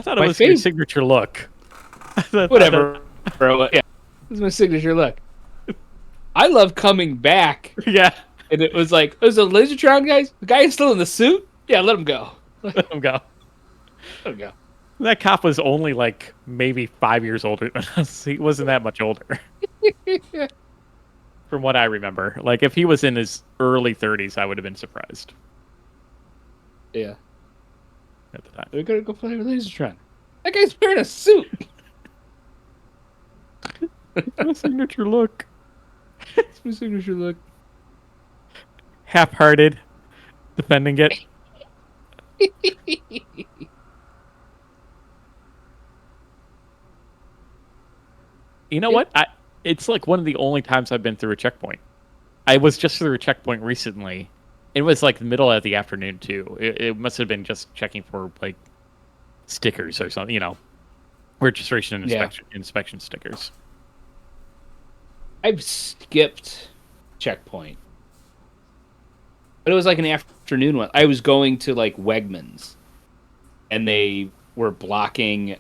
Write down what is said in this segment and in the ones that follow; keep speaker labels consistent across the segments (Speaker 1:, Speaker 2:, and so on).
Speaker 1: thought it was your signature look.
Speaker 2: Whatever, bro. Yeah, this is my signature look. I love coming back.
Speaker 1: Yeah.
Speaker 2: And it was like, oh, is the Lasertron guys? The guy is still in the suit? Yeah, let him go.
Speaker 1: Let him go.
Speaker 2: Let him go.
Speaker 1: That cop was only like maybe 5 years older than us. He wasn't that much older. From what I remember. Like, if he was in his early 30s, I would have been surprised.
Speaker 2: Yeah.
Speaker 1: At the time.
Speaker 2: We're going to go play with Lasertron. That guy's wearing a suit.
Speaker 1: My signature look.
Speaker 2: It's my signature look.
Speaker 1: Half-hearted. Defending it. You know what? It's like one of the only times I've been through a checkpoint. I was just through a checkpoint recently. It was like the middle of the afternoon, too. It must have been just checking for, like, stickers or something, registration and inspection stickers.
Speaker 2: I've skipped checkpoint. But it was like an afternoon one. I was going to, like, Wegmans. And they were blocking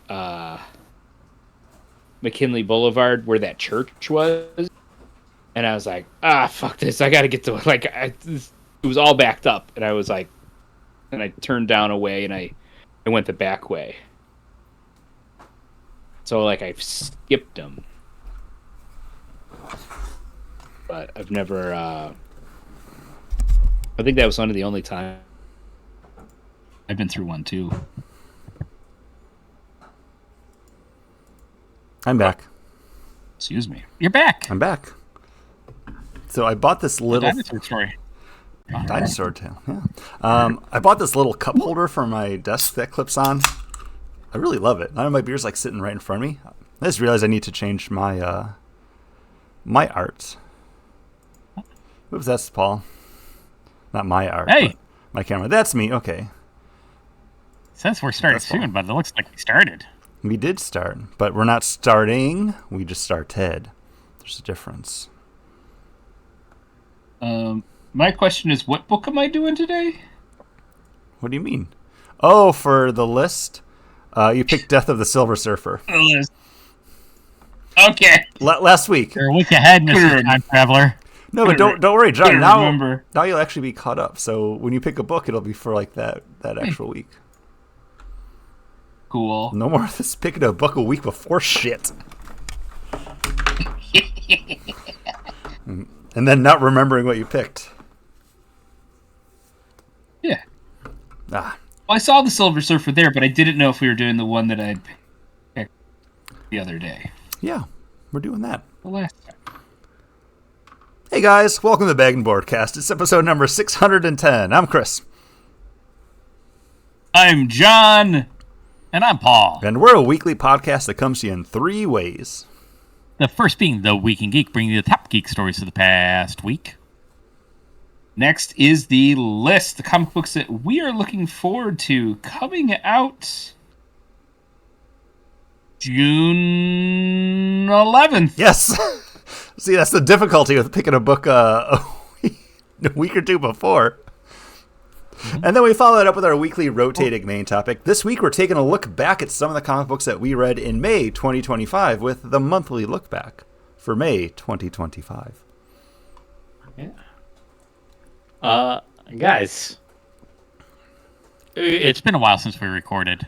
Speaker 2: McKinley Boulevard where that church was. And I was like, fuck this. I got to get to it. Like, it was all backed up. And I was like, and I turned down a way and I went the back way. So, like, I've skipped them. But I've never, I think that was one of the only times I've been through one, too.
Speaker 3: I'm back.
Speaker 2: Excuse me. You're back.
Speaker 3: I'm back. So I bought this little
Speaker 2: dinosaur story.
Speaker 3: Dinosaur tail. Yeah. I bought this little cup holder for my desk that clips on. I really love it. None of my beer's like sitting right in front of me. I just realized I need to change my my art. Oops, that's Paul. Not my art.
Speaker 2: Hey,
Speaker 3: my camera. That's me. Okay.
Speaker 2: Since we're starting soon, but it looks like we started.
Speaker 3: We did start, but we're not starting. We just started. There's a difference.
Speaker 2: My question is, what book am I doing today?
Speaker 3: What do you mean? Oh, for the list, you picked Death of the Silver Surfer.
Speaker 2: Okay.
Speaker 3: Last week.
Speaker 2: You're a week ahead, Mr. Time Traveler.
Speaker 3: No, but don't worry, John.
Speaker 2: Now
Speaker 3: you'll actually be caught up. So when you pick a book, it'll be for like that actual week.
Speaker 2: Cool.
Speaker 3: No more of this picking a book a week before shit. And then not remembering what you picked.
Speaker 2: Yeah. Well, I saw the Silver Surfer there, but I didn't know if we were doing the one that I'd picked the other day.
Speaker 3: Yeah, we're doing that.
Speaker 2: The last time.
Speaker 3: Hey guys, welcome to the Bag and Board Cast. It's episode number 610. I'm Chris.
Speaker 2: I'm John. And I'm Paul.
Speaker 3: And we're a weekly podcast that comes to you in 3 ways.
Speaker 2: The first being The Week in Geek, bringing you the top geek stories of the past week. Next is the list, the comic books that we are looking forward to coming out June 11th.
Speaker 3: Yes. See, that's the difficulty with picking a book a week or two before. Mm-hmm. And then we follow it up with our weekly rotating main topic. This week, we're taking a look back at some of the comic books that we read in May 2025 with the monthly look back for May 2025.
Speaker 1: Yeah. Guys, it's been a while since we recorded.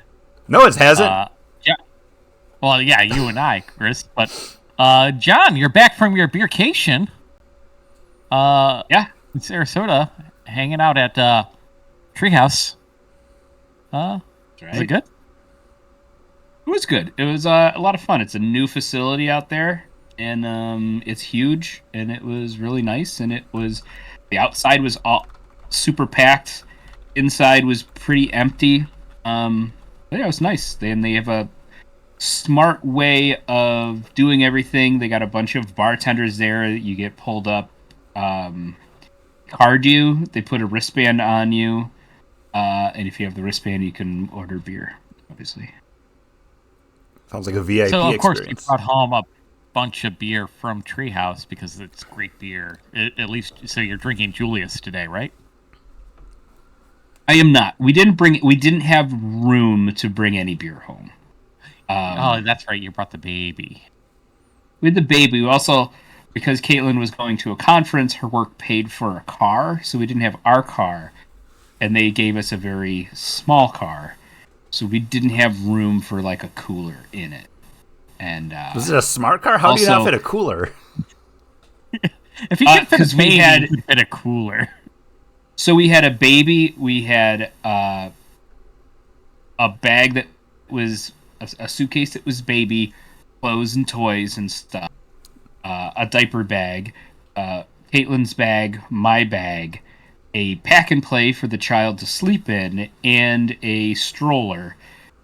Speaker 3: No, it hasn't.
Speaker 2: Yeah. Well, yeah, you and I, Chris. But, John, you're back from your beercation. Yeah, in Sarasota, hanging out at, Treehouse. Was it good? It was good. It was a lot of fun. It's a new facility out there, and it's huge, and it was really nice. And the outside was all super packed. Inside was pretty empty. But yeah, it was nice. They have a smart way of doing everything. They got a bunch of bartenders there. You get pulled up, card you. They put a wristband on you. And if you have the wristband, you can order beer, obviously.
Speaker 3: Sounds like a VIP experience.
Speaker 1: So, of course, you brought home a bunch of beer from Treehouse because it's great beer. At least, so you're drinking Julius today, right?
Speaker 2: I am not. We didn't have room to bring any beer home. Oh, that's right. You brought the baby.
Speaker 4: We had the baby. We also, because Caitlin was going to a conference, her work paid for a car, so we didn't have our car, and they gave us a very small car, so we didn't have room for like a cooler in it. And
Speaker 3: Was it a smart car? How do you not fit a cooler?
Speaker 2: If you could fit
Speaker 4: 'cause
Speaker 2: a
Speaker 4: we
Speaker 2: baby,
Speaker 4: had-
Speaker 2: you could fit a cooler.
Speaker 4: So we had a baby. We had a bag that was a suitcase that was baby clothes and toys and stuff. A diaper bag, Caitlin's bag, my bag, a pack and play for the child to sleep in, and a stroller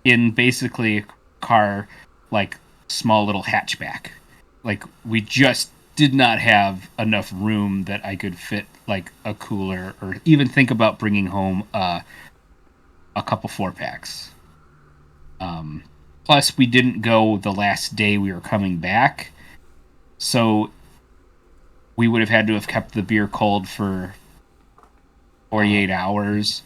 Speaker 4: in basically a car, like small little hatchback. Like we just did not have enough room that I could fit like a cooler or even think about bringing home a couple 4-packs. Plus, we didn't go the last day we were coming back, so we would have had to have kept the beer cold for 48 hours.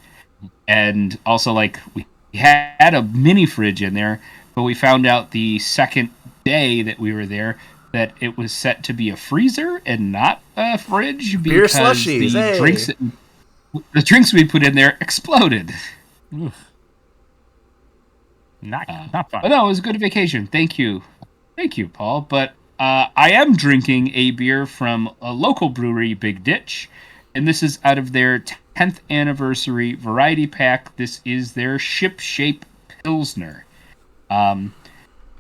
Speaker 4: And also, like, we had a mini fridge in there, but we found out the second day that we were there that it was set to be a freezer and not a fridge
Speaker 3: Beer
Speaker 4: because
Speaker 3: slushies,
Speaker 4: the drinks we put in there exploded.
Speaker 2: Not fun.
Speaker 4: But no, it was a good vacation. Thank you, Paul. But I am drinking a beer from a local brewery, Big Ditch, and this is out of their 10th anniversary variety pack. This is their Ship Shape Pilsner.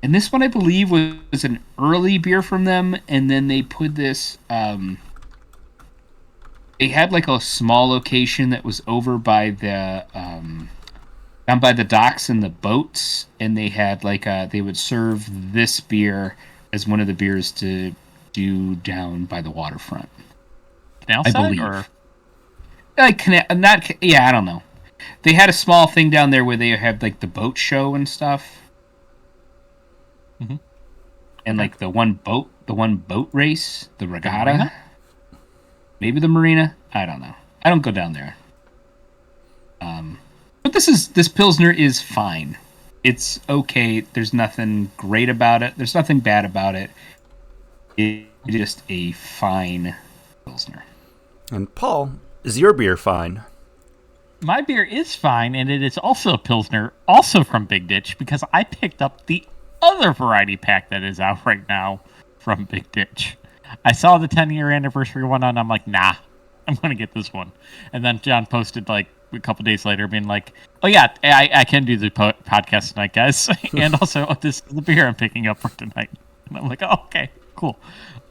Speaker 4: And this one, I believe, was an early beer from them, and then they put this. They had like a small location that was over by the down by the docks and the boats, and they had like they would serve this beer as one of the beers to do down by the waterfront.
Speaker 2: Canal
Speaker 4: I
Speaker 2: side,
Speaker 4: believe.
Speaker 2: or
Speaker 4: Like not yeah, I don't know. They had a small thing down there where they had like the boat show and stuff.
Speaker 2: Mhm.
Speaker 4: And like the one boat race, the regatta.
Speaker 2: marina?
Speaker 4: Maybe the marina. I don't know. I don't go down there. But this Pilsner is fine. It's okay. There's nothing great about it. There's nothing bad about it. It's just a fine Pilsner.
Speaker 3: And Paul, is your beer fine?
Speaker 2: My beer is fine, and it is also a Pilsner, also from Big Ditch, because I picked up the other variety pack that is out right now from Big Ditch. I saw the 10-year anniversary one, and I'm like, nah, I'm going to get this one. And then John posted, like, a couple days later, being like, oh, yeah, I can do the podcast tonight, guys. And also, this is the beer I'm picking up for tonight. And I'm like, oh, okay, cool.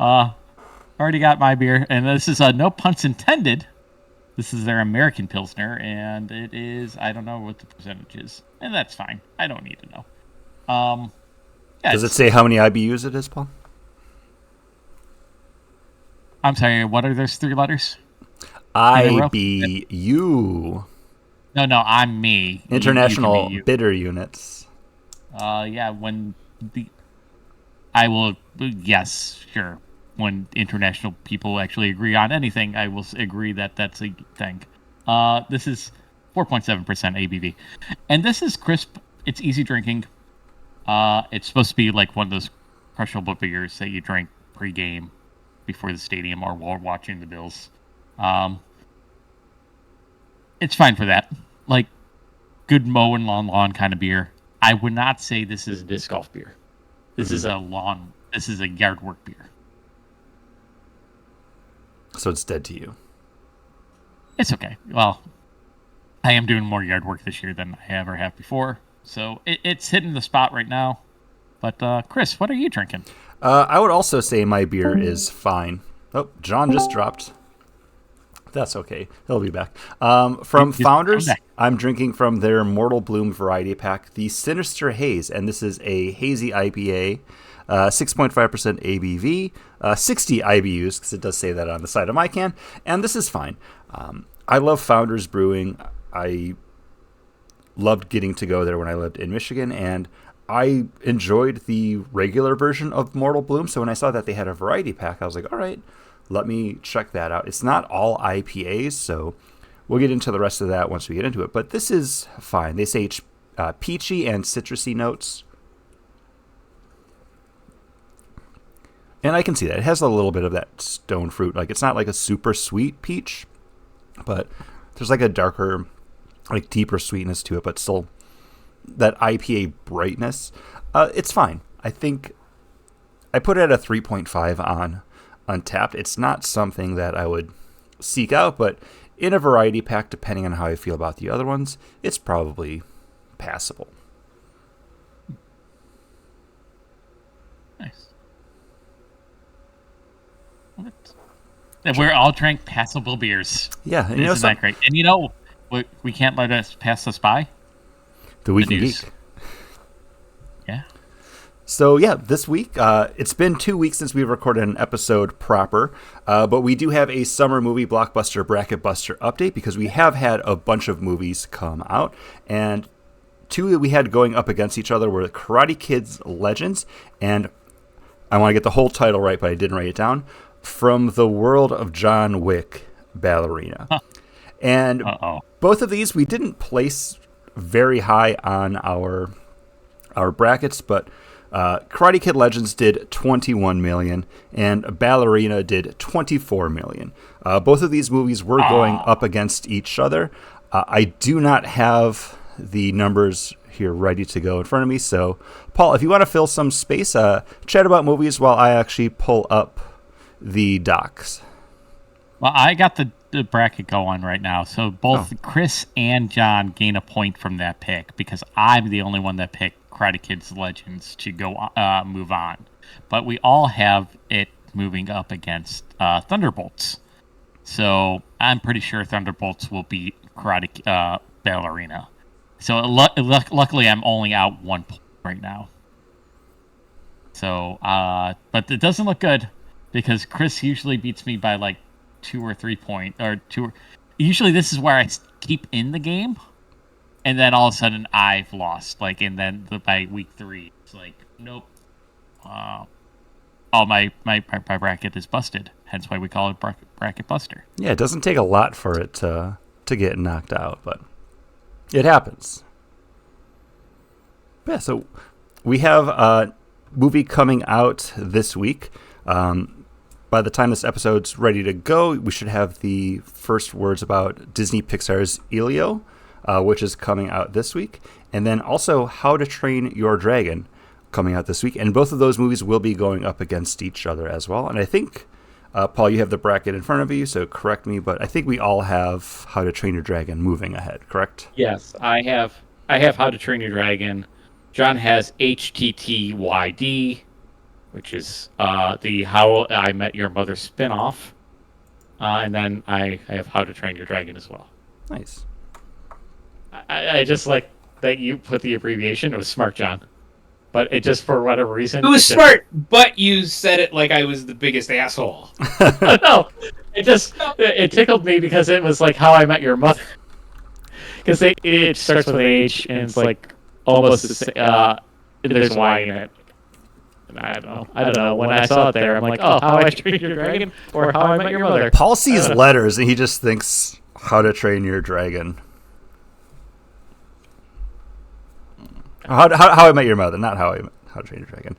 Speaker 2: Already got my beer, and this is no puns intended. This is their American Pilsner, and it is, I don't know what the percentage is. And that's fine. I don't need to know. Yeah,
Speaker 3: Does it say how many IBUs it is, Paul?
Speaker 2: I'm sorry, what are those 3 letters?
Speaker 3: IBU.
Speaker 2: No, I'm me.
Speaker 3: International
Speaker 2: You can be you.
Speaker 3: Bitter Units.
Speaker 2: Yeah, when I will, yes, sure. When international people actually agree on anything, I will agree that that's a thing. This is 4.7% ABV. And this is crisp. It's easy drinking. It's supposed to be like one of those crushable beers that you drink pre-game before the stadium or while watching the Bills. It's fine for that. Like, good mowing lawn kind of beer. I would not say this is disc golf beer. This is this is a yard work beer.
Speaker 3: So it's dead to you.
Speaker 2: It's okay. Well, I am doing more yard work this year than I ever have before. So it's hitting the spot right now. But, Chris, what are you drinking?
Speaker 3: I would also say my beer is fine. Oh, John just dropped. That's okay. He'll be back. From Founders, I'm drinking from their Mortal Bloom variety pack, the Sinister Haze, and this is a hazy IPA, 6.5% ABV, 60 IBUs, because it does say that on the side of my can, and this is fine. I love Founders Brewing. I loved getting to go there when I lived in Michigan, and I enjoyed the regular version of Mortal Bloom, so when I saw that they had a variety pack, I was like, all right, let me check that out. It's not all IPAs, so we'll get into the rest of that once we get into it, but this is fine. They say peachy and citrusy notes. And I can see that. It has a little bit of that stone fruit. Like, it's not like a super sweet peach, but there's like a darker, like deeper sweetness to it, but still that IPA brightness. It's fine. I think I put it at a 3.5 on Untapped. It's not something that I would seek out, but in a variety pack, depending on how I feel about the other ones, it's probably passable.
Speaker 2: Nice. And we're all drank passable beers.
Speaker 3: Yeah, and
Speaker 2: Isn't that great? And we can't let us pass this by.
Speaker 3: The Weekly Geek.
Speaker 2: Yeah.
Speaker 3: So yeah, this week, it's been 2 weeks since we've recorded an episode proper, but we do have a summer movie blockbuster bracket buster update because we have had a bunch of movies come out, and two that we had going up against each other were Karate Kid's Legends, and I want to get the whole title right, but I didn't write it down, From the World of John Wick, Ballerina. Huh. And both of these we didn't place very high on our brackets, but Karate Kid Legends did 21 million, and Ballerina did 24 million. Both of these movies were going up against each other. I do not have the numbers here ready to go in front of me, so Paul, if you want to fill some space, chat about movies while I actually pull up the docs.
Speaker 2: Well, I got the bracket going right now, so both Chris and John gain a point from that pick because I'm the only one that picked Karate Kid's Legends to go move on. But we all have it moving up against Thunderbolts. So I'm pretty sure Thunderbolts will beat Karate Ballerina. So luckily I'm only out 1 point right now. So, but it doesn't look good because Chris usually beats me by like 2 or 3 points. Usually this is where I keep in the game. And then all of a sudden I've lost, and then by week 3, it's like, nope. My bracket is busted. Hence why we call it bracket buster.
Speaker 3: Yeah, it doesn't take a lot for it to get knocked out, but it happens. Yeah, so we have a movie coming out this week. By the time this episode's ready to go, we should have the first words about Disney Pixar's Elio, which is coming out this week. And then also How to Train Your Dragon coming out this week. And both of those movies will be going up against each other as well. And I think, Paul, you have the bracket in front of you, so correct me, but I think we all have How to Train Your Dragon moving ahead, correct?
Speaker 1: Yes, I have How to Train Your Dragon. John has HTTYD, which is the How I Met Your Mother spinoff. And then I have How to Train Your Dragon as well.
Speaker 3: Nice.
Speaker 1: I just like that you put the abbreviation. It was smart, John. But it just, for whatever reason...
Speaker 5: It was smart, but you said it like I was the biggest asshole.
Speaker 1: No, it tickled me because it was like How I Met Your Mother. Because it starts with H, and it's like almost the same. There's Y in it. And I don't know. When I saw it there, I'm like, oh, How I Trained Your Dragon or How I Met Your Mother.
Speaker 3: Paul sees letters, and he just thinks How to Train Your Dragon. How I Met Your Mother, not How to Train Your Dragon.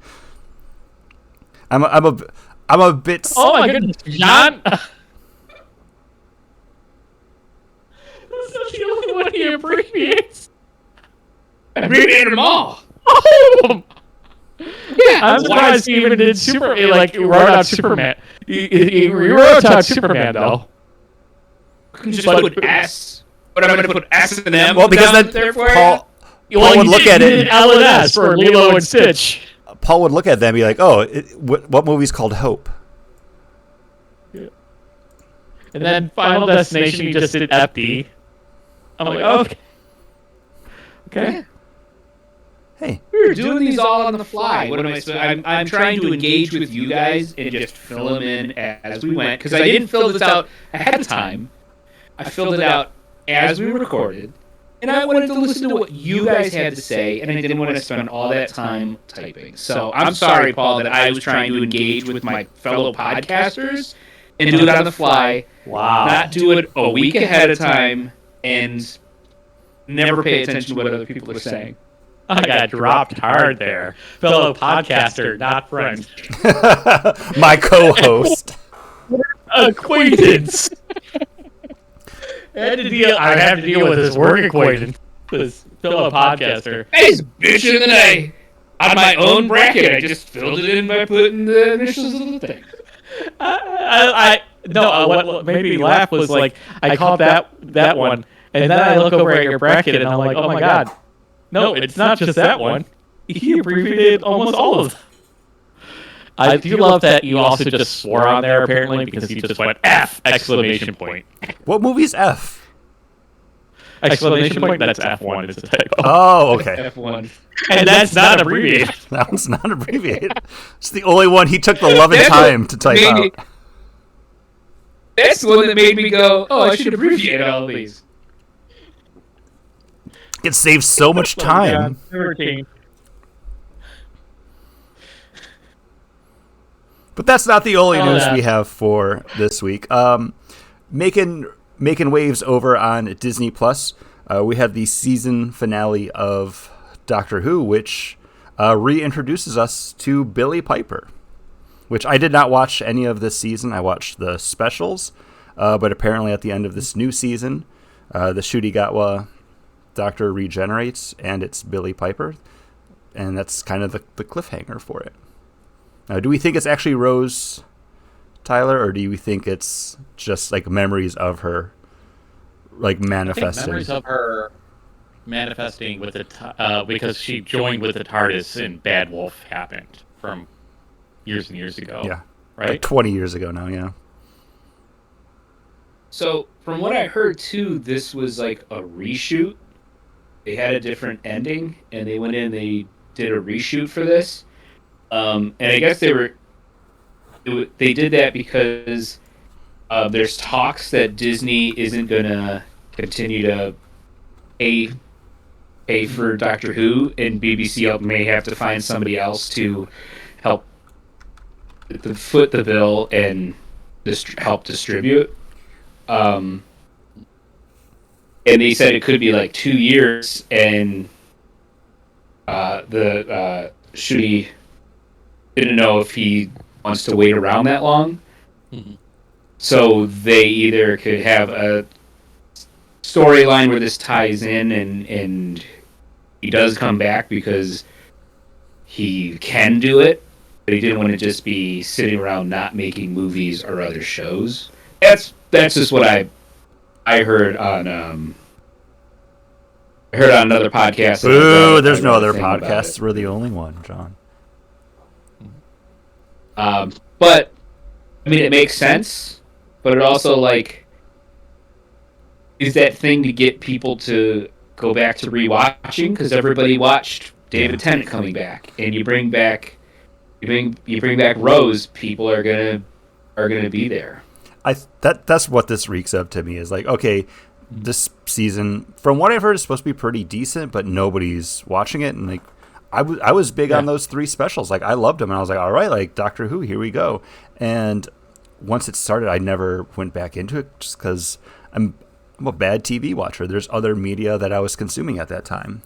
Speaker 3: I'm a bit.
Speaker 1: Oh my goodness, John! That's not the only one he abbreviates.
Speaker 5: I abbreviated them all.
Speaker 1: Oh!
Speaker 5: Yeah,
Speaker 1: I'm surprised he even did wrote out Superman. He wrote out Superman though.
Speaker 5: Just put S. But I'm going to put S and M.
Speaker 3: Well, because then
Speaker 5: there for
Speaker 3: Paul would look at it.
Speaker 1: L and S for Lilo and Stitch.
Speaker 3: Paul would look at them and be like, "Oh, what movie's called Hope?"
Speaker 1: Yeah. And then Final Destination, he just did FD. I'm like, okay.
Speaker 3: Hey,
Speaker 5: we were doing these all on the fly. What am I saying? I'm trying to engage with you guys and just fill them in as we went because I didn't fill this out ahead of time. I filled it out as we recorded, and I wanted to listen to what you guys had to say, and I didn't want to spend all that time typing. So I'm sorry, Paul, that I was trying to engage with my fellow podcasters and do it on the fly.
Speaker 1: Wow.
Speaker 5: Not do it a week ahead of time and never pay attention to what other people are saying.
Speaker 1: I got dropped hard there. Fellow podcaster, not friend.
Speaker 3: My co-host.
Speaker 1: Acquaintance. I have to deal with his work acquaintance, this fellow podcaster.
Speaker 5: I was bitching and I, on my own bracket, I just filled it in by putting the initials of the thing.
Speaker 1: What made me laugh was like I caught that one, and then I look over at your bracket and I'm like, oh my god, no, it's not just that one. He abbreviated almost all of them. I do love that you also just swore on there apparently because you just went F exclamation point.
Speaker 3: What movie's F?
Speaker 1: Exclamation point. That's F1. It's a typo.
Speaker 3: Oh, okay.
Speaker 5: F1.
Speaker 1: And that's not abbreviated.
Speaker 3: That one's not abbreviated. It's the only one he took the love and time to type out.
Speaker 5: That's the one that made me go, oh, I should abbreviate all of these.
Speaker 3: It saves so much time. But that's not the only news we have for this week. Making waves over on Disney Plus. We have the season finale of Doctor Who, which reintroduces us to Billie Piper, which I did not watch any of this season. I watched the specials, but apparently at the end of this new season, the Shooty Doctor regenerates, and it's Billie Piper, and that's kind of the cliffhanger for it. Do we think it's actually Rose Tyler, or do we think it's just like memories of her, like manifesting?
Speaker 1: Memories of her manifesting with the because she joined with the TARDIS and Bad Wolf happened from years and years ago.
Speaker 3: Yeah,
Speaker 1: right.
Speaker 3: Like 20 years ago now. Yeah.
Speaker 5: So from what I heard too, this was like a reshoot. They had a different ending, and they went in and they did a reshoot for this. And I guess they did that because there's talks that Disney isn't gonna continue to pay for Doctor Who, and BBC may have to find somebody else to help foot the bill and help distribute. And they said it could be like 2 years, and the Shooty didn't know if he wants to wait around that long. Mm-hmm. So they either could have a storyline where this ties in and he does come back because he can do it, but he didn't want to just be sitting around not making movies or other shows. That's just what I heard on another podcast.
Speaker 3: Ooh, there's no other podcasts. We're the only one, John.
Speaker 5: But I mean, it makes sense, but it also like is that thing to get people to go back to rewatching because everybody watched David Tennant coming back, and you bring back Rose, people are gonna be there.
Speaker 3: That's what this reeks of to me is like, okay, this season, from what I've heard, is supposed to be pretty decent, but nobody's watching it, and like I was big on those 3 specials. Like I loved them, and I was like, all right, like Doctor Who, here we go. And once it started, I never went back into it just because I'm a bad TV watcher. There's other media that I was consuming at that time.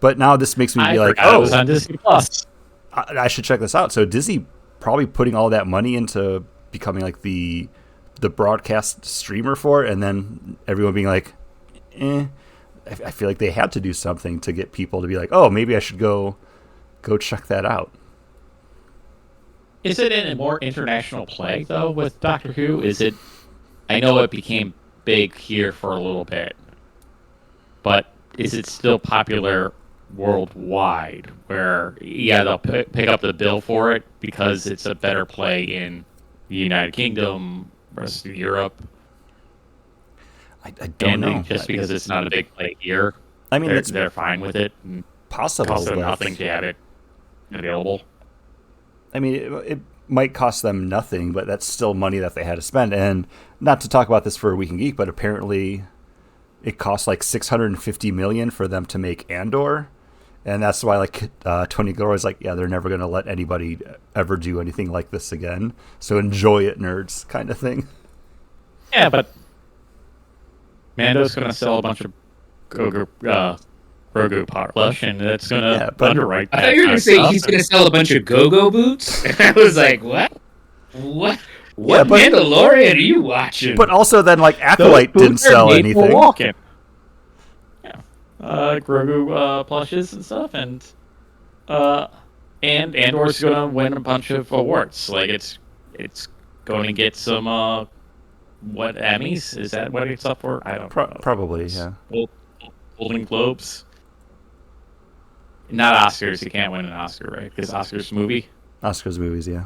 Speaker 3: But now this makes me be like, oh,
Speaker 1: it was on Disney Plus.
Speaker 3: I should check this out. So Disney probably putting all that money into becoming like the broadcast streamer for it, and then everyone being like, I feel like they had to do something to get people to be like, oh, maybe I should go check that out.
Speaker 1: Is it in a more international play, though, with Doctor Who? Is it... I know it became big here for a little bit, but is it still popular worldwide, where, they'll pick up the bill for it because it's a better play in the United Kingdom versus Europe?
Speaker 3: I don't know.
Speaker 1: Just because it's not a big play here,
Speaker 3: I mean,
Speaker 1: they're fine with it.
Speaker 3: Possible.
Speaker 1: Cost them nothing to have it available.
Speaker 3: I mean, it might cost them nothing, but that's still money that they had to spend. And not to talk about this for a Week in Geek, but apparently it cost like $650 million for them to make Andor, and that's why like Tony Gilroy's like, yeah, they're never going to let anybody ever do anything like this again. So enjoy it, nerds, kind of thing.
Speaker 1: Yeah, but Mando's going to sell a bunch of Grogu plush, and it's going to
Speaker 3: Yeah, but-
Speaker 1: underwrite
Speaker 5: I
Speaker 1: that
Speaker 5: thought you were
Speaker 1: kind
Speaker 5: gonna
Speaker 1: of
Speaker 5: say
Speaker 1: stuff.
Speaker 5: he's gonna sell a bunch of go-go boots, and I was like, what? What? What
Speaker 3: but-
Speaker 5: Mandalorian are you watching?
Speaker 3: But also, then like
Speaker 1: Those
Speaker 3: Acolyte didn't
Speaker 1: boots are
Speaker 3: sell
Speaker 1: made for
Speaker 3: anything.
Speaker 1: walking. Yeah, Grogu plushes and stuff, and Andor's gonna win a bunch of awards. Like it's going to get some what Emmys? Is that what it's up for? I don't know.
Speaker 3: Probably, yeah.
Speaker 1: Golden Globes. Not Oscars. You can't win an Oscar, right? Because Oscars movie.
Speaker 3: Oscars movies, yeah.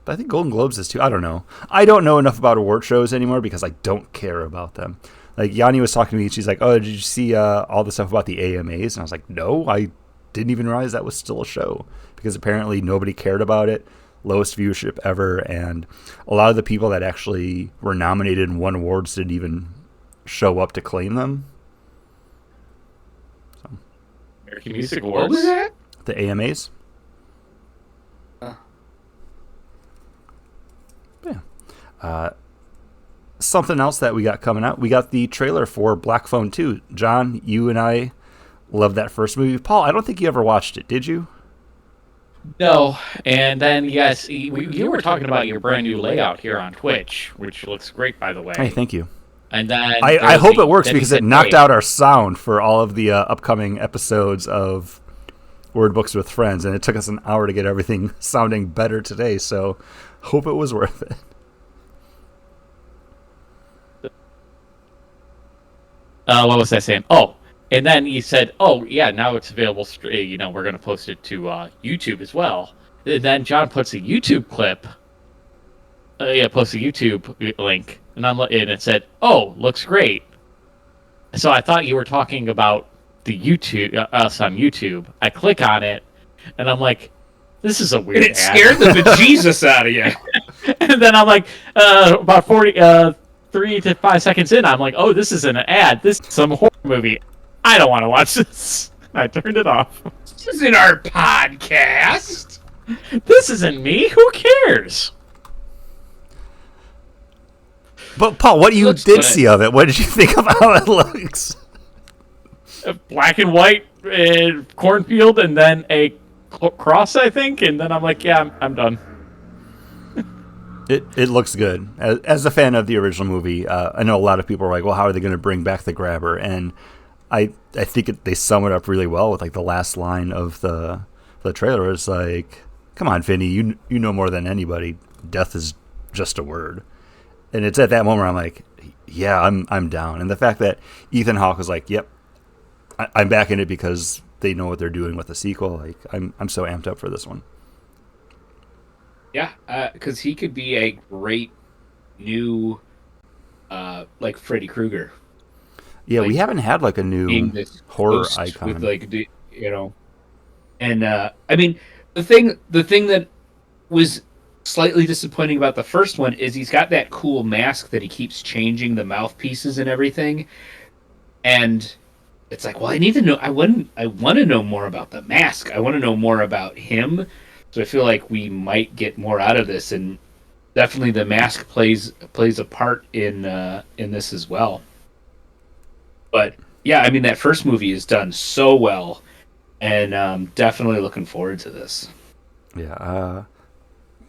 Speaker 3: But I think Golden Globes is too. I don't know. I don't know enough about award shows anymore because I don't care about them. Like Yanni was talking to me, she's like, "Oh, did you see all the stuff about the AMAs?" And I was like, "No, I didn't even realize that was still a show because apparently nobody cared about it. Lowest viewership ever, and a lot of the people that actually were nominated and won awards didn't even show up to claim them."
Speaker 1: American Music
Speaker 5: what
Speaker 1: Awards.
Speaker 5: was that?
Speaker 3: The AMAs. Yeah. Something else that we got coming out. We got the trailer for Black Phone 2. John, you and I love that first movie. Paul, I don't think you ever watched it, did you?
Speaker 1: No, and then yes, you were talking about your brand new layout here on Twitch, which looks great, by the way.
Speaker 3: Hey, thank you.
Speaker 1: And then
Speaker 3: I hope it works
Speaker 1: then he
Speaker 3: because it
Speaker 1: said,
Speaker 3: knocked
Speaker 1: "Hey,
Speaker 3: out our sound for all of the upcoming episodes of Word Books with Friends, and it took us an hour to get everything sounding better today, so hope it was worth it.
Speaker 1: What was I saying? Oh, and then he said, "Oh, yeah, now it's available. We're going to post it to YouTube as well." And then John puts a YouTube clip. Posts a YouTube link, and it said, "Oh, looks great." So I thought you were talking about the YouTube us on YouTube. I click on it, and I'm like, "This is a weird."
Speaker 5: And it
Speaker 1: ad.
Speaker 5: scared the bejesus out of you.
Speaker 1: And then I'm like, about 3 to 5 seconds in, I'm like, "Oh, this is an ad. This is some horror movie. I don't want to watch this." I turned it off.
Speaker 5: This isn't our podcast.
Speaker 1: This isn't me. Who cares?
Speaker 3: But Paul, what you
Speaker 5: Looks
Speaker 3: did
Speaker 5: good.
Speaker 3: see of it, what did you think of how it looks?
Speaker 1: A black and white cornfield, and then a cross, I think. And then I'm like, "Yeah, I'm done."
Speaker 3: It looks good. As a fan of the original movie, I know a lot of people are like, "Well, how are they going to bring back the grabber?" And I think they sum it up really well with like the last line of the trailer. It's like, "Come on, Finney, you know more than anybody. Death is just a word." And it's at that moment I'm like, "Yeah, I'm down." And the fact that Ethan Hawke was like, "Yep, I'm back in it," because they know what they're doing with the sequel. Like, I'm so amped up for this one.
Speaker 5: Yeah, because he could be a great new, like Freddy Krueger.
Speaker 3: Yeah, we
Speaker 5: Like,
Speaker 3: haven't had like a
Speaker 5: Being
Speaker 3: new
Speaker 5: this
Speaker 3: horror
Speaker 5: ghost
Speaker 3: icon.
Speaker 5: with like and I mean the thing that was slightly disappointing about the first one is he's got that cool mask that he keeps changing the mouthpieces and everything, and it's like, well, I need to know. I want to know more about the mask. I want to know more about him. So I feel like we might get more out of this, and definitely the mask plays a part in this as well. But yeah, I mean that first movie is done so well, and definitely looking forward to this.
Speaker 3: Yeah.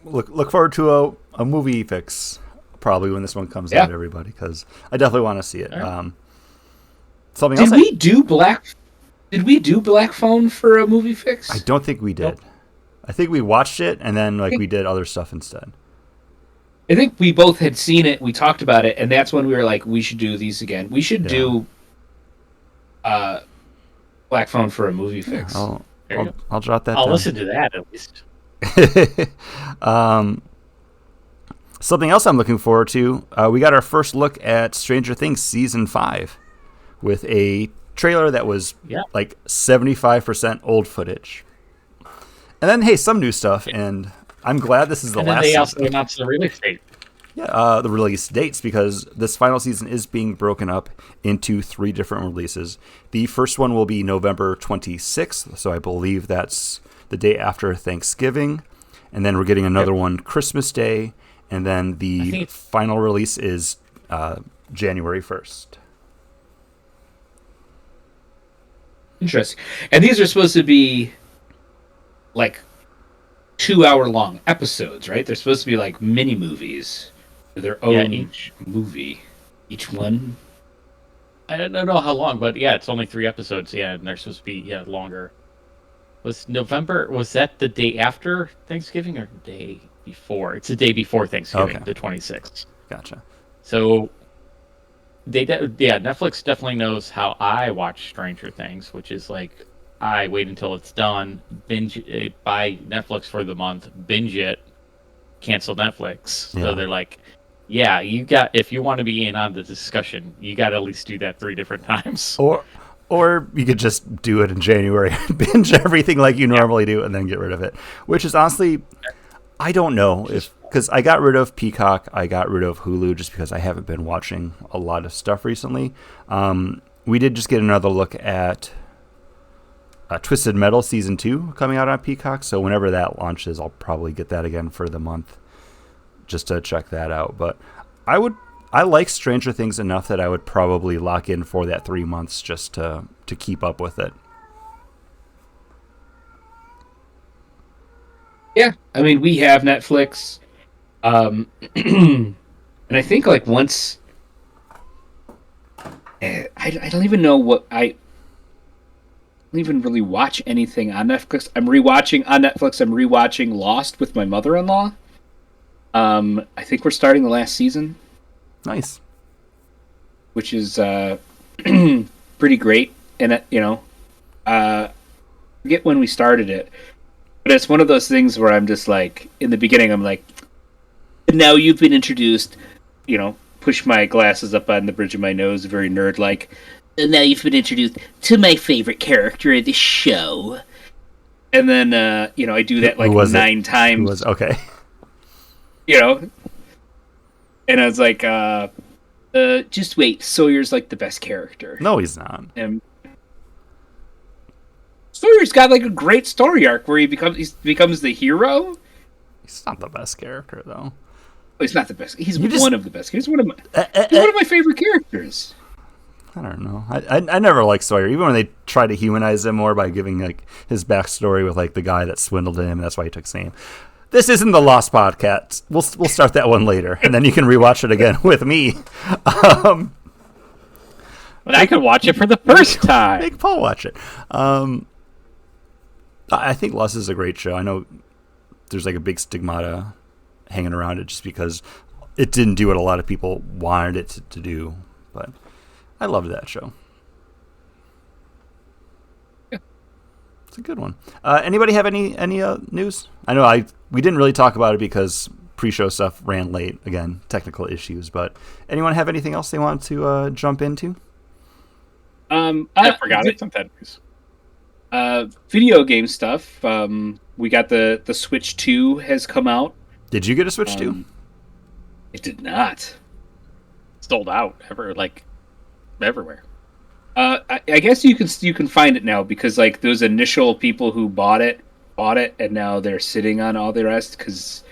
Speaker 3: Look forward to a movie fix probably when this one comes out, everybody, because I definitely want to see it.
Speaker 1: Right.
Speaker 3: Something
Speaker 5: Did
Speaker 3: else.
Speaker 5: we do Black Phone for a movie fix?
Speaker 3: I don't think we did.
Speaker 1: Nope.
Speaker 3: I think we watched it and then we did other stuff instead.
Speaker 5: I think we both had seen it. We talked about it, and that's when we were like, we should do these again. We should do Black Phone for a movie fix.
Speaker 3: I'll
Speaker 1: There you go.
Speaker 3: I'll jot that
Speaker 1: I'll
Speaker 3: down.
Speaker 1: listen to that at least.
Speaker 3: Something else I'm looking forward to. We got our first look at Stranger Things season 5 with a trailer that was like 75% old footage. And then, hey, some new stuff, and I'm glad this is the
Speaker 1: And then
Speaker 3: last
Speaker 1: they
Speaker 3: season.
Speaker 1: also announced the release date.
Speaker 3: Yeah, the release dates, because this final season is being broken up into 3 different releases. The first one will be November 26th, so I believe that's the day after Thanksgiving. And then we're getting another one Christmas Day, and then the final release is January 1st.
Speaker 5: Interesting. And these are supposed to be like 2-hour long episodes, right? They're supposed to be like mini movies, their
Speaker 1: Yeah,
Speaker 5: own
Speaker 1: each.
Speaker 5: movie, each one.
Speaker 1: I don't know how long, but yeah, it's only 3 episodes. Yeah, and they're supposed to be longer. Was November? Was that the day after Thanksgiving or the day before? It's the day before Thanksgiving,
Speaker 3: Okay.
Speaker 1: the 26th.
Speaker 3: Gotcha.
Speaker 1: So Netflix definitely knows how I watch Stranger Things, which is like I wait until it's done, binge it, buy Netflix for the month, binge it, cancel Netflix.
Speaker 3: Yeah.
Speaker 1: So they're like, yeah, if you want to be in on the discussion, you got to at least do that 3 different times.
Speaker 3: Or you could just do it in January and binge everything like you normally do and then get rid of it. Which is honestly, I don't know if, because I got rid of Peacock, I got rid of Hulu just because I haven't been watching a lot of stuff recently. We did just get another look at Twisted Metal Season 2 coming out on Peacock. So whenever that launches, I'll probably get that again for the month just to check that out. But I like Stranger Things enough that I would probably lock in for that 3 months just to keep up with it.
Speaker 5: Yeah, I mean, we have Netflix, and I think like once, I don't even know what I don't even really watch anything on Netflix. I'm rewatching Lost with my mother-in-law. I think we're starting the last season,
Speaker 3: Nice.
Speaker 5: which is pretty great. And I forget when we started it, but it's one of those things where I'm just like, in the beginning, I'm like, now you've been introduced, push my glasses up on the bridge of my nose, very nerd-like. And now you've been introduced to my favorite character of the show. And then, I do that like 9 times.
Speaker 3: Okay.
Speaker 5: And I was like, just wait, Sawyer's like the best character.
Speaker 3: No, he's not.
Speaker 5: And Sawyer's got like a great story arc where he becomes the hero.
Speaker 3: He's not the best character, though.
Speaker 5: Well, he's not the best. He's
Speaker 3: You just-
Speaker 5: one of the best. He's one of my favorite characters.
Speaker 3: I don't know. I never liked Sawyer, even when they try to humanize him more by giving like his backstory with like the guy that swindled him. And that's why he took his name. This isn't the Lost podcast. We'll start that one later, and then you can rewatch it again with me.
Speaker 1: But I could watch it for the first time.
Speaker 3: Make Paul watch it. I think Lost is a great show. I know there's like a big stigmata hanging around it just because it didn't do what a lot of people wanted it to do, but I loved that show.
Speaker 5: Yeah.
Speaker 3: It's a good one. Anybody have any news? I know we didn't really talk about it because pre-show stuff ran late. Again, technical issues. But anyone have anything else they want to jump into?
Speaker 5: I forgot it. Video game stuff. We got the Switch 2 has come out.
Speaker 3: Did you get a Switch too?
Speaker 5: It did not.
Speaker 1: Sold out everywhere.
Speaker 5: I guess you can find it now because like those initial people who bought it, and now they're sitting on all the rest because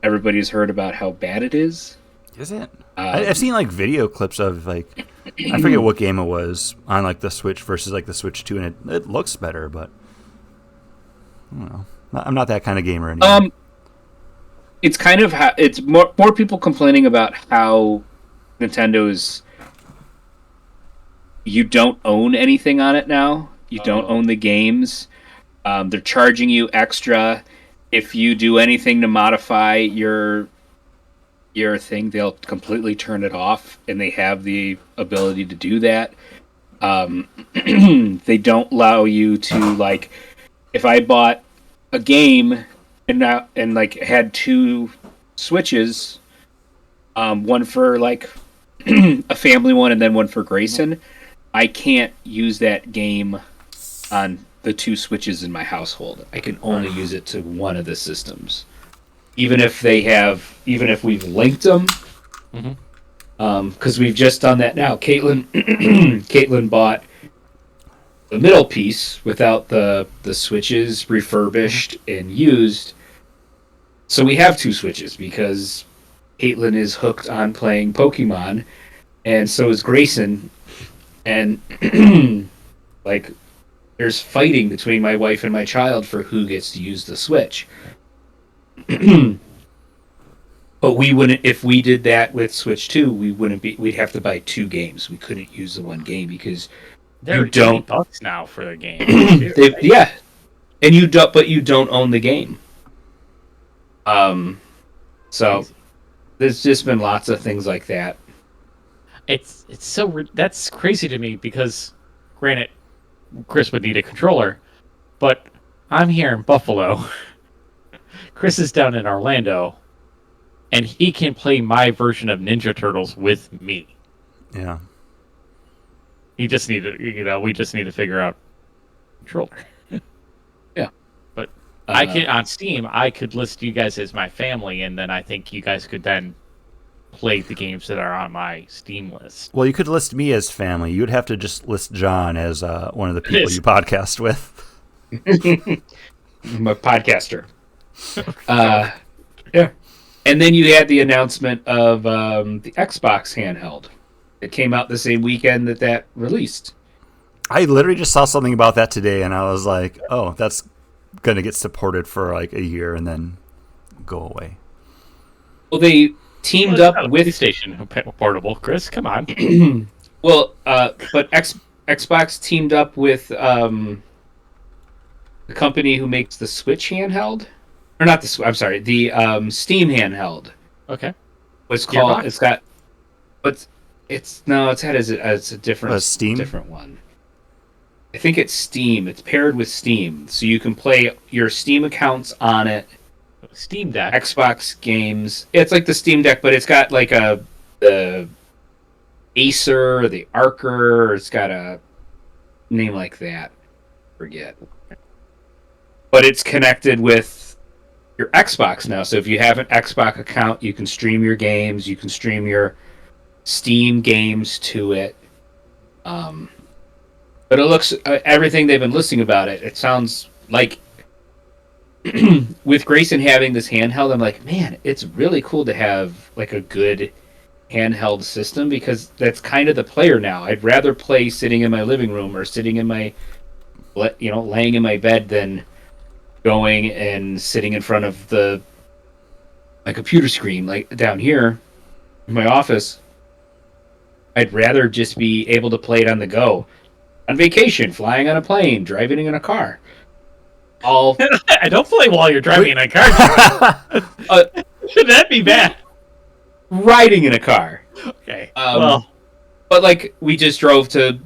Speaker 5: everybody's heard about how bad it is.
Speaker 3: Is it? I've seen like video clips of like I forget what game it was on like the Switch versus like the Switch 2, and it looks better, but I don't know. I'm not that kind of gamer anymore.
Speaker 5: It's kind of it's more people complaining about how Nintendo's you don't own anything on it now. You don't own the games. They're charging you extra if you do anything to modify your thing. They'll completely turn it off, and they have the ability to do that. They don't allow you to like if I bought a game and like had 2 Switches, one for like a family one and then one for Grayson. I can't use that game on the 2 Switches in my household. I can only use it to one of the systems, even if we've linked them. Because we've just done that now. Caitlin bought the middle piece without the switches refurbished and used. So we have 2 Switches because Caitlin is hooked on playing Pokemon, and so is Grayson. And like there's fighting between my wife and my child for who gets to use the Switch. But we wouldn't, if we did that with Switch 2, we'd have to buy 2 games. We couldn't use the one game because
Speaker 1: They're
Speaker 5: you don't.
Speaker 1: $80 now for the game. too, right?
Speaker 5: Yeah, and you don't, but you don't own the game. So there's just been lots of things like that.
Speaker 1: It's that's crazy to me because, granted, Chris would need a controller, but I'm here in Buffalo. Chris is down in Orlando, and he can play my version of Ninja Turtles with me.
Speaker 3: Yeah.
Speaker 1: We just need to figure out controller.
Speaker 5: Yeah.
Speaker 1: But I can on Steam. I could list you guys as my family, and then I think you guys could then play the games that are on my Steam list.
Speaker 3: Well, you could list me as family. You'd have to just list John as one of the people you podcast with.
Speaker 5: I'm a podcaster. Yeah. And then you had the announcement of the Xbox handheld. It came out the same weekend that released.
Speaker 3: I literally just saw something about that today, and I was like, oh, that's going to get supported for like a year and then go away.
Speaker 5: Well, they teamed up with
Speaker 1: PlayStation Portable. Chris, come on.
Speaker 5: Well, but Xbox teamed up with the company who makes the Switch handheld, or not the I'm sorry, the Steam handheld.
Speaker 1: Okay.
Speaker 5: What's called?
Speaker 1: Gearbox?
Speaker 5: It's got, but it's a different
Speaker 3: Steam?
Speaker 5: different one. I think it's Steam. It's paired with Steam, so you can play your Steam accounts on it.
Speaker 1: Steam Deck.
Speaker 5: Xbox games. It's like the Steam Deck, but it's got like the Acer, the Archer. It's got a name like that. Forget. But it's connected with your Xbox now. So if you have an Xbox account, you can stream your games. You can stream your Steam games to it. But it looks everything they've been listing about it. It sounds like with Grayson having this handheld, I'm like, man, it's really cool to have like a good handheld system because that's kind of the player now. I'd rather play sitting in my living room or sitting in my, laying in my bed than going and sitting in front of my computer screen. Like down here in my office, I'd rather just be able to play it on the go. On vacation, flying on a plane, driving in a car.
Speaker 1: I don't play while you're driving in a car. Should that be bad?
Speaker 5: Riding in a car.
Speaker 1: Okay.
Speaker 5: But like we just drove to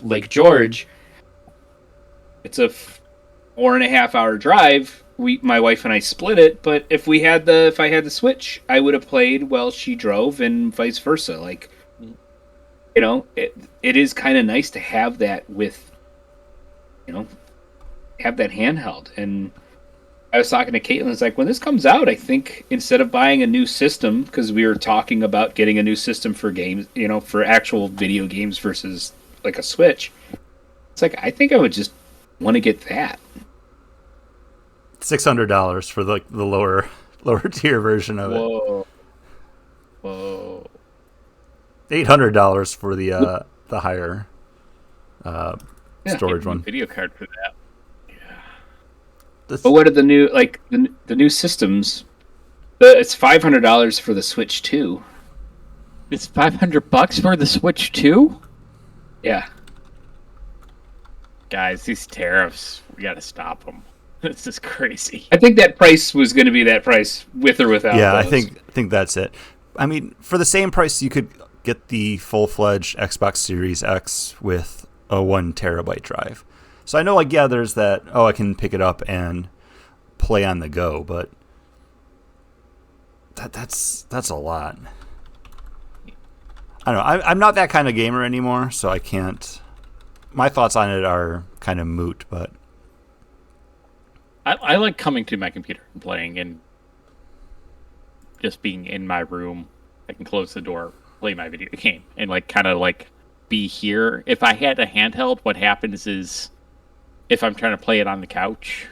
Speaker 5: Lake George. It's a 4.5-hour drive. My wife and I split it. But if I had the Switch, I would have played while she drove, and vice versa. Like, it is kind of nice to have that with, have that handheld. And I was talking to Caitlin, it's like, when this comes out, I think instead of buying a new system, because we were talking about getting a new system for games, for actual video games versus like a Switch, it's like, I think I would just want to get that.
Speaker 3: $600 for the lower tier version of it.
Speaker 5: Whoa.
Speaker 3: $800 for the higher storage one.
Speaker 1: Video card for that.
Speaker 5: But what are the new the new systems? It's $500 for the Switch 2.
Speaker 1: It's $500 for the Switch 2?
Speaker 5: Yeah.
Speaker 1: Guys, these tariffs, we gotta stop them. This is crazy.
Speaker 5: I think that price was going to be that price with or without.
Speaker 3: Yeah,
Speaker 5: those.
Speaker 3: I think that's it. I mean, for the same price, you could get the full-fledged Xbox Series X with a 1 terabyte drive. So I know, there's that, I can pick it up and play on the go, but that's a lot. I don't know. I'm not that kind of gamer anymore, so I can't. My thoughts on it are kind of moot, but
Speaker 1: I like coming to my computer and playing and just being in my room. I can close the door, play my video game, and be here. If I had a handheld, what happens is if I'm trying to play it on the couch,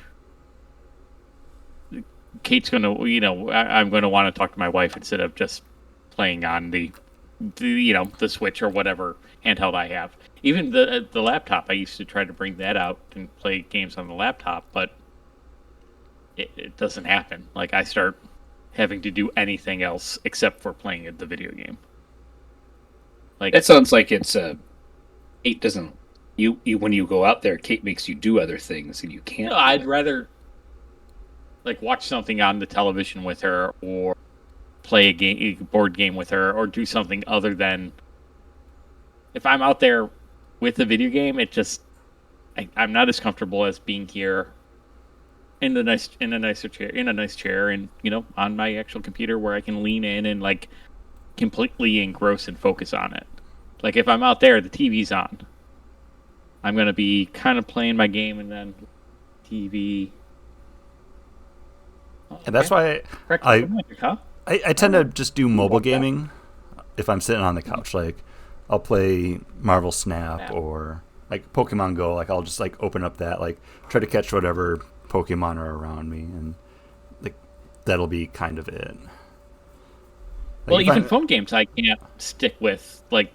Speaker 1: Kate's going to, I'm going to want to talk to my wife instead of just playing on the the Switch or whatever handheld I have. Even the laptop, I used to try to bring that out and play games on the laptop, but it doesn't happen. Like, I start having to do anything else except for playing the video game. Like,
Speaker 5: That sounds like it's Kate doesn't. You when you go out there, Kate makes you do other things, and you can't.
Speaker 1: I'd rather like watch something on the television with her, or play a board game with her, or do something other than. If I'm out there with a video game, I'm not as comfortable as being here in a nice chair, and on my actual computer where I can lean in and like completely engross and focus on it. Like, if I'm out there, the TV's on. I'm gonna be kind of playing my game and then TV.
Speaker 3: And that's why I tend to just do mobile gaming if I'm sitting on the couch. Like, I'll play Marvel Snap or like Pokemon Go. Like, I'll just like open up that, like try to catch whatever Pokemon are around me, and like that'll be kind of it. Like,
Speaker 1: well, even phone games I can't stick with. Like,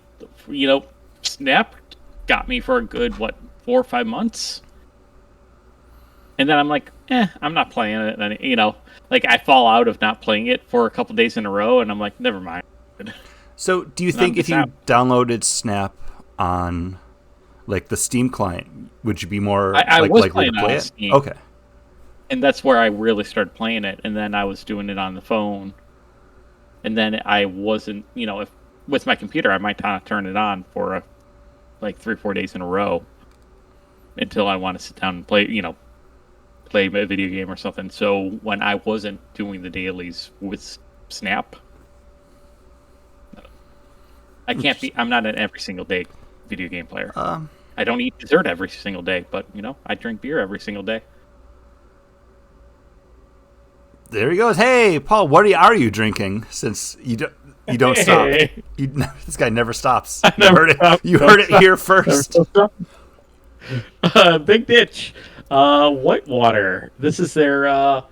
Speaker 1: Snap got me for a good 4 or 5 months, and then I'm like, I'm not playing it. And then, like, I fall out of not playing it for a couple days in a row, and I'm like, never mind.
Speaker 3: So, do you think if you downloaded Snap on like the Steam client, would you be more
Speaker 1: I was
Speaker 3: likely to
Speaker 1: playing
Speaker 3: play
Speaker 1: on
Speaker 3: it?
Speaker 1: Steam.
Speaker 3: Okay.
Speaker 1: And that's where I really started playing it, and then I was doing it on the phone. And then I wasn't, if with my computer, I might not turn it on for like 3 or 4 days in a row until I want to sit down and play a video game or something. So when I wasn't doing the dailies with Snap, I'm not an every single day video game player. I don't eat dessert every single day, but I drink beer every single day.
Speaker 3: There he goes. Hey, Paul, what are you drinking? Since you don't stop. This guy never stops. You heard it here first.
Speaker 1: Big Ditch, Whitewater. This is their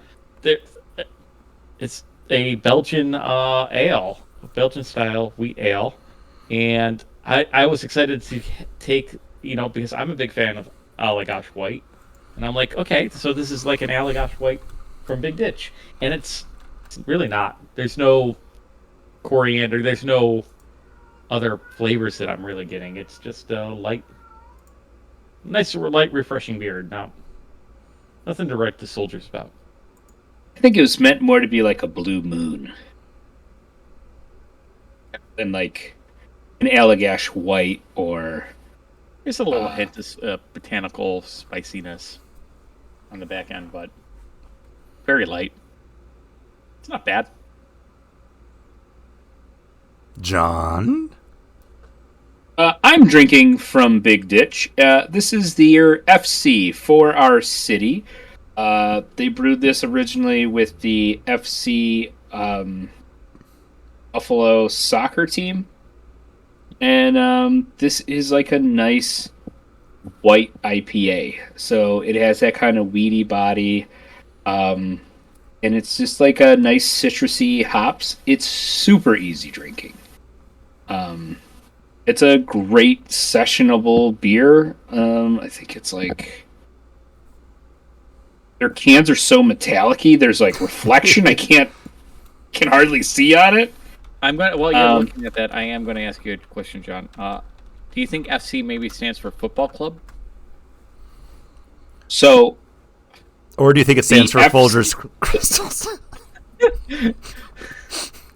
Speaker 1: it's a Belgian ale, Belgian style wheat ale, and I was excited to take because I'm a big fan of Allagash White, and I'm like, okay, so this is like an Allagash White from Big Ditch, and it's really not. There's no coriander. There's no other flavors that I'm really getting. It's just a light, refreshing beer. Nothing to write the soldiers about.
Speaker 5: I think it was meant more to be like a Blue Moon than like an Allagash White or.
Speaker 1: There's a little hint of botanical spiciness on the back end, but very light. It's not bad.
Speaker 3: John?
Speaker 5: I'm drinking from Big Ditch. This is the year FC for our city. They brewed this originally with the FC Buffalo soccer team. And this is like a nice white IPA. So it has that kind of weedy body. And it's just like a nice citrusy hops. It's super easy drinking. It's a great sessionable beer. I think it's like their cans are so metallic-y. There's like reflection. I can hardly see on it.
Speaker 1: While you're looking at that, I am going to ask you a question, John. Do you think FC maybe stands for football club?
Speaker 5: So,
Speaker 3: or do you think it stands for Folgers Crystals?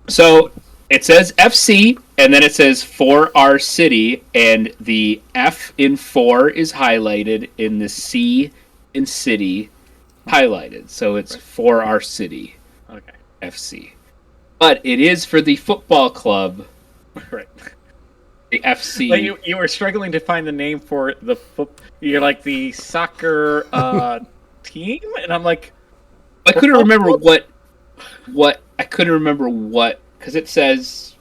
Speaker 5: So it says FC, and then it says for our city, and the F in for is highlighted, in the C in city highlighted. So it's for our city.
Speaker 1: Okay.
Speaker 5: FC. But it is for the football club.
Speaker 1: Right.
Speaker 5: The FC.
Speaker 1: Like you were struggling to find the name for the you're like the soccer team, and I'm like,
Speaker 5: I couldn't remember what I couldn't remember what, because it says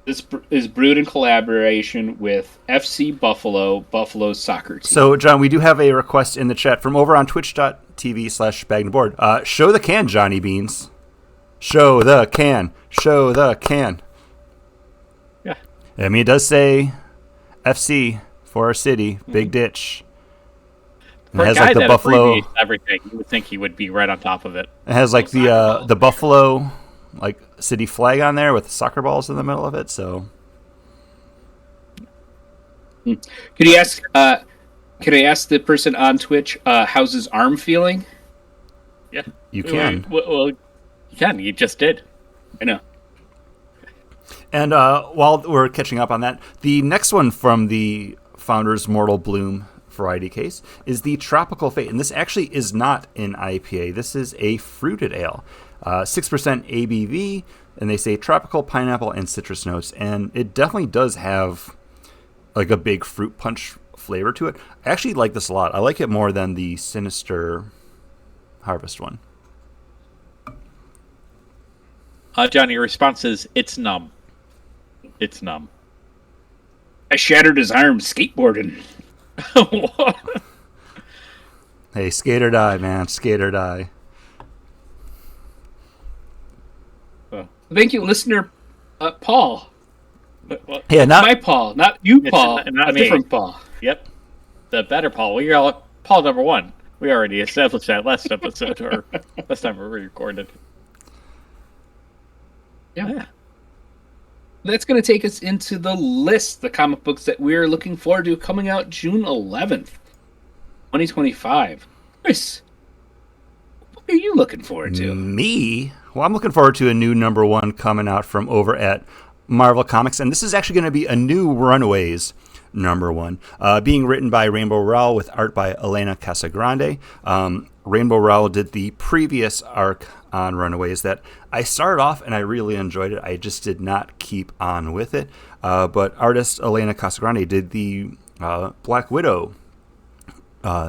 Speaker 5: this is brewed in collaboration with FC Buffalo soccer team.
Speaker 3: So, John, we do have a request in the chat from over on twitch.tv/bagandboard. Show the can, Johnny Beans. Show the can. Show the can. I mean, it does say FC for our city, big ditch. And
Speaker 1: For
Speaker 3: it
Speaker 1: a
Speaker 3: has
Speaker 1: guy
Speaker 3: like the
Speaker 1: that
Speaker 3: buffalo.
Speaker 1: abbreviates everything, you would think he would be right on top of it.
Speaker 3: It has like the buffalo like city flag on there with soccer balls in the middle of it. So
Speaker 5: Could you ask? Could I ask the person on Twitch how's his arm feeling?
Speaker 1: Yeah,
Speaker 3: you can.
Speaker 1: Well, you can. You just did.
Speaker 5: I know.
Speaker 3: And while we're catching up on that, the next one from the Founders Mortal Bloom variety case is the Tropical Fate. And this actually is not an IPA. This is a fruited ale. 6% ABV, and they say tropical, pineapple, and citrus notes. And it definitely does have like a big fruit punch flavor to it. I actually like this a lot. I like it more than the Sinister Harvest one.
Speaker 1: Johnny, your response is, it's numb. It's numb.
Speaker 5: I shattered his arm skateboarding.
Speaker 3: Hey, skate or die, man. Skate or die.
Speaker 5: Thank you, listener Paul.
Speaker 3: Yeah, not
Speaker 5: My Paul, not you,
Speaker 1: It's
Speaker 5: Paul.
Speaker 1: not
Speaker 5: A
Speaker 1: me.
Speaker 5: different Paul.
Speaker 1: Yep. The better Paul. We are all Paul number one. We already established that last episode, or last time we recorded.
Speaker 5: Yeah. That's going to take us into the list, the comic books that we're looking forward to coming out June 11th, 2025. Chris, what are you looking forward to?
Speaker 3: Me? Well, I'm looking forward to a new #1 coming out from over at Marvel Comics, and this is actually going to be a new Runaways #1, being written by Rainbow Rowell with art by Elena Casagrande. Rainbow Rowell did the previous arc on Runaways that I started off and I really enjoyed it. I just did not keep on with it. But artist Elena Casagrande did the Black Widow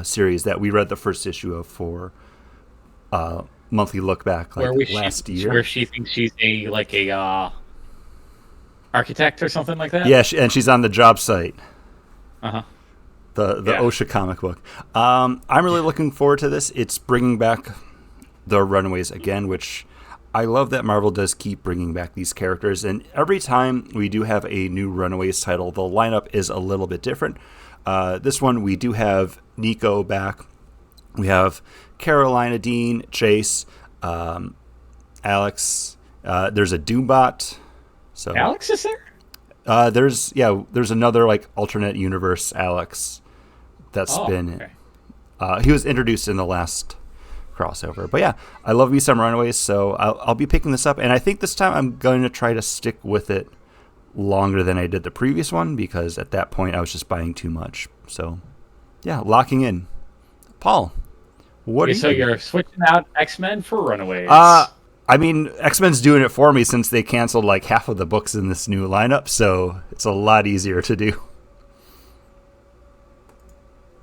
Speaker 3: series that we read the first issue of for monthly look back last year.
Speaker 1: Where she thinks she's a architect or something like that?
Speaker 3: Yeah, and she's on the job site.
Speaker 1: Uh-huh.
Speaker 3: The
Speaker 1: Yeah.
Speaker 3: OSHA comic book. I'm really looking forward to this. It's bringing back the Runaways again, which I love that Marvel does keep bringing back these characters. And every time we do have a new Runaways title, the lineup is a little bit different. This one, we do have Nico back. We have Carolina Dean, Chase, Alex. There's a Doombot. So
Speaker 1: Alex is there?
Speaker 3: there's another like alternate universe Alex that's been he was introduced in the last crossover. But yeah, I love me some Runaways, so I'll be picking this up, and I think this time I'm going to try to stick with it longer than I did the previous one, because at that point I was just buying too much. So yeah, locking in. Paul, what?
Speaker 1: So you're switching out X-Men for Runaways.
Speaker 3: I mean, X-Men's doing it for me since they canceled like half of the books in this new lineup, so it's a lot easier to do.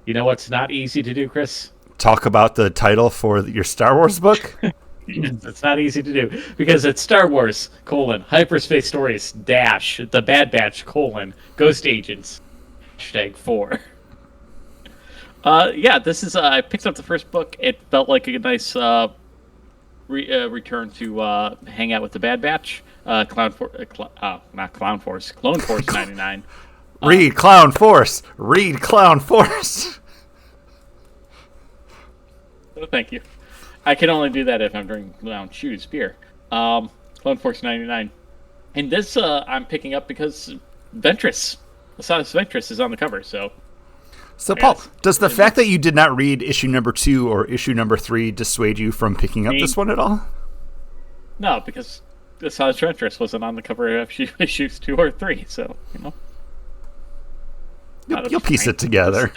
Speaker 1: You know what's not easy to do, Chris?
Speaker 3: Talk about the title for your Star Wars book?
Speaker 1: It's not easy to do because it's Star Wars, Hyperspace Stories, The Bad Batch, Ghost Agents, #4. This is, I picked up the first book. It felt like a nice return to hang out with the Bad Batch. Clone Force 99.
Speaker 3: Read Clown Force! Read Clown Force!
Speaker 1: Oh, thank you. I can only do that if I'm drinking Clown Shoes beer. Clone Force 99. And this I'm picking up because Ventress, Osiris Ventress, is on the cover, so...
Speaker 3: So, Paul, does the fact that you did not read issue #2 or issue #3 dissuade you from picking up this one at all?
Speaker 1: No, because Osiris Ventress wasn't on the cover of issues 2 or 3, so, you know.
Speaker 3: You'll piece it together.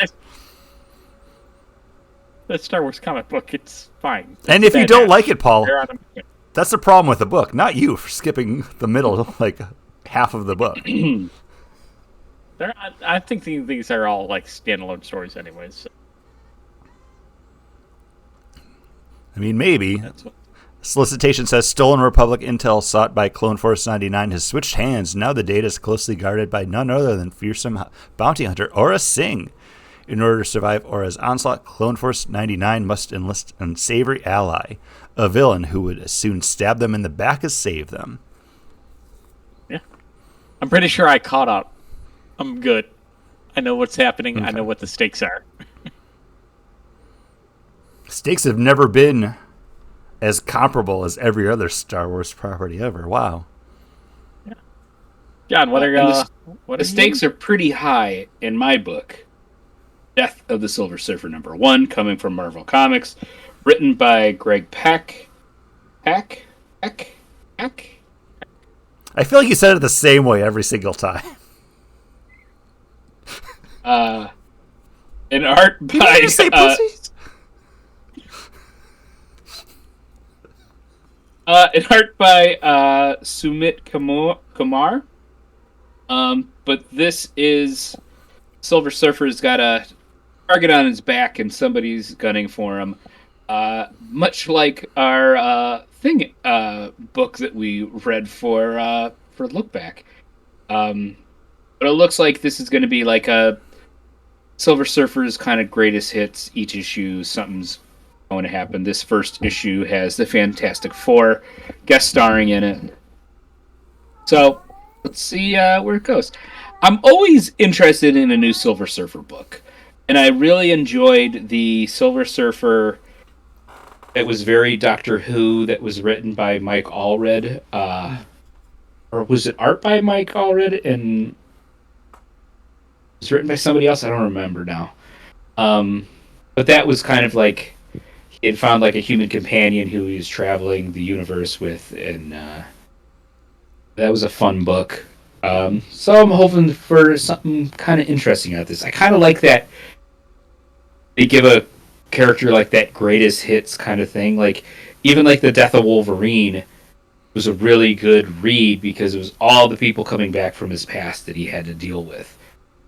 Speaker 1: That Star Wars comic book, it's fine.
Speaker 3: And if you don't like it, Paul, that's the problem with the book, not you for skipping the middle, like half of the book.
Speaker 1: I think these are all like standalone stories, anyways. So.
Speaker 3: I mean, maybe. Solicitation says Stolen Republic intel sought by Clone Force 99 has switched hands. Now the data is closely guarded by none other than fearsome bounty hunter Aura Singh. In order to survive Aura's onslaught, Clone Force 99 must enlist an unsavory ally, a villain who would as soon stab them in the back as save them.
Speaker 1: Yeah. I'm pretty sure I caught up. I'm good. I know what's happening. I
Speaker 3: Okay.
Speaker 1: know what the stakes are.
Speaker 3: Stakes have never been as comparable as every other Star Wars property ever. Wow.
Speaker 1: John, what are
Speaker 5: And
Speaker 1: what
Speaker 5: the stakes are pretty high in my book. Death of the Silver Surfer #1, coming from Marvel Comics, written by Greg Pak. Pak?
Speaker 3: I feel like you said it the same way every single time.
Speaker 5: And art by
Speaker 3: Did you say pussy?
Speaker 5: and art by Sumit Kumar. But this is Silver Surfer's got a target on his back and somebody's gunning for him. Much like our thing book that we read for Look Back. But it looks like this is going to be like a Silver Surfer's kind of greatest hits. Each issue, something's going to happen. This first issue has the Fantastic Four guest starring in it. So let's see where it goes. I'm always interested in a new Silver Surfer book, and I really enjoyed the Silver Surfer that was very Doctor Who, that was written by Mike Allred, or was it art by Mike Allred and it was written by somebody else? I don't remember now. But that was kind of like he had found like a human companion who he was traveling the universe with, and that was a fun book. So I'm hoping for something kind of interesting out of this. I kind of like that they give a character like that greatest hits kind of thing. Like even like the Death of Wolverine was a really good read because it was all the people coming back from his past that he had to deal with.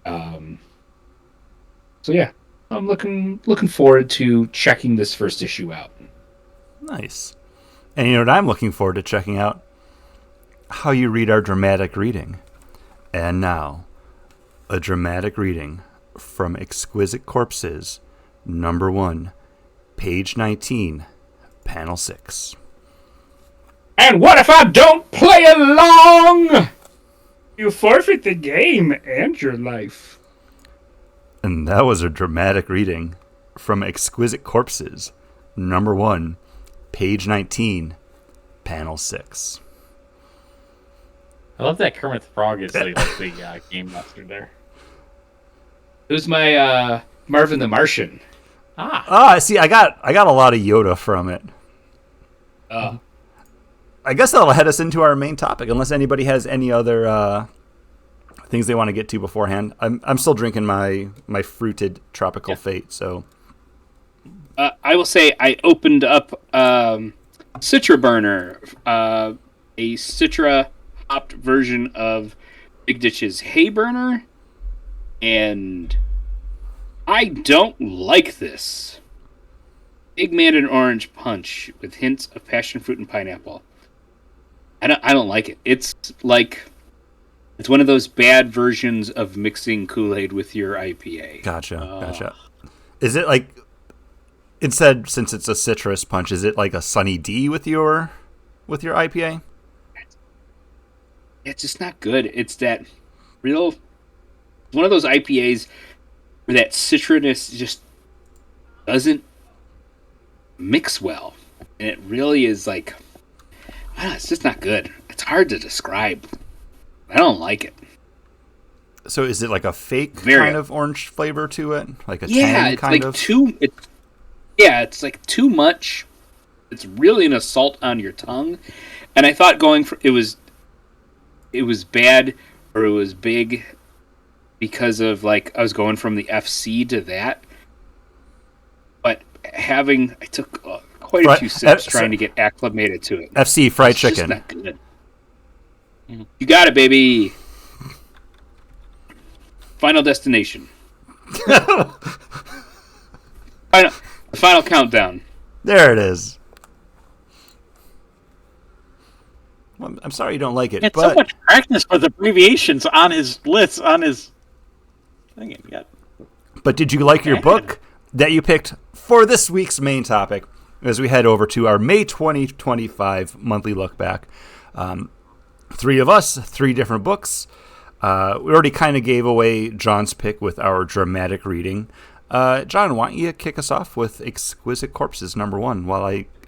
Speaker 5: So yeah, I'm looking forward to checking this first issue out.
Speaker 3: Nice. And you know what I'm looking forward to checking out? How you read our dramatic reading. And now, a dramatic reading from Exquisite Corpses, #1, page 19, panel 6.
Speaker 5: And what if I don't play along? You forfeit the game and your life.
Speaker 3: And that was a dramatic reading from Exquisite Corpses, #1, page 19, panel 6.
Speaker 1: I love that Kermit the Frog is like the game master there.
Speaker 5: It was my Marvin the Martian.
Speaker 3: See, I got a lot of Yoda from it. I guess that'll head us into our main topic, unless anybody has any other things they want to get to beforehand. I'm still drinking my fruited tropical fate, so
Speaker 5: I will say I opened up Citra Burner, a Citra hopped version of Big Ditch's Hay Burner, and I don't like this. Big Mandarin Orange Punch with hints of passion fruit and pineapple. I don't like it. It's like it's one of those bad versions of mixing Kool-Aid with your IPA.
Speaker 3: Gotcha. Is it like, instead, since it's a citrus punch, is it like a Sunny D with your IPA?
Speaker 5: It's just not good. It's that real one of those IPAs where that citroness just doesn't mix well, and it really is like, I don't know, it's just not good. It's hard to describe. I don't like it.
Speaker 3: So is it like a fake
Speaker 5: Very
Speaker 3: kind of orange flavor to it, like a
Speaker 5: Yeah,
Speaker 3: tang
Speaker 5: it's
Speaker 3: kind
Speaker 5: like
Speaker 3: of?
Speaker 5: it's like too much. It's really an assault on your tongue, and I thought going for it was bad or it was big because of like I was going from the FC to that, but I took quite a few sips trying to get acclimated to it.
Speaker 3: FC fried
Speaker 5: It's just
Speaker 3: chicken.
Speaker 5: not good. You got it, baby. Final destination. Final countdown.
Speaker 3: There it is. Well, I'm sorry you don't like it,
Speaker 1: It's
Speaker 3: but
Speaker 1: so much practice with abbreviations on his list, on his thing.
Speaker 3: But did you like your book that you picked for this week's main topic as we head over to our May 2025 monthly look back? three of us, three different books. We already kind of gave away John's pick with our dramatic reading. John, why don't you kick us off with Exquisite Corpses #1 while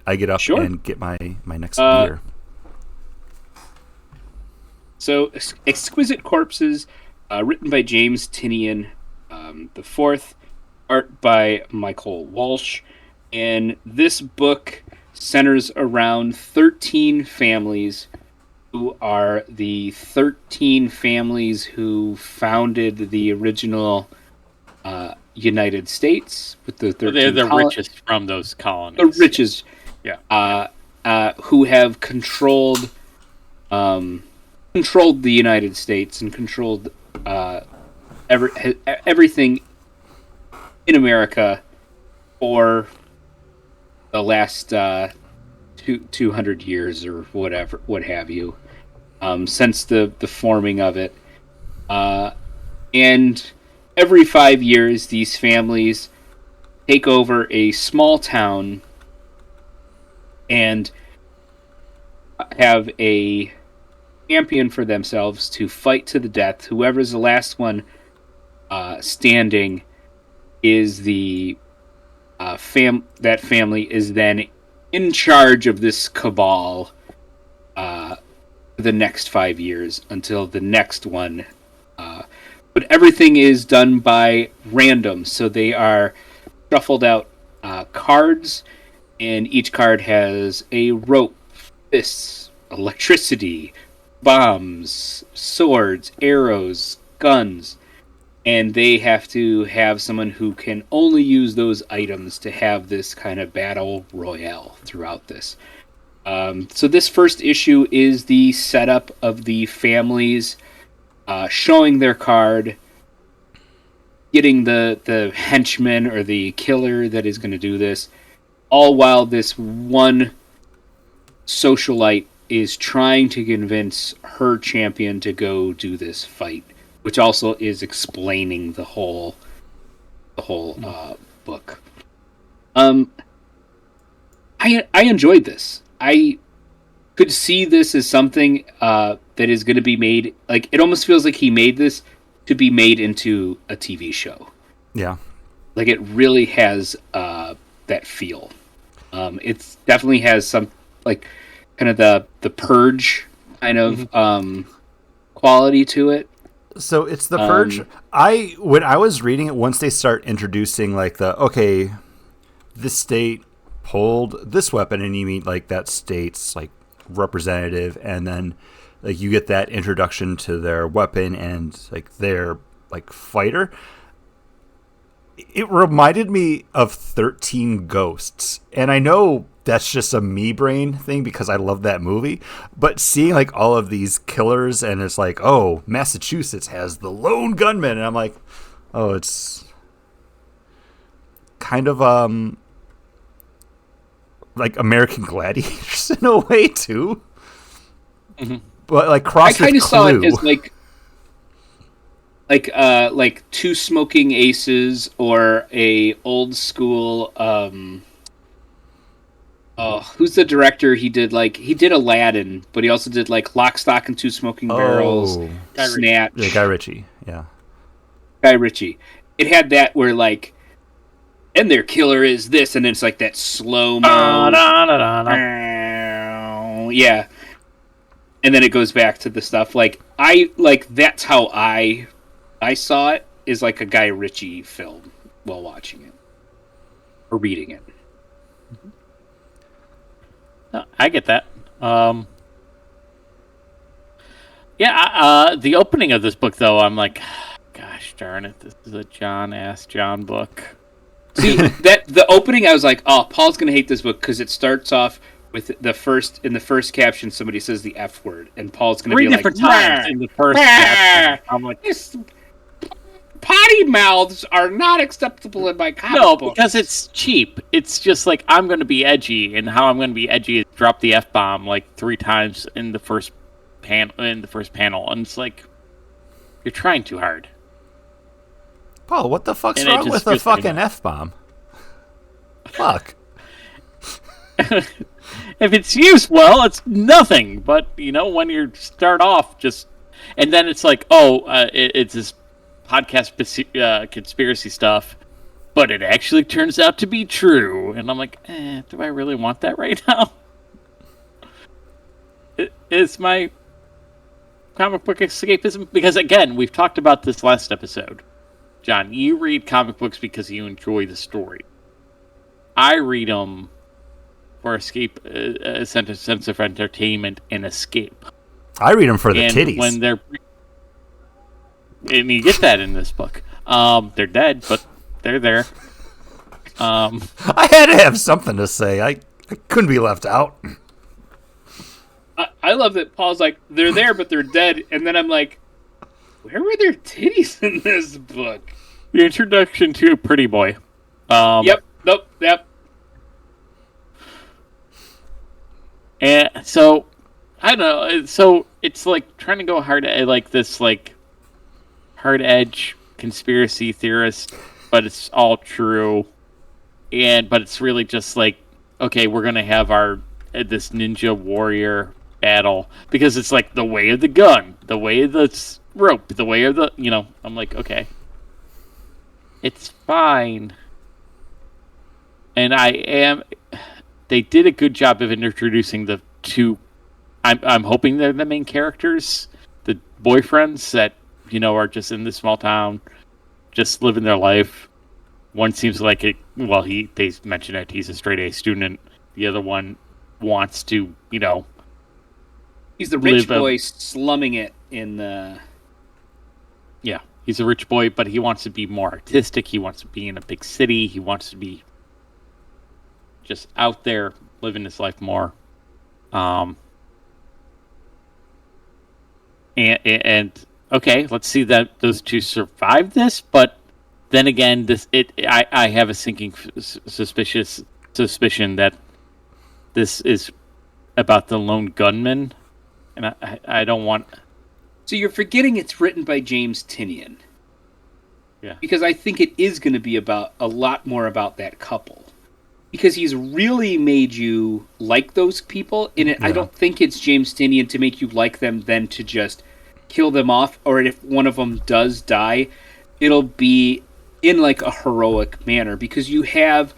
Speaker 3: I get up and get my next beer.
Speaker 4: So, Exquisite Corpses, written by James Tinian the fourth, art by Michael Walsh, and this book centers around 13 families who are the 13 families who founded the original United States with the 13
Speaker 2: They're the richest from those colonies.
Speaker 4: The richest,
Speaker 2: yeah.
Speaker 4: Who have controlled the United States and controlled everything in America for the last 200 years or whatever, what have you, since the forming of it, and every 5 years these families take over a small town and have a champion for themselves to fight to the death. Whoever's the last one standing is the that family is then in charge of this cabal the next 5 years until the next one. But everything is done by random, so they are shuffled out cards, and each card has a rope, fists, electricity, bombs, swords, arrows, guns, and they have to have someone who can only use those items to have this kind of battle royale throughout this. So this first issue is the setup of the families, showing their card, getting the henchman or the killer that is going to do this, all while this one socialite is trying to convince her champion to go do this fight, which also is explaining the whole book. I enjoyed this. I could see this as something that is going to be made. Like, it almost feels like he made this to be made into a TV show.
Speaker 3: Yeah,
Speaker 4: like it really has that feel. It definitely has some like kind of the Purge kind of quality to it.
Speaker 3: So it's the Purge. When I was reading it, once they start introducing like this state pulled this weapon, and you meet like that state's like representative, and then like you get that introduction to their weapon and like their like fighter. It reminded me of 13 Ghosts, and I know that's just a me brain thing because I love that movie, but seeing like all of these killers, and it's like, oh, Massachusetts has the lone gunman, and I'm like, oh, it's kind of like American Gladiators in a way too. But like cross
Speaker 4: I kind
Speaker 3: with
Speaker 4: of saw it
Speaker 3: Clue.
Speaker 4: as like Two Smoking Aces, or a old school who's the director? He did Aladdin, but he also did like Lock, Stock, and Two Smoking Barrels, Snatch.
Speaker 3: Yeah, Guy Ritchie. Yeah,
Speaker 4: Guy Ritchie. It had that where like, and their killer is this, and then it's like that slow mo. Yeah, and then it goes back to the stuff like that's how I saw it, is like a Guy Ritchie film while watching it or reading it.
Speaker 2: No, I get that. The opening of this book, though, I'm like, gosh darn it, this is a John book.
Speaker 4: See, the opening, I was like, oh, Paul's going to hate this book because it starts off with in the first caption, somebody says the F word, and Paul's going to be like,
Speaker 2: 3 different times in the first caption. I'm like,
Speaker 4: potty mouths are not acceptable in my comic
Speaker 2: no,
Speaker 4: book.
Speaker 2: because it's cheap. It's just like, I'm going to be edgy, and how I'm going to be edgy is drop the F-bomb like 3 times in the first panel, and it's like, you're trying too hard.
Speaker 3: Paul, what the fuck's
Speaker 2: And
Speaker 3: wrong with a fucking F-bomb? Fuck.
Speaker 1: if it's used well, it's nothing. But when you start off and then it's like, it's this podcast conspiracy stuff, but it actually turns out to be true, and I'm like, do I really want that right now? It's my comic book escapism, because again, we've talked about this last episode. John, you read comic books because you enjoy the story. I read them for escape, a sense of entertainment and escape.
Speaker 3: I read them for the
Speaker 1: and
Speaker 3: titties.
Speaker 1: When they're, and you get that in this book. They're dead, but they're there.
Speaker 3: I had to have something to say. I couldn't be left out.
Speaker 5: I love that Paul's like, they're there, but they're dead. And then I'm like, where were their titties in this book?
Speaker 1: The introduction to Pretty Boy.
Speaker 5: Yep.
Speaker 1: And so, I don't know. So it's like trying to go hard at like this like hard edge conspiracy theorist, but it's all true. But it's really just like, okay, we're gonna have this ninja warrior battle because it's like the way of the gun, the way of the rope, the way of the I'm like, okay, it's fine. And they did a good job of introducing the two. I'm hoping they're the main characters, the boyfriends that are just in this small town, just living their life. One seems like it. Well, they mention it. He's a straight A student. The other one wants to,
Speaker 5: he's the rich boy slumming it in the.
Speaker 1: Yeah, he's a rich boy, but he wants to be more artistic. He wants to be in a big city. He wants to be just out there living his life more. And okay, let's see that those two survive this, but then again, I have a sinking suspicion that this is about the lone gunman, and I don't want.
Speaker 5: So you're forgetting it's written by James Tynion.
Speaker 1: Yeah.
Speaker 5: Because I think it is going to be about a lot more about that couple. Because he's really made you like those people, and I don't think it's James Tynion to make you like them than to just kill them off, or if one of them does die, it'll be in like a heroic manner, because you have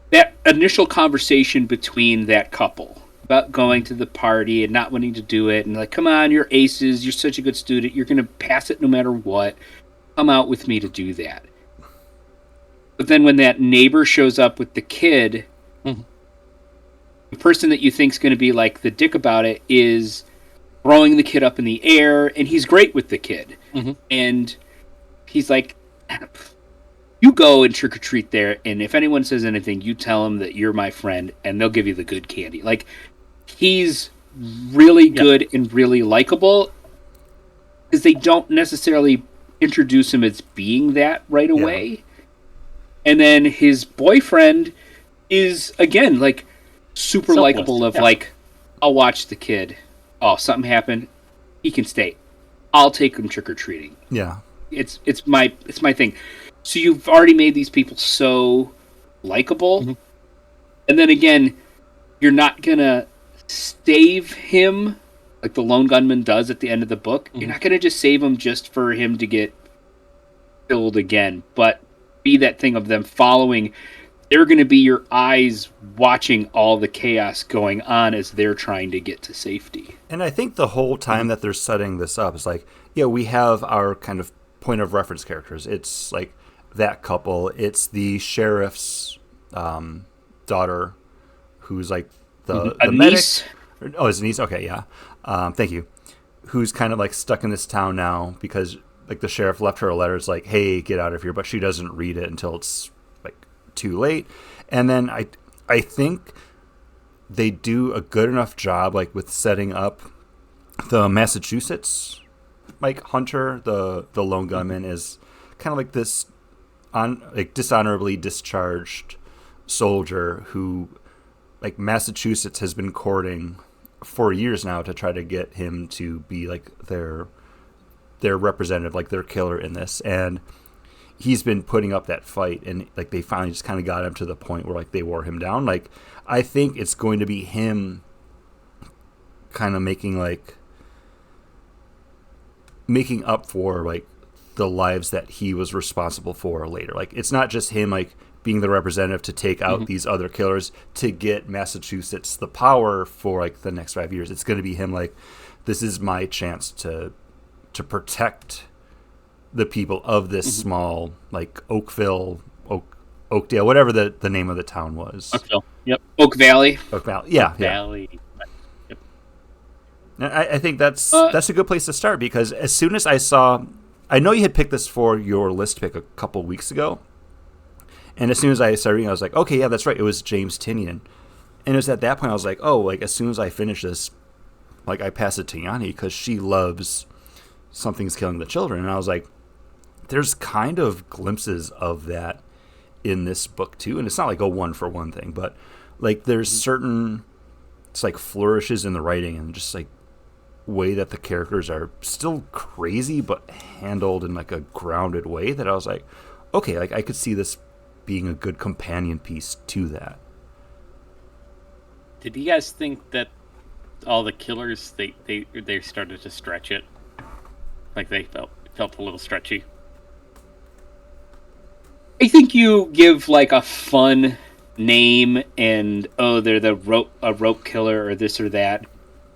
Speaker 5: that initial conversation between that couple about going to the party and not wanting to do it, and like, come on, you're aces, you're such a good student, you're going to pass it no matter what, come out with me to do that. But then when that neighbor shows up with the kid, the person that you think's going to be like the dick about it is throwing the kid up in the air, and he's great with the kid. And he's like, you go and trick-or-treat there, and if anyone says anything, you tell them that you're my friend, and they'll give you the good candy. Like, he's really good and really likable, because they don't necessarily introduce him as being that right away. And then his boyfriend is, again, like, super likable of, like, I'll watch the kid. Oh, something happened. He can stay. I'll take him trick-or-treating.
Speaker 3: Yeah.
Speaker 5: It's my thing. So you've already made these people so likable. And then, again, you're not going to save him like the lone gunman does at the end of the book. You're not going to just save him just for him to get killed again, but be that thing of them following. They're going to be your eyes watching all the chaos going on as they're trying to get to safety.
Speaker 3: And I think the whole time that they're setting this up is like, we have our kind of point of reference characters. It's like that couple. It's the sheriff's daughter, who's like the
Speaker 5: niece.
Speaker 3: Medic. Oh, his niece. Okay, yeah. Thank you. Who's kind of like stuck in this town now because like the sheriff left her a letter. It's like, hey, get out of here, but she doesn't read it until it's like too late. And then I think they do a good enough job like with setting up the Massachusetts Mike Hunter, the lone gunman, is kind of like this dishonorably discharged soldier who like Massachusetts has been courting for years now to try to get him to be like their representative, like their killer in this. And he's been putting up that fight, and like they finally just kind of got him to the point where like they wore him down. Like I think it's going to be him kind of making up for like the lives that he was responsible for later. Like it's not just him like being the representative to take out these other killers to get Massachusetts the power for like the next 5 years. It's going to be him like, this is my chance to protect the people of this small like Oakdale, whatever the name of the town was.
Speaker 2: Oakville. Yep.
Speaker 4: Oak Valley.
Speaker 3: Oak Valley. Yeah, yeah.
Speaker 2: Valley. Yep.
Speaker 3: I think that's a good place to start, because as soon as I know you had picked this for your list pick a couple weeks ago, and as soon as I started reading, I was like, okay, yeah, that's right. It was James Tynion. And it was at that point I was like, oh, like as soon as I finish this, like I pass it to Yanni because she loves Something's Killing the Children. And I was like, there's kind of glimpses of that in this book too. And it's not like a one-for-one thing, but like there's certain, it's like flourishes in the writing and just like way that the characters are still crazy but handled in like a grounded way that I was like, okay, like I could see this being a good companion piece to that.
Speaker 2: Did you guys think that all the killers they started to stretch it? Like they felt a little stretchy.
Speaker 4: I think you give like a fun name and they're a rope killer or this or that.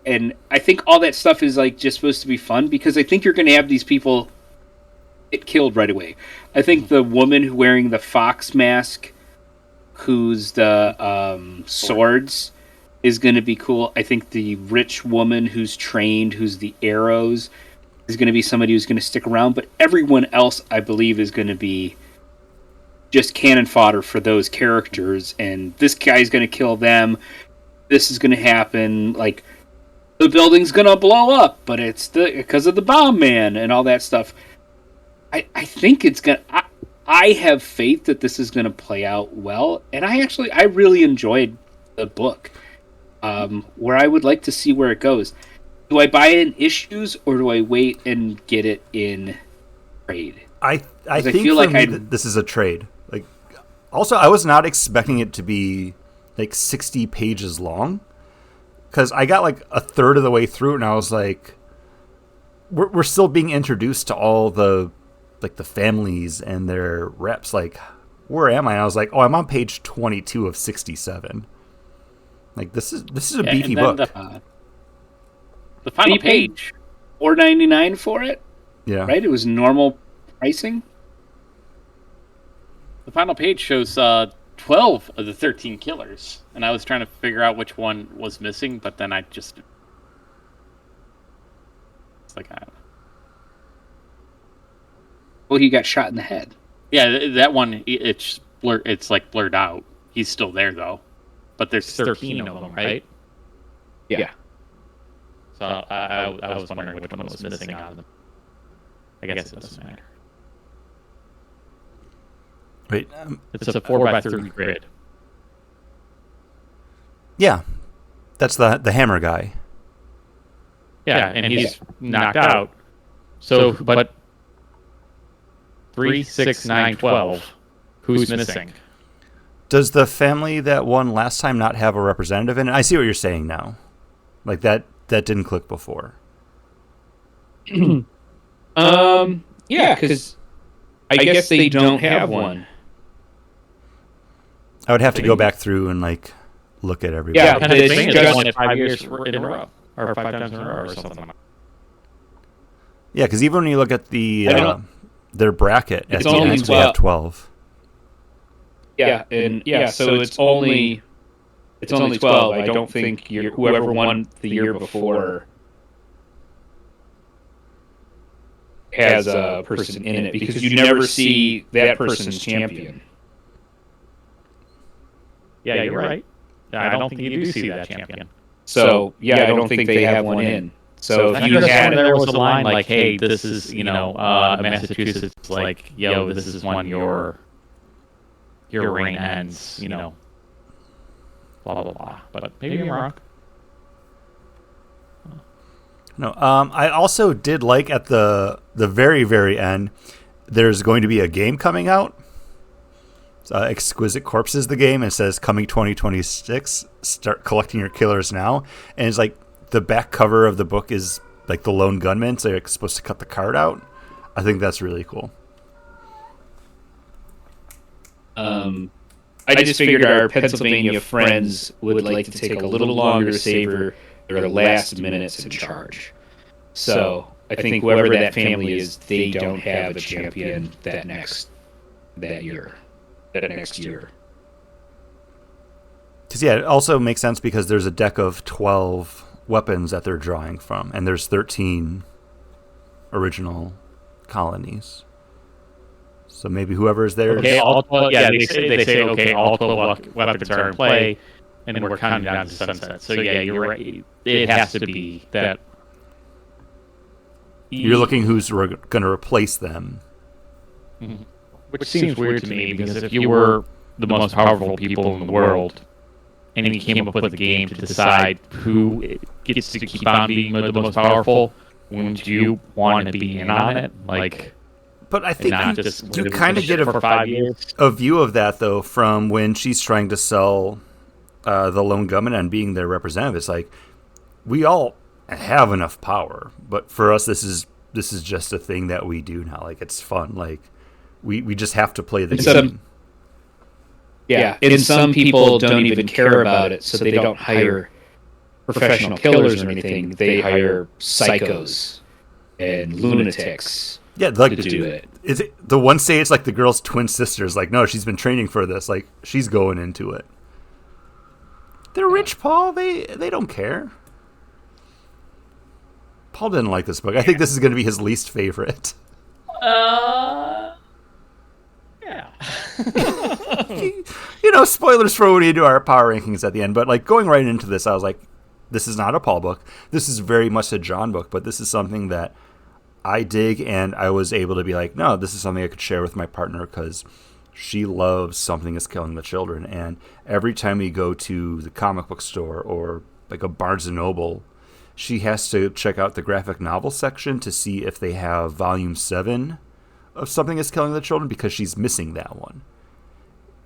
Speaker 4: And I think all that stuff is like just supposed to be fun, because I think you're going to have these people get killed right away. I think the woman wearing the fox mask, who's the swords, is going to be cool. I think the rich woman who's trained, who's the arrows, is going to be somebody who's going to stick around. But everyone else, I believe, is going to be just cannon fodder for those characters. And this guy's going to kill them. This is going to happen. Like, the building's going to blow up, but it's because of the bomb man and all that stuff. I think it's going to... I have faith that this is going to play out well. And I really enjoyed the book. Where I would like to see where it goes. Do I buy it in issues, or do I wait and get it in trade?
Speaker 3: I think feel for like me this is a trade. Like, also, I was not expecting it to be like 60 pages long, because I got like a third of the way through, and I was like, we're still being introduced to all the like the families and their reps. Like, where am I? And I was like, oh, I'm on page 22 of 67. Like, this is a beefy book.
Speaker 2: The final page,
Speaker 4: $4.99 for it.
Speaker 3: Yeah,
Speaker 4: right. It was normal pricing.
Speaker 2: The final page shows 12 of the 13 killers, and I was trying to figure out which one was missing, but then it's like, I don't know.
Speaker 4: Well, he got shot in the head.
Speaker 2: Yeah, that one, it's like blurred out. He's still there though, but there's 13 of them, right?
Speaker 5: Yeah.
Speaker 2: So I was wondering which one was missing out of them. I guess it doesn't matter.
Speaker 3: Wait,
Speaker 2: It's a 4x3 grid.
Speaker 3: yeah, that's the hammer guy.
Speaker 2: Yeah, and he's knocked out. So, but 3, 6, 9, 12. Who's missing?
Speaker 3: Does the family that won last time not have a representative in it? I see what you're saying now. Like that didn't click before.
Speaker 5: Yeah, because I guess they don't have one.
Speaker 3: I would have to go back through and like look at everybody.
Speaker 5: Yeah,
Speaker 2: Kind of
Speaker 5: it's
Speaker 2: thing is
Speaker 5: just-
Speaker 2: won it 5 years in a row, or 5 times in a row, or something.
Speaker 3: Yeah, because even when you look at the their bracket, at
Speaker 5: It's
Speaker 3: the
Speaker 5: only
Speaker 3: end, we have 12.
Speaker 5: Yeah, and so it's only 12. I don't think whoever won the year before has a person in it, because you never see that person's champion.
Speaker 2: Yeah, you're right. I don't think you do see that champion.
Speaker 5: So I don't think they have one in. So if you had
Speaker 2: there was a line like, "Hey, this is Massachusetts, like, yo, this is when your reign ends," blah blah blah. But maybe I'm wrong.
Speaker 3: No, I also did like at the very, very end, there's going to be a game coming out. Exquisite Corpses, the game. It says coming 2026. Start collecting your killers now. And it's like the back cover of the book is like the lone gunman. So you're supposed to cut the card out. I think that's really cool.
Speaker 5: I just figured our Pennsylvania friends would like to take a little longer to savor their last minutes in charge. So I think whoever that family is, they don't have a champion that next year.
Speaker 3: Because yeah, it also makes sense because there's a deck of 12 weapons that they're drawing from, and there's 13 original colonies. So maybe whoever's there.
Speaker 1: Okay, all 12, they say okay, all 12 weapons are in play, and we're counting down to sunset. So yeah, you're right. It has to be that.
Speaker 3: You're looking who's going to replace them.
Speaker 1: Which seems weird to me, because if you were the most powerful people in the world, and you came up with a game to decide who gets to keep on being the most powerful, wouldn't you want to be in on it? Like,
Speaker 3: but I think you kind of get
Speaker 1: for 5 years.
Speaker 3: A view of that, though, from when she's trying to sell the lone gunman and being their representative. It's like, we all have enough power, but for us, this is just a thing that we do now. Like, it's fun. Like, we just have to play the game.
Speaker 5: Yeah, and some people don't even care about it, so they don't hire professional killers or anything. They hire psychos and lunatics.
Speaker 3: Yeah, like
Speaker 5: to do it.
Speaker 3: Is it the one say it's like the girl's twin sisters? Like, no, she's been training for this. Like, she's going into it. They're rich, Paul. They don't care. Paul didn't like this book. I think this is going to be his least favorite.
Speaker 1: Yeah.
Speaker 3: Spoilers for when we do our power rankings at the end. But like going right into this, I was like, this is not a Paul book. This is very much a John book. But this is something that I dig, and I was able to be like, no, this is something I could share with my partner because she loves Something is Killing the Children. And every time we go to the comic book store or like a Barnes & Noble, she has to check out the graphic novel section to see if they have volume 7 of Something is Killing the Children because she's missing that one.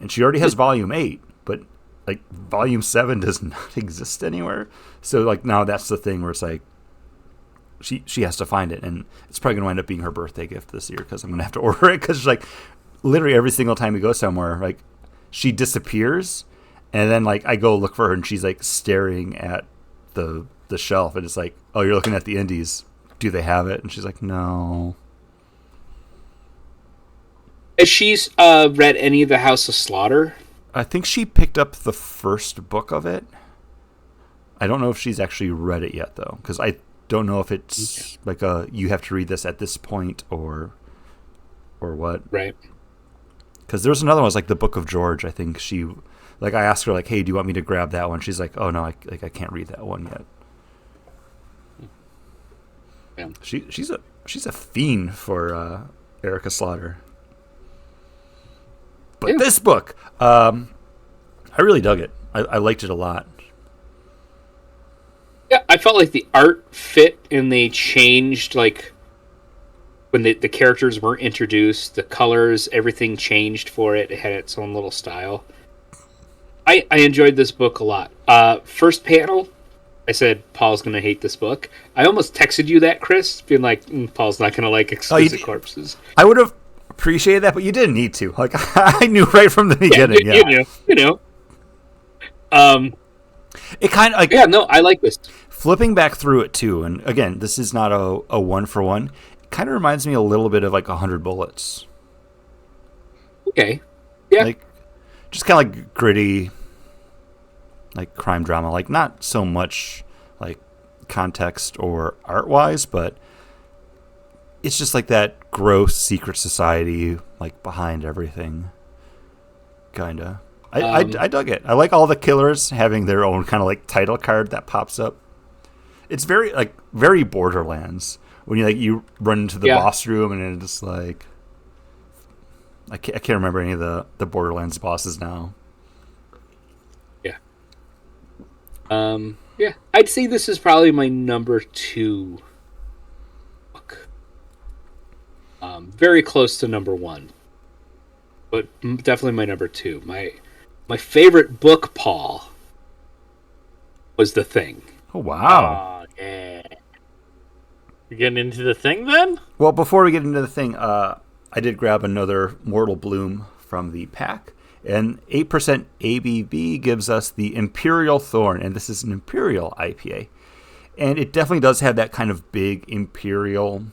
Speaker 3: And she already has volume 8, but like volume 7 does not exist anywhere. So like now that's the thing where it's like she has to find it, and it's probably going to end up being her birthday gift this year because I'm going to have to order it because like literally every single time we go somewhere, like she disappears, and then like I go look for her and she's like staring at the shelf, and it's like, oh, you're looking at the indies. Do they have it? And she's like, no.
Speaker 5: Has she read any of the House of Slaughter?
Speaker 3: I think she picked up the first book of it. I don't know if she's actually read it yet, though, because I don't know if it's like you have to read this at this point or what.
Speaker 5: Right.
Speaker 3: Because there's another one, it was like the Book of George. I think she, like, I asked her like, hey, do you want me to grab that one? She's like, oh no, I can't read that one yet.
Speaker 5: Yeah.
Speaker 3: She's a fiend for Erica Slaughter. But this book, I really dug it. I liked it a lot.
Speaker 5: Yeah, I felt like the art fit, and they changed, like, when the characters were introduced, the colors, everything changed for it. It had its own little style. I enjoyed this book a lot. First panel, I said, Paul's going to hate this book. I almost texted you that, Chris, being like, Paul's not going to like Exquisite Corpses.
Speaker 3: I would have appreciated that, but you didn't need to. Like, I knew right from the beginning.
Speaker 5: You knew.
Speaker 3: It kind of like,
Speaker 5: yeah, no, I like this.
Speaker 3: Flipping back through it too, and again, this is not a one for one. It kind of reminds me a little bit of like 100 Bullets.
Speaker 5: Okay, yeah,
Speaker 3: like just kind of like gritty, like crime drama. Like not so much like context or art wise, but it's just like that gross secret society like behind everything. Kinda. I dug it. I like all the killers having their own kind of like title card that pops up. It's very Borderlands when you run into the boss room and it's just like I can't remember any of the Borderlands bosses now.
Speaker 5: Yeah. Yeah, I'd say this is probably my number 2 book. very close to number one, but definitely my number two. My favorite book, Paul, was The Thing.
Speaker 3: Oh, wow.
Speaker 1: Oh, yeah. You getting into the thing then?
Speaker 3: Well, before we get into the thing, I did grab another Mortal Bloom from the pack. And 8% ABV gives us the Imperial Thorn. And this is an Imperial IPA. And it definitely does have that kind of big Imperial,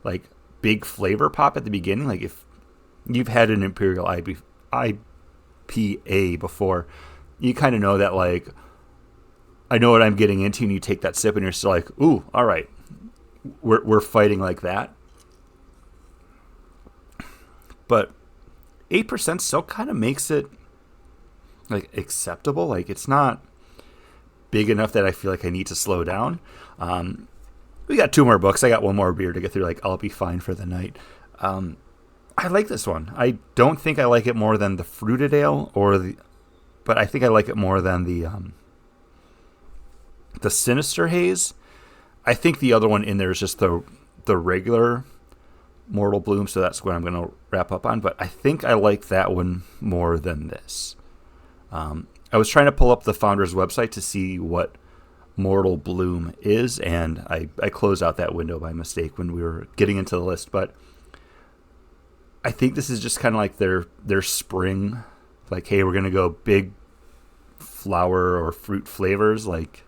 Speaker 3: like, big flavor pop at the beginning. Like, if you've had an Imperial IPA before, you kind of know that, like, I know what I'm getting into, and you take that sip, and you're still like, ooh, all right, we're fighting like that. But 8% still kind of makes it, like, acceptable. Like, it's not big enough that I feel like I need to slow down. We got 2 more books. I got 1 more beer to get through. Like, I'll be fine for the night. I like this one. I don't think I like it more than the Fruited Ale, but I think I like it more than the Sinister Haze. I think the other one in there is just the regular Mortal Bloom, so that's what I'm going to wrap up on. But I think I like that one more than this. I was trying to pull up the founder's website to see what Mortal Bloom is, and I closed out that window by mistake when we were getting into the list. But I think this is just kind of like their spring, like, hey, we're going to go big flower or fruit flavors, like,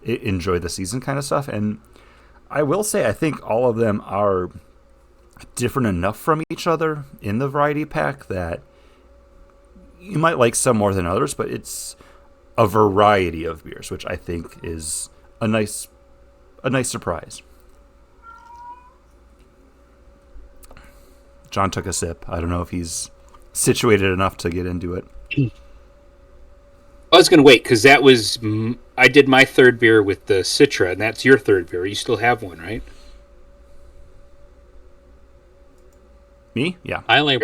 Speaker 3: enjoy the season kind of stuff. And I will say, I think all of them are different enough from each other in the variety pack that you might like some more than others, but it's a variety of beers, which I think is a nice surprise. John took a sip. I don't know if he's situated enough to get into it.
Speaker 5: I was going to wait because that was I did my third beer with the Citra, and that's your third beer. You still have one, right?
Speaker 3: Me? Yeah.
Speaker 1: I only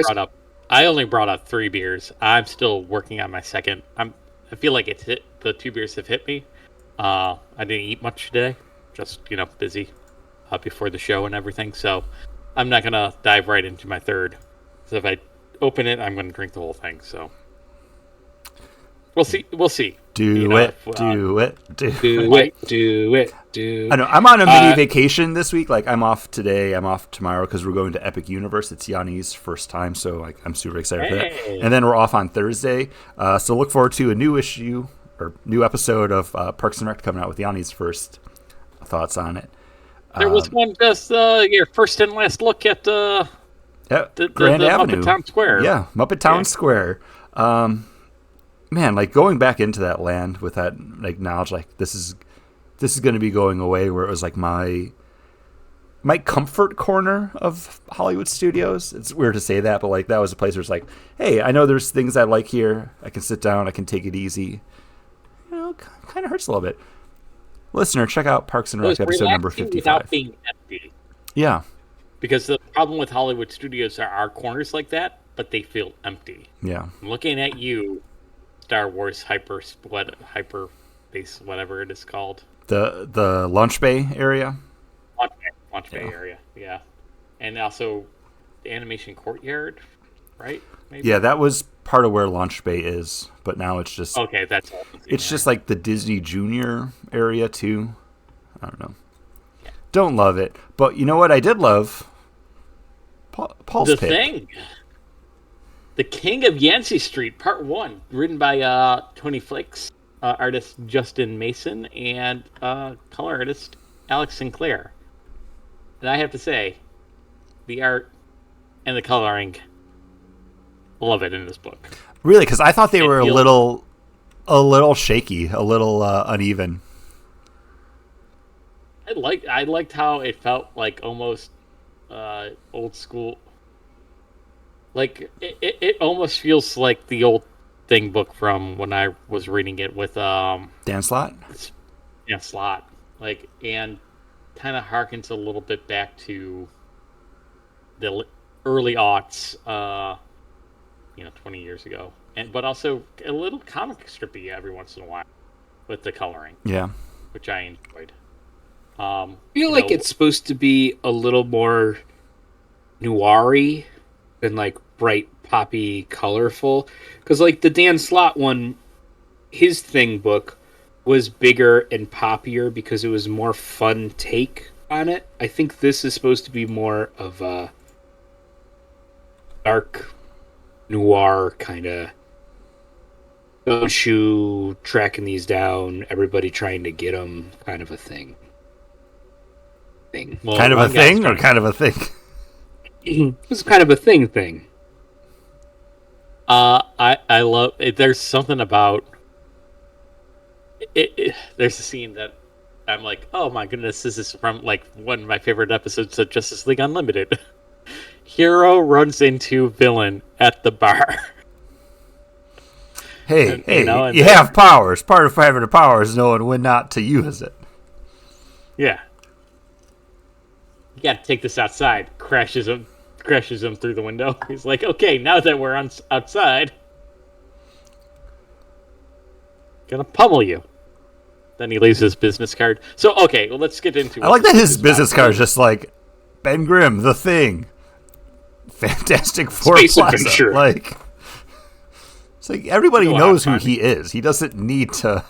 Speaker 1: brought up 3 beers. I'm still working on my second. I feel like the 2 beers have hit me. I didn't eat much today, just busy before the show and everything. So I'm not gonna dive right into my third. So if I open it, I'm gonna drink the whole thing. So we'll see.
Speaker 3: Do it. I know. I'm on a mini vacation this week. Like, I'm off today. I'm off tomorrow because we're going to Epic Universe. It's Yanni's first time, so like I'm super excited for that. And then we're off on Thursday. So look forward to a new issue or new episode of Parks and Rec coming out with Yanni's first thoughts on it.
Speaker 1: There was one just your first and last look at
Speaker 3: Grand
Speaker 1: the
Speaker 3: Avenue,
Speaker 1: Muppet Town Square.
Speaker 3: Yeah, Muppet Town Square. Man, like going back into that land with that like knowledge, like this is going to be going away. Where it was like my comfort corner of Hollywood studios. It's weird to say that, but like that was a place where it's like, hey, I know there's things I like here. I can sit down. I can take it easy. Kind of hurts a little bit. Listener, check out Parks and Rec episode number 55.
Speaker 1: Without being empty.
Speaker 3: Yeah.
Speaker 1: Because the problem with Hollywood studios are corners like that, but they feel empty.
Speaker 3: Yeah.
Speaker 1: I'm looking at you, Star Wars hyper base, whatever it is called.
Speaker 3: The Lunch Bay area.
Speaker 1: Lunch Bay area, yeah. And also the Animation Courtyard, right? Maybe?
Speaker 3: Yeah, that was part of where Lunch Bay is, but now it's just
Speaker 1: okay. That's all.
Speaker 3: It's just like the Disney Junior area too. I don't know. Yeah. Don't love it, but you know what I did love? Paul's
Speaker 1: the
Speaker 3: pick.
Speaker 1: Thing. The King of Yancey Street, Part 1, written by Tony Flakes, artist Justin Mason, and color artist Alex Sinclair. And I have to say, the art and the coloring, love it in this book.
Speaker 3: Really, because I thought they were a little shaky, a little uneven.
Speaker 1: I liked how it felt like almost old school. Like it almost feels like the old Thing book from when I was reading it with
Speaker 3: Dan Slott.
Speaker 1: Yeah, Slott. Like, and kind of harkens a little bit back to the early aughts, 20 years ago, but also a little comic strippy every once in a while with the coloring.
Speaker 3: Yeah,
Speaker 1: which I enjoyed.
Speaker 5: I feel like it's supposed to be a little more noir-y than like bright poppy colorful, because like the Dan Slott one, his thing book was bigger and poppier because it was more fun take on it. I think this is supposed to be more of a dark noir kind of shoe tracking these down, everybody trying to get them kind of a thing.
Speaker 1: Well,
Speaker 3: Kind of a
Speaker 1: one guy's
Speaker 3: thing or
Speaker 1: trying-
Speaker 3: kind of a thing?
Speaker 5: It's kind of a thing.
Speaker 1: I love it. There's something about it. There's a scene that I'm like, oh my goodness, this is from like one of my favorite episodes of Justice League Unlimited. Hero runs into villain at the bar.
Speaker 3: Hey,
Speaker 1: And, you know, and
Speaker 3: you
Speaker 1: then-
Speaker 3: have powers. Part of having the power is knowing when not to use it.
Speaker 1: Yeah. You gotta take this outside. Crashes him through the window. He's like, okay, now that we're outside, gonna pummel you. Then he leaves his business card. So, okay, well, let's get into
Speaker 3: I like that his business
Speaker 1: card
Speaker 3: card is just like Ben Grimm, the Thing, Fantastic Four
Speaker 5: Space
Speaker 3: Plaza.
Speaker 5: Adventure.
Speaker 3: Like, it's like everybody
Speaker 1: Go
Speaker 3: knows
Speaker 1: on,
Speaker 3: who he is. He doesn't need to.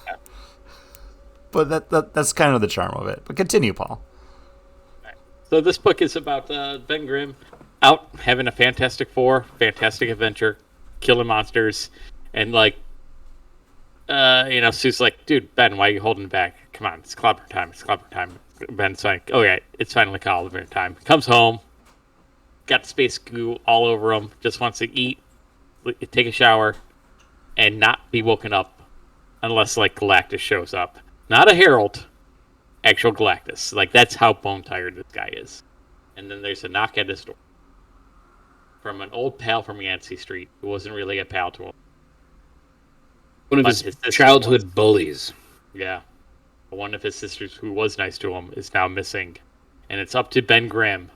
Speaker 3: But that's kind of the charm of it. But continue, Paul.
Speaker 1: So this book is about Ben Grimm out having a Fantastic Four, fantastic adventure, killing monsters, and like, Sue's like, dude, Ben, why are you holding back? Come on, it's clobber time. Ben's like, oh yeah, it's finally clobber time. Comes home, got space goo all over him, just wants to eat, take a shower, and not be woken up unless like Galactus shows up. Not a Herald. Actual Galactus. Like, that's how bone tired this guy is. And then there's a knock at his door from an old pal from Yancey Street who wasn't really a pal to him.
Speaker 5: One of
Speaker 1: But
Speaker 5: his
Speaker 1: his sister
Speaker 5: childhood
Speaker 1: was.
Speaker 5: bullies.
Speaker 1: Yeah. One of his sisters who was nice to him is now missing. And it's up to Ben Grimm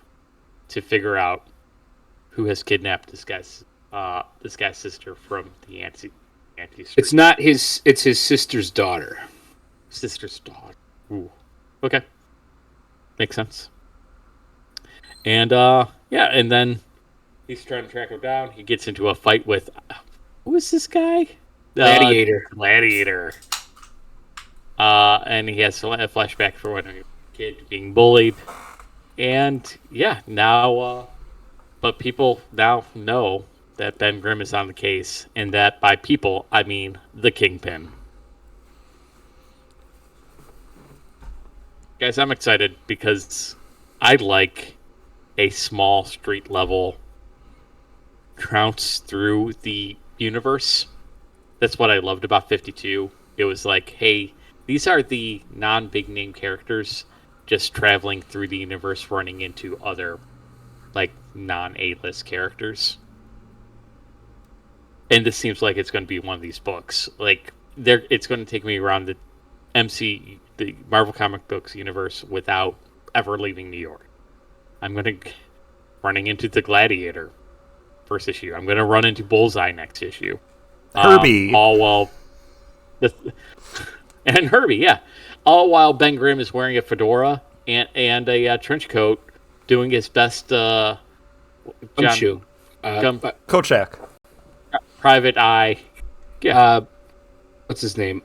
Speaker 1: to figure out who has kidnapped this guy's sister from the Yancey Street.
Speaker 5: It's not his. It's his sister's daughter.
Speaker 1: Sister's daughter. Ooh. Okay. Makes sense. And and then he's trying to track her down. He gets into a fight with who is this guy?
Speaker 5: Gladiator.
Speaker 1: Gladiator. And he has a flashback for when he was a kid being bullied. And yeah, now but people now know that Ben Grimm is on the case, and that by people I mean the Kingpin. Guys, I'm excited because I like a small street level trounce through the universe. That's what I loved about 52. It was like, hey, these are the non-big name characters just traveling through the universe, running into other like non-A-list characters. And this seems like it's going to be one of these books. Like, it's going to take me around the the Marvel comic books universe without ever leaving New York. I'm going to running into the Gladiator first issue. I'm going to run into Bullseye next issue.
Speaker 3: Herbie.
Speaker 1: All while and Herbie, yeah. All while Ben Grimm is wearing a fedora and a trench coat, doing his best
Speaker 5: Gumshoe.
Speaker 3: Kochak.
Speaker 1: private eye. Yeah,
Speaker 5: What's his name?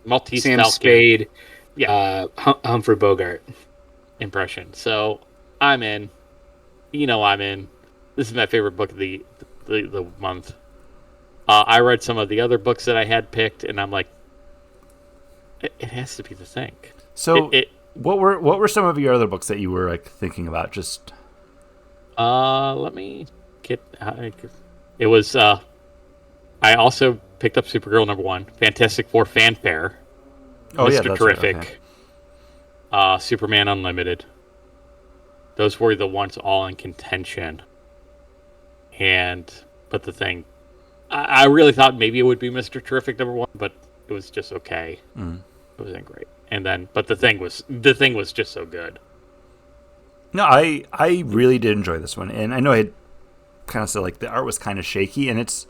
Speaker 1: Maltese
Speaker 5: Sam
Speaker 1: Falcon
Speaker 5: Spade.
Speaker 1: Yeah.
Speaker 5: Humphrey Bogart.
Speaker 1: impression. So I'm in. I'm in. This is my favorite book of the month. I read some of the other books that I had picked, and I'm like, it has to be the thing.
Speaker 3: So, what were some of your other books that you were like thinking about? Just
Speaker 1: let me get. It was. I also picked up Supergirl #1, Fantastic Four Fanfare,
Speaker 3: oh yeah,
Speaker 1: Mr.
Speaker 3: that's
Speaker 1: Terrific,
Speaker 3: right, okay.
Speaker 1: Superman Unlimited. Those were the ones all in contention. But the thing, I really thought maybe it would be Mr. Terrific #1, but it was just okay.
Speaker 3: Mm.
Speaker 1: It wasn't great. But the thing was just so good.
Speaker 3: No, I really did enjoy this one, and I know I kind of said like the art was kind of shaky, and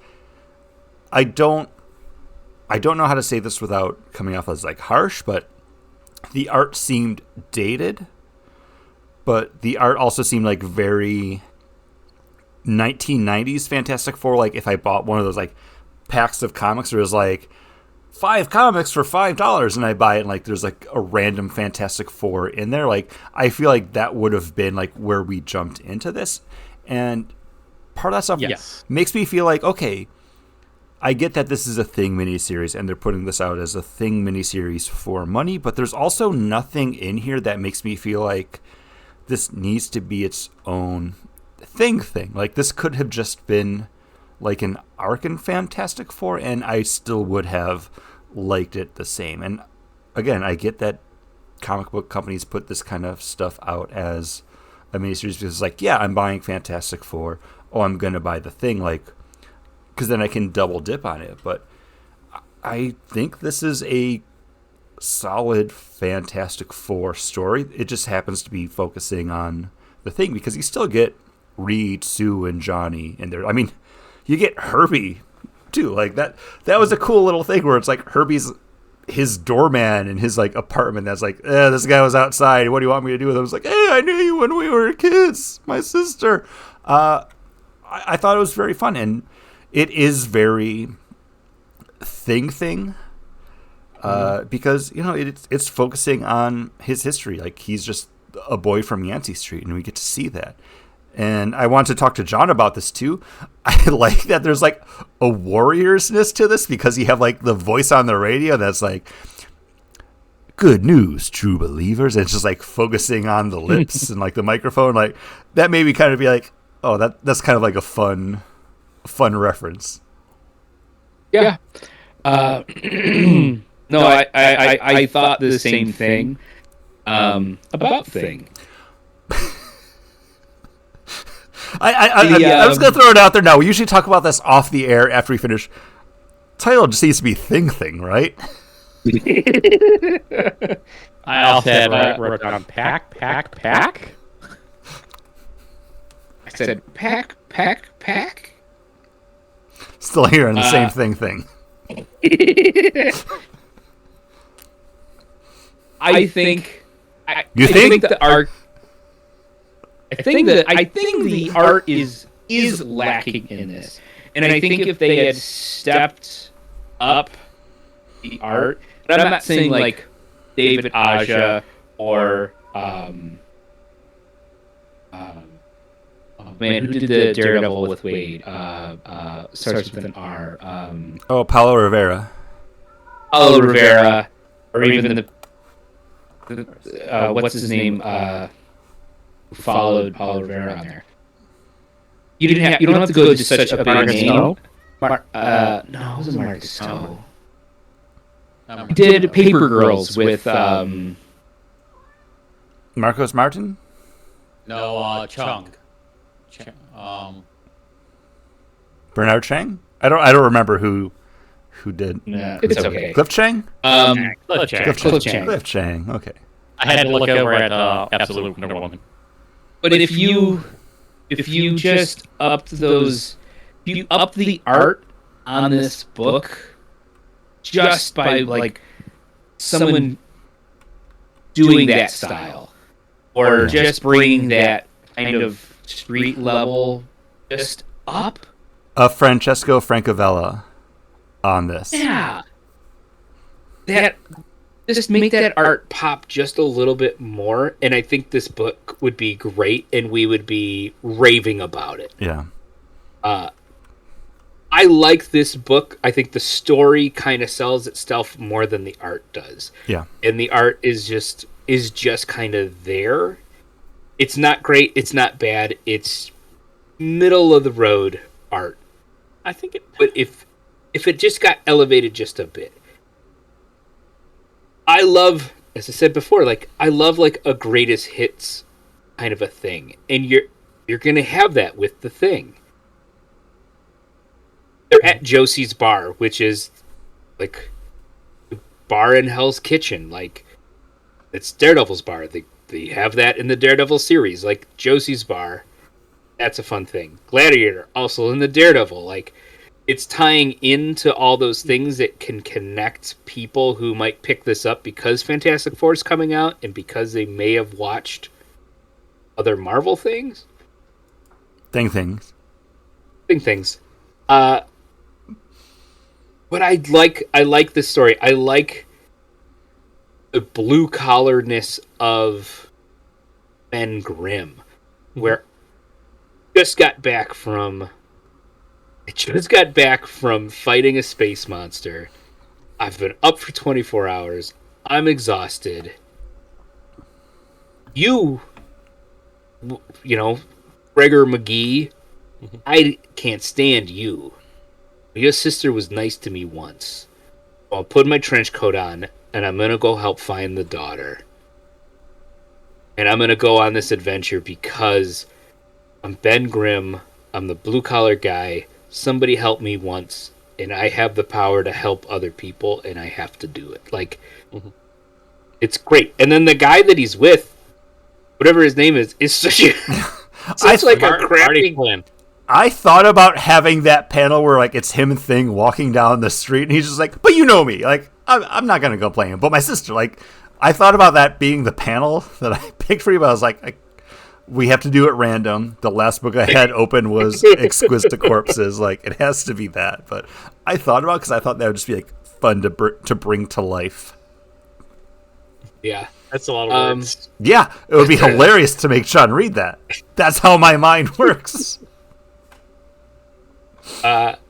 Speaker 3: I don't know how to say this without coming off as like harsh, but the art seemed dated. but the art also seemed like very 1990s Fantastic Four. Like if I bought one of those like packs of comics where it was like 5 comics for $5 and I buy it and like there's like a random Fantastic Four in there, like I feel like that would have been like where we jumped into this. And part of that stuff makes me feel like, okay, I get that this is a Thing miniseries and they're putting this out as a Thing miniseries for money, but there's also nothing in here that makes me feel like this needs to be its own thing. Like this could have just been like an arc in Fantastic Four and I still would have liked it the same. And again, I get that comic book companies put this kind of stuff out as a miniseries because it's like, yeah, I'm buying Fantastic Four. Oh, I'm going to buy the Thing, like, because then I can double dip on it. But I think this is a solid Fantastic Four story. It just happens to be focusing on the Thing because you still get Reed, Sue, and Johnny in there. I mean, you get Herbie too. Like that was a cool little thing where it's like Herbie's his doorman in his like apartment. That's like, this guy was outside. What do you want me to do with him? I was like, hey, I knew you when we were kids. My sister. I thought it was very fun, and it is very Thing. Because it's focusing on his history. Like he's just a boy from Yancey Street, and we get to see that. And I want to talk to John about this too. I like that there's like a warriorsness to this because you have like the voice on the radio that's like, good news, true believers. And it's just like focusing on the lips and like the microphone. Like that made me kind of be like, oh, that's kind of like a fun reference.
Speaker 5: Yeah. No, I thought the same thing about Thing.
Speaker 3: I was going to throw it out there now. We usually talk about this off the air after we finish. Title just needs to be Thing, right?
Speaker 1: I also had wrote down pack.
Speaker 5: I said pack.
Speaker 3: Still hearing the same thing.
Speaker 5: I think the art. I think the art is lacking in this, and I think if they had stepped up the art, and I'm not saying like David Aja or oh man, who did the Daredevil with Wade? Starts with an R.
Speaker 3: Paulo Rivera.
Speaker 5: Paulo Rivera, or even the what's his name? Who followed Paulo Rivera on there? You don't have to go to such a big name. No, it wasn't Marcus Stowe. He did Paper Girls with
Speaker 3: Marcos Martin?
Speaker 2: No, Chung.
Speaker 3: Bernard Chang? I don't remember who did.
Speaker 5: Yeah, it's okay.
Speaker 3: Cliff Chang?
Speaker 1: Cliff
Speaker 3: Chang. Okay.
Speaker 1: I had to look over at Absolute Wonder Woman.
Speaker 5: But if you just upped the art on this book just by like someone doing that style, or just bringing that kind of street level just up.
Speaker 3: Francesco Francavilla on this.
Speaker 5: Yeah. That just make that art pop just a little bit more, and I think this book would be great, and we would be raving about it.
Speaker 3: Yeah.
Speaker 5: I like this book. I think the story kind of sells itself more than the art does.
Speaker 3: Yeah.
Speaker 5: And the art is just kind of there. It's not great. It's not bad. It's middle of the road art. I think it. But if it just got elevated just a bit. I love, as I said before, like I love like a greatest hits kind of a thing, and you're gonna have that with the Thing. They're at Josie's bar, which is like the bar in Hell's Kitchen. Like it's Daredevil's bar. They have that in the Daredevil series. Like Josie's bar, that's a fun thing. Gladiator, also in the Daredevil. Like it's tying into all those things that can connect people who might pick this up because Fantastic Four is coming out and because they may have watched other Marvel things.
Speaker 3: Things.
Speaker 5: Things. But I like this story. I like the blue collarness of Ben Grimm, where I just got back from fighting a space monster. I've been up for 24 hours. I'm exhausted. You Gregor McGee, I can't stand you. Your sister was nice to me once. I'll put my trench coat on, and I'm going to go help find the daughter. And I'm going to go on this adventure because I'm Ben Grimm. I'm the blue-collar guy. Somebody helped me once, and I have the power to help other people, and I have to do it. Like, it's great. And then the guy that he's with, whatever his name is such a... Such like a crappy
Speaker 1: plan.
Speaker 3: I thought about having that panel where like it's him and Thing walking down the street, and he's just like, "But you know me, like I'm not gonna complain." But my sister, like, I thought about that being the panel that I picked for you, but I was like, we have to do it random. The last book I had open was Exquisite Corpses. Like, it has to be that. But I thought about it because I thought that would just be like fun to bring to life.
Speaker 5: Yeah.
Speaker 1: That's a lot of words.
Speaker 3: Yeah, it would be hilarious to make Sean read that. That's how my mind works.
Speaker 5: But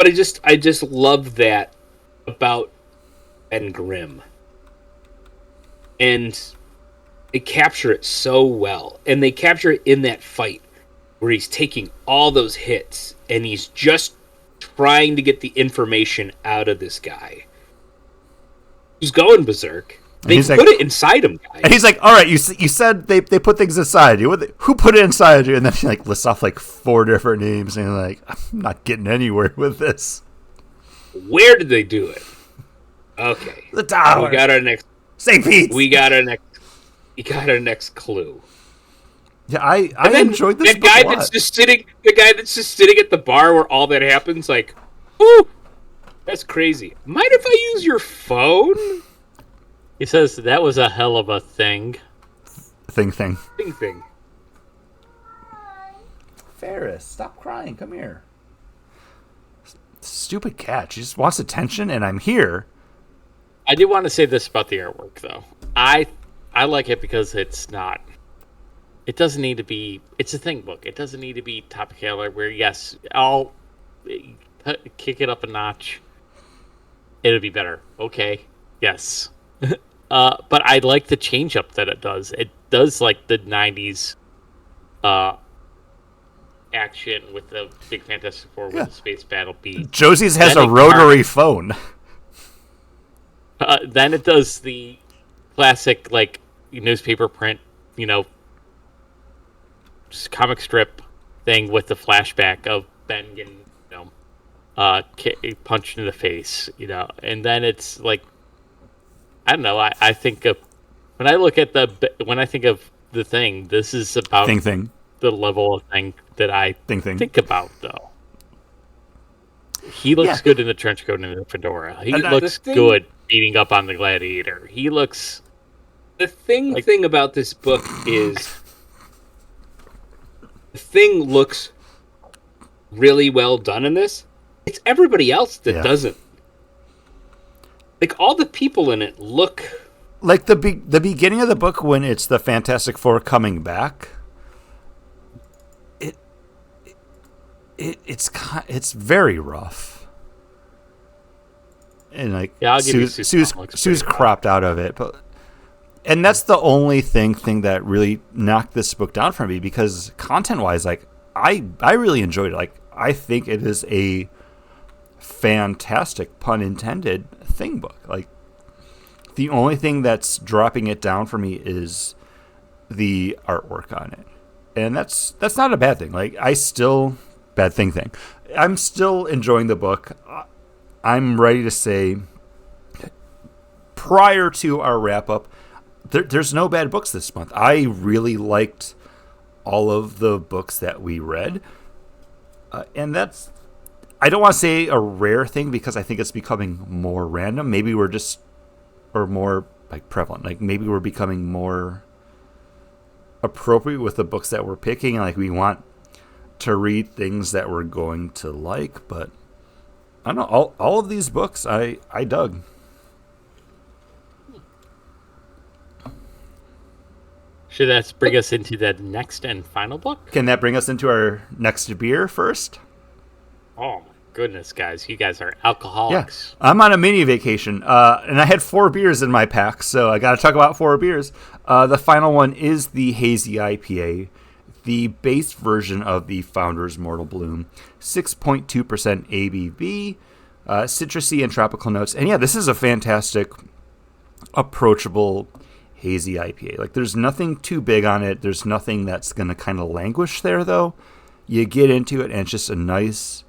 Speaker 5: I just love that about Ben Grimm. And they capture it so well. And they capture it in that fight where he's taking all those hits and he's just trying to get the information out of this guy who's going berserk. They put it inside him, guys.
Speaker 3: And he's like, all right, you said they put things inside you. Who put it inside you? And then he like lists off like 4 different names. And you're like, I'm not getting anywhere with this.
Speaker 5: Where did they do it? Okay.
Speaker 3: The tower.
Speaker 5: We got our next...
Speaker 3: St. Pete's.
Speaker 5: We got our next clue.
Speaker 3: Yeah, I enjoyed this
Speaker 5: that
Speaker 3: book
Speaker 5: guy
Speaker 3: a lot.
Speaker 5: the guy that's just sitting at the bar where all that happens, like, ooh, that's crazy. Mind if I use your phone?
Speaker 1: He says that was a hell of a thing.
Speaker 3: Thing.
Speaker 5: Thing.
Speaker 3: Ferris, stop crying. Come here. Stupid cat. She just wants attention, and I'm here.
Speaker 1: I do want to say this about the artwork, though. I like it because it's not. It doesn't need to be. It's a thing book. It doesn't need to be top killer. Where yes, I'll kick it up a notch. It'll be better. Okay. Yes. But I like the change up that it does. It does like the 90s action with the big Fantastic Four with the space battle beat.
Speaker 3: Josie's has a rotary phone.
Speaker 1: Then it does the classic like newspaper print, comic strip thing with the flashback of Ben getting punched in the face, and then it's like, I don't know. I think of when I think of the Thing, this is about
Speaker 3: Thing.
Speaker 1: the level of thing that I
Speaker 3: Thing.
Speaker 1: think about, though. He looks good in the trench coat and the fedora. He looks good beating up on the gladiator. He looks.
Speaker 5: The thing about this book is the Thing looks really well done in this. It's everybody else that doesn't. Like, all the people in it look...
Speaker 3: Like, the beginning of the book when it's the Fantastic Four coming back, it's very rough. And, like,
Speaker 1: I'll give you
Speaker 3: Sue's cropped out of it. And that's the only thing that really knocked this book down for me, because content-wise, like, I really enjoyed it. Like, I think it is a fantastic, pun intended, Thing book. Like, the only thing that's dropping it down for me is the artwork on it, and that's not a bad thing. Like, I'm still enjoying the book. I'm ready to say, prior to our wrap up, there's no bad books this month. I really liked all of the books that we read, and that's, I don't want to say a rare thing, because I think it's becoming more random. Maybe we're just, or more like prevalent. Like, maybe we're becoming more appropriate with the books that we're picking. Like, we want to read things that we're going to like, but I don't know, all of these books I dug.
Speaker 1: Should that bring us into the next and final book?
Speaker 3: Can that bring us into our next beer first?
Speaker 1: Oh my goodness, guys. You guys are alcoholics.
Speaker 3: I'm on a mini vacation, and I had 4 beers in my pack, so I got to talk about 4 beers. The final one is the Hazy IPA, the base version of the Founder's Mortal Bloom, 6.2% ABV, citrusy and tropical notes. And yeah, this is a fantastic, approachable hazy IPA. Like, there's nothing too big on it. There's nothing that's going to kind of languish there, though. You get into it, and it's just a nice,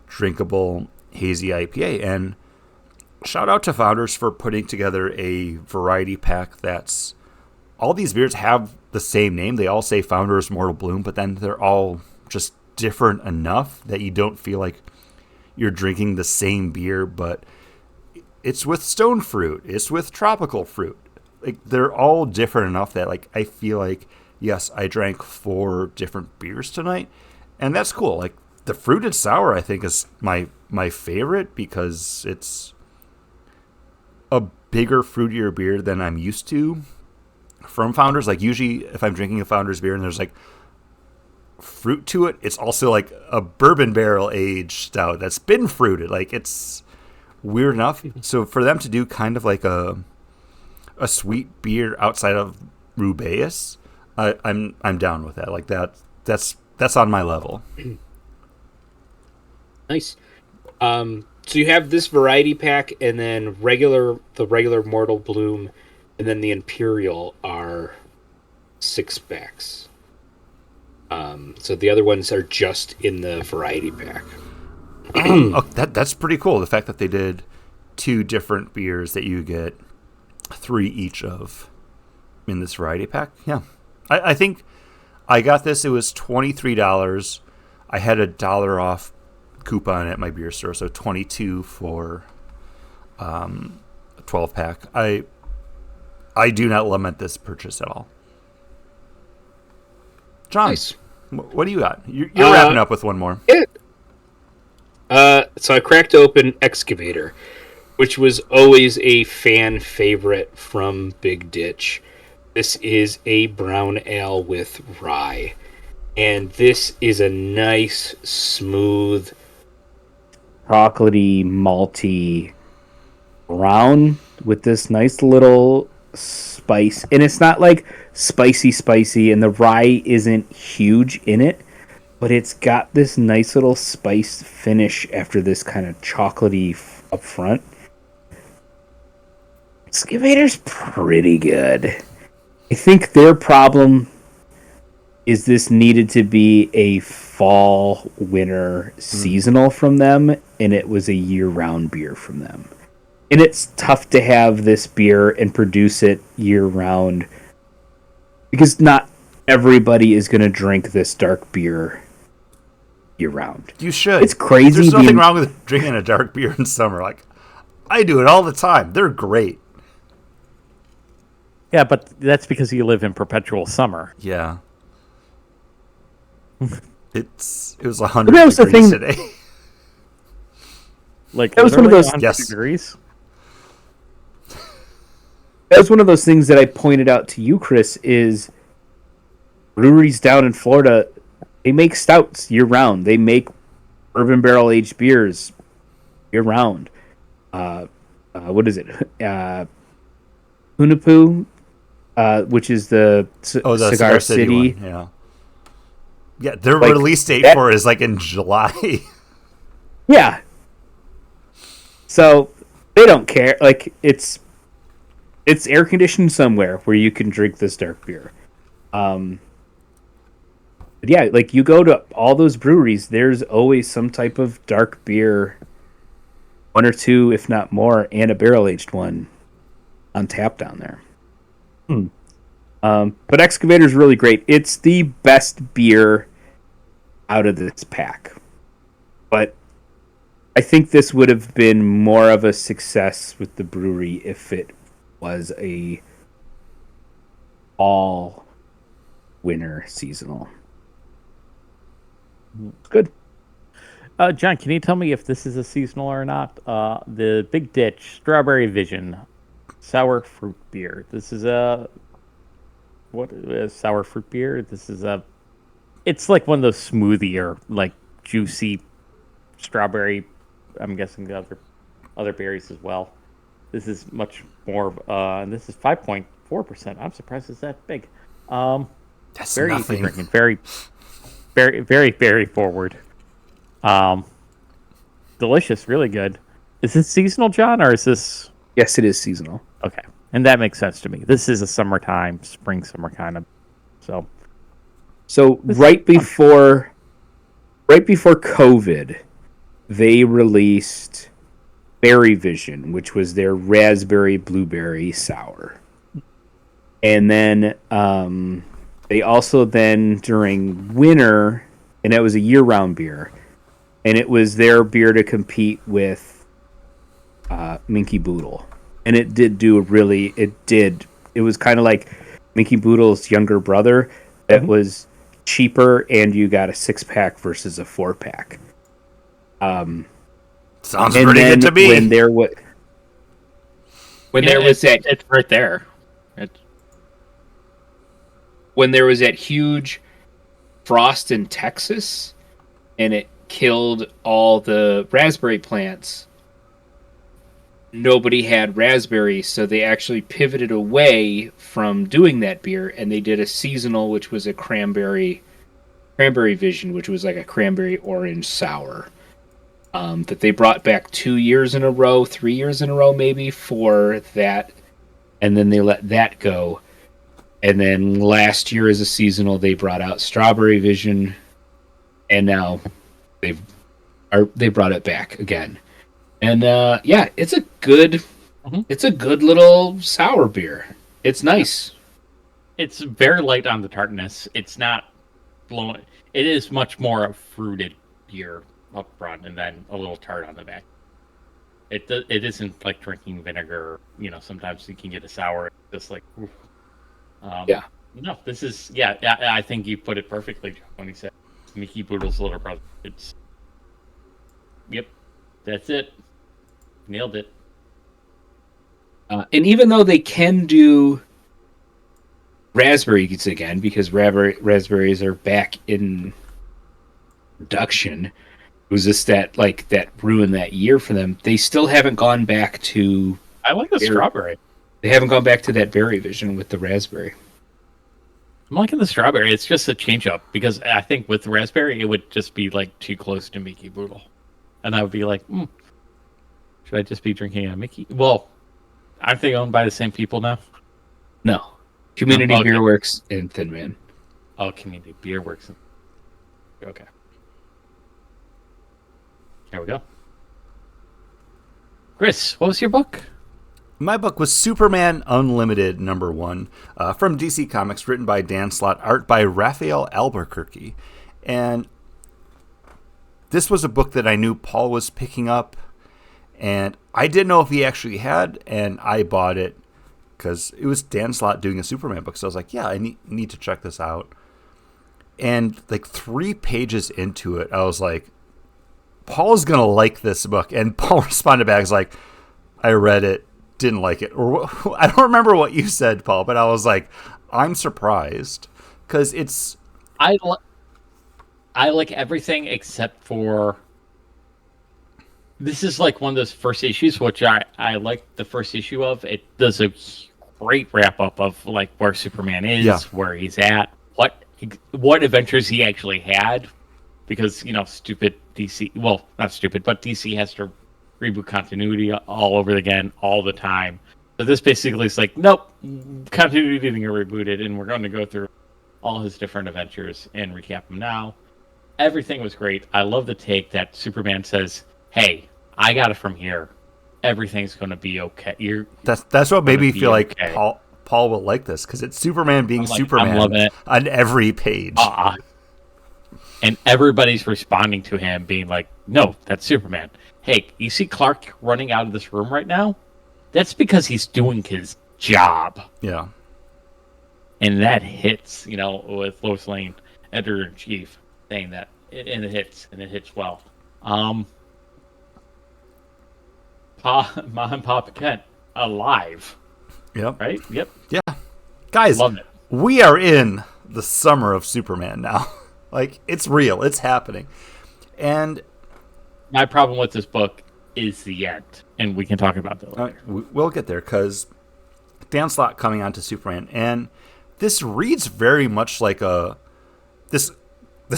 Speaker 3: drinkable hazy IPA. And shout out to Founders for putting together a variety pack that's... all these beers have the same name. They all say Founders Mortal Bloom, but then they're all just different enough that you don't feel like you're drinking the same beer, but it's with stone fruit. It's with tropical fruit. Like, they're all different enough that, like, I feel like, yes, I drank 4 different beers tonight, and that's cool. Like, the fruited sour, I think, is my favorite because it's a bigger, fruitier beer than I'm used to from Founders. Like, usually if I'm drinking a Founders beer and there's, like, fruit to it, it's also, like, a bourbon barrel aged stout that's been fruited. Like, it's weird enough. So for them to do kind of like a sweet beer outside of Rubaeus, I'm down with that. Like, that's on my level.
Speaker 5: Nice. So you have this variety pack, and then the regular Mortal Bloom, and then the Imperial are 6-packs. So the other ones are just in the variety pack.
Speaker 3: That's pretty cool. The fact that they did 2 different beers that you get 3 each of in this variety pack. Yeah. I think I got this. It was $23. I had $1 off coupon at my beer store, so $22 for a 12-pack. I do not lament this purchase at all. John,
Speaker 5: Nice.
Speaker 3: What do you got? You're wrapping up with one more.
Speaker 5: So I cracked open Excavator, which was always a fan favorite from Big Ditch. This is a brown ale with rye. And this is a nice, smooth, chocolatey, malty brown with this nice little spice. And it's not like spicy, and the rye isn't huge in it, but it's got this nice little spiced finish after this kind of chocolatey up front. Excavator's pretty good. I think their problem is this needed to be a fall, winter, seasonal from them, and it was a year-round beer from them. And it's tough to have this beer and produce it year-round because not everybody is going to drink this dark beer year-round.
Speaker 3: You should.
Speaker 5: It's crazy.
Speaker 3: There's nothing wrong with drinking a dark beer in summer. Like, I do it all the time. They're great.
Speaker 1: Yeah, but that's because you live in perpetual summer.
Speaker 3: Yeah. It was 100 degrees today.
Speaker 1: Like,
Speaker 5: that was one of those
Speaker 1: 100
Speaker 3: Yes.
Speaker 1: degrees.
Speaker 5: That was one of those things that I pointed out to you, Chris, is breweries down in Florida, they make stouts year-round. They make bourbon barrel-aged beers year-round. What is it? Hunapu, which is the Cigar City.
Speaker 3: One. Yeah. Yeah, their
Speaker 5: Like,
Speaker 3: release date for it is like in July.
Speaker 5: Yeah. So they don't care. Like, it's air conditioned somewhere where you can drink this dark beer. But yeah, like, you go to all those breweries, there's always some type of dark beer, 1 or 2, if not more, and a barrel aged one on tap down there. But Excavator's really great. It's the best beer out of this pack. But I think this would have been more of a success with the brewery if it was a all
Speaker 4: winter seasonal. Good.
Speaker 1: John, can you tell me if this is a seasonal or not? The Big Ditch Strawberry Vision sour fruit beer. This is a sour fruit beer? This is a. It's like one of those smoothier, like juicy strawberry. I'm guessing the other berries as well. This is much more. And this is 5.4%. I'm surprised it's that big.
Speaker 3: That's
Speaker 1: Very
Speaker 3: nothing.
Speaker 1: easy drinking. Very, very, very, very forward. Delicious, really good. Is this seasonal, John, or is this?
Speaker 4: Yes, it is seasonal.
Speaker 1: Okay, and that makes sense to me. This is a summertime, spring, summer kind of.
Speaker 4: So right before COVID, they released Berry Vision, which was their raspberry blueberry sour, and then they also then during winter, and it was a year-round beer, and it was their beer to compete with Minky Boodle, and it did do it was kind of like Minky Boodle's younger brother. It was cheaper, and you got a 6-pack versus a 4-pack.
Speaker 3: Sounds pretty good to me.
Speaker 4: When there was that,
Speaker 2: it's right there.
Speaker 4: when there was that huge frost in Texas, and it killed all the raspberry plants. Nobody had raspberries, so they actually pivoted away from doing that beer, and they did a seasonal, which was a cranberry vision, which was like a cranberry orange sour. That they brought back 2 years in a row, 3 years in a row maybe for that, and then they let that go. And then last year as a seasonal, they brought out Strawberry Vision, and now they brought it back again. And yeah, it's a good little sour beer. It's nice.
Speaker 1: It's very light on the tartness. It's not blowing. It is much more a fruited beer up front and then a little tart on the back. It isn't like drinking vinegar. You know, sometimes you can get a sour. Just like, oof.
Speaker 4: Yeah.
Speaker 1: No, this is I think you put it perfectly when you said Mickey Boodle's little brother. It's yep, that's it. Nailed it.
Speaker 4: And even though they can do raspberries again, because raspberries are back in production, it was just that ruined that year for them. They still haven't gone back to.
Speaker 1: I like the strawberry.
Speaker 4: They haven't gone back to that berry vision with the raspberry.
Speaker 1: I'm liking the strawberry. It's just a change up because I think with raspberry it would just be like too close to Mickey Boodle, and I would be like, should I just be drinking a Mickey? Well, aren't they owned by the same people now?
Speaker 4: No, Community Beer Works and Thin Man.
Speaker 1: Oh, Community Beer Works. Okay. There we go. Chris, what was your book?
Speaker 3: My book was Superman Unlimited #1 from DC Comics, written by Dan Slott, art by Raphael Albuquerque. And this was a book that I knew Paul was picking up, and I didn't know if he actually had, and I bought it because it was Dan Slott doing a Superman book. So I was like, yeah, I need to check this out. And like 3 pages into it, I was like, Paul's going to like this book. And Paul responded back, was like, I read it, didn't like it. Or I don't remember what you said, Paul, but I was like, I'm surprised because it's.
Speaker 1: I like everything except for. This is like one of those first issues, which I like the first issue of. It does a great wrap up of like where Superman is, where he's at, what adventures he actually had, because stupid DC. Well, not stupid, but DC has to reboot continuity all over again all the time. So this basically is like, nope, continuity didn't get rebooted, and we're going to go through all his different adventures and recap them now. Everything was great. I love the take that Superman says, hey, I got it from here. Everything's going to be okay.
Speaker 3: That's what made me feel
Speaker 1: okay.
Speaker 3: like Paul will like this, because it's Superman being Superman
Speaker 1: I'm loving it.
Speaker 3: On every page.
Speaker 1: And everybody's responding to him being like, no, that's Superman. Hey, you see Clark running out of this room right now? That's because he's doing his job.
Speaker 3: Yeah.
Speaker 1: and that hits. With Lois Lane, editor in chief, saying that, and it hits well. Mom and Papa Kent alive,
Speaker 3: Yep.
Speaker 1: right? Yep,
Speaker 3: Yeah. Guys,
Speaker 1: loving it.
Speaker 3: we are in the summer of Superman now. Like, it's real. It's happening. And
Speaker 1: My problem with this book is the end, and we can talk about that later.
Speaker 3: we'll get there, because Dan Slott coming on to Superman, and this reads very much like this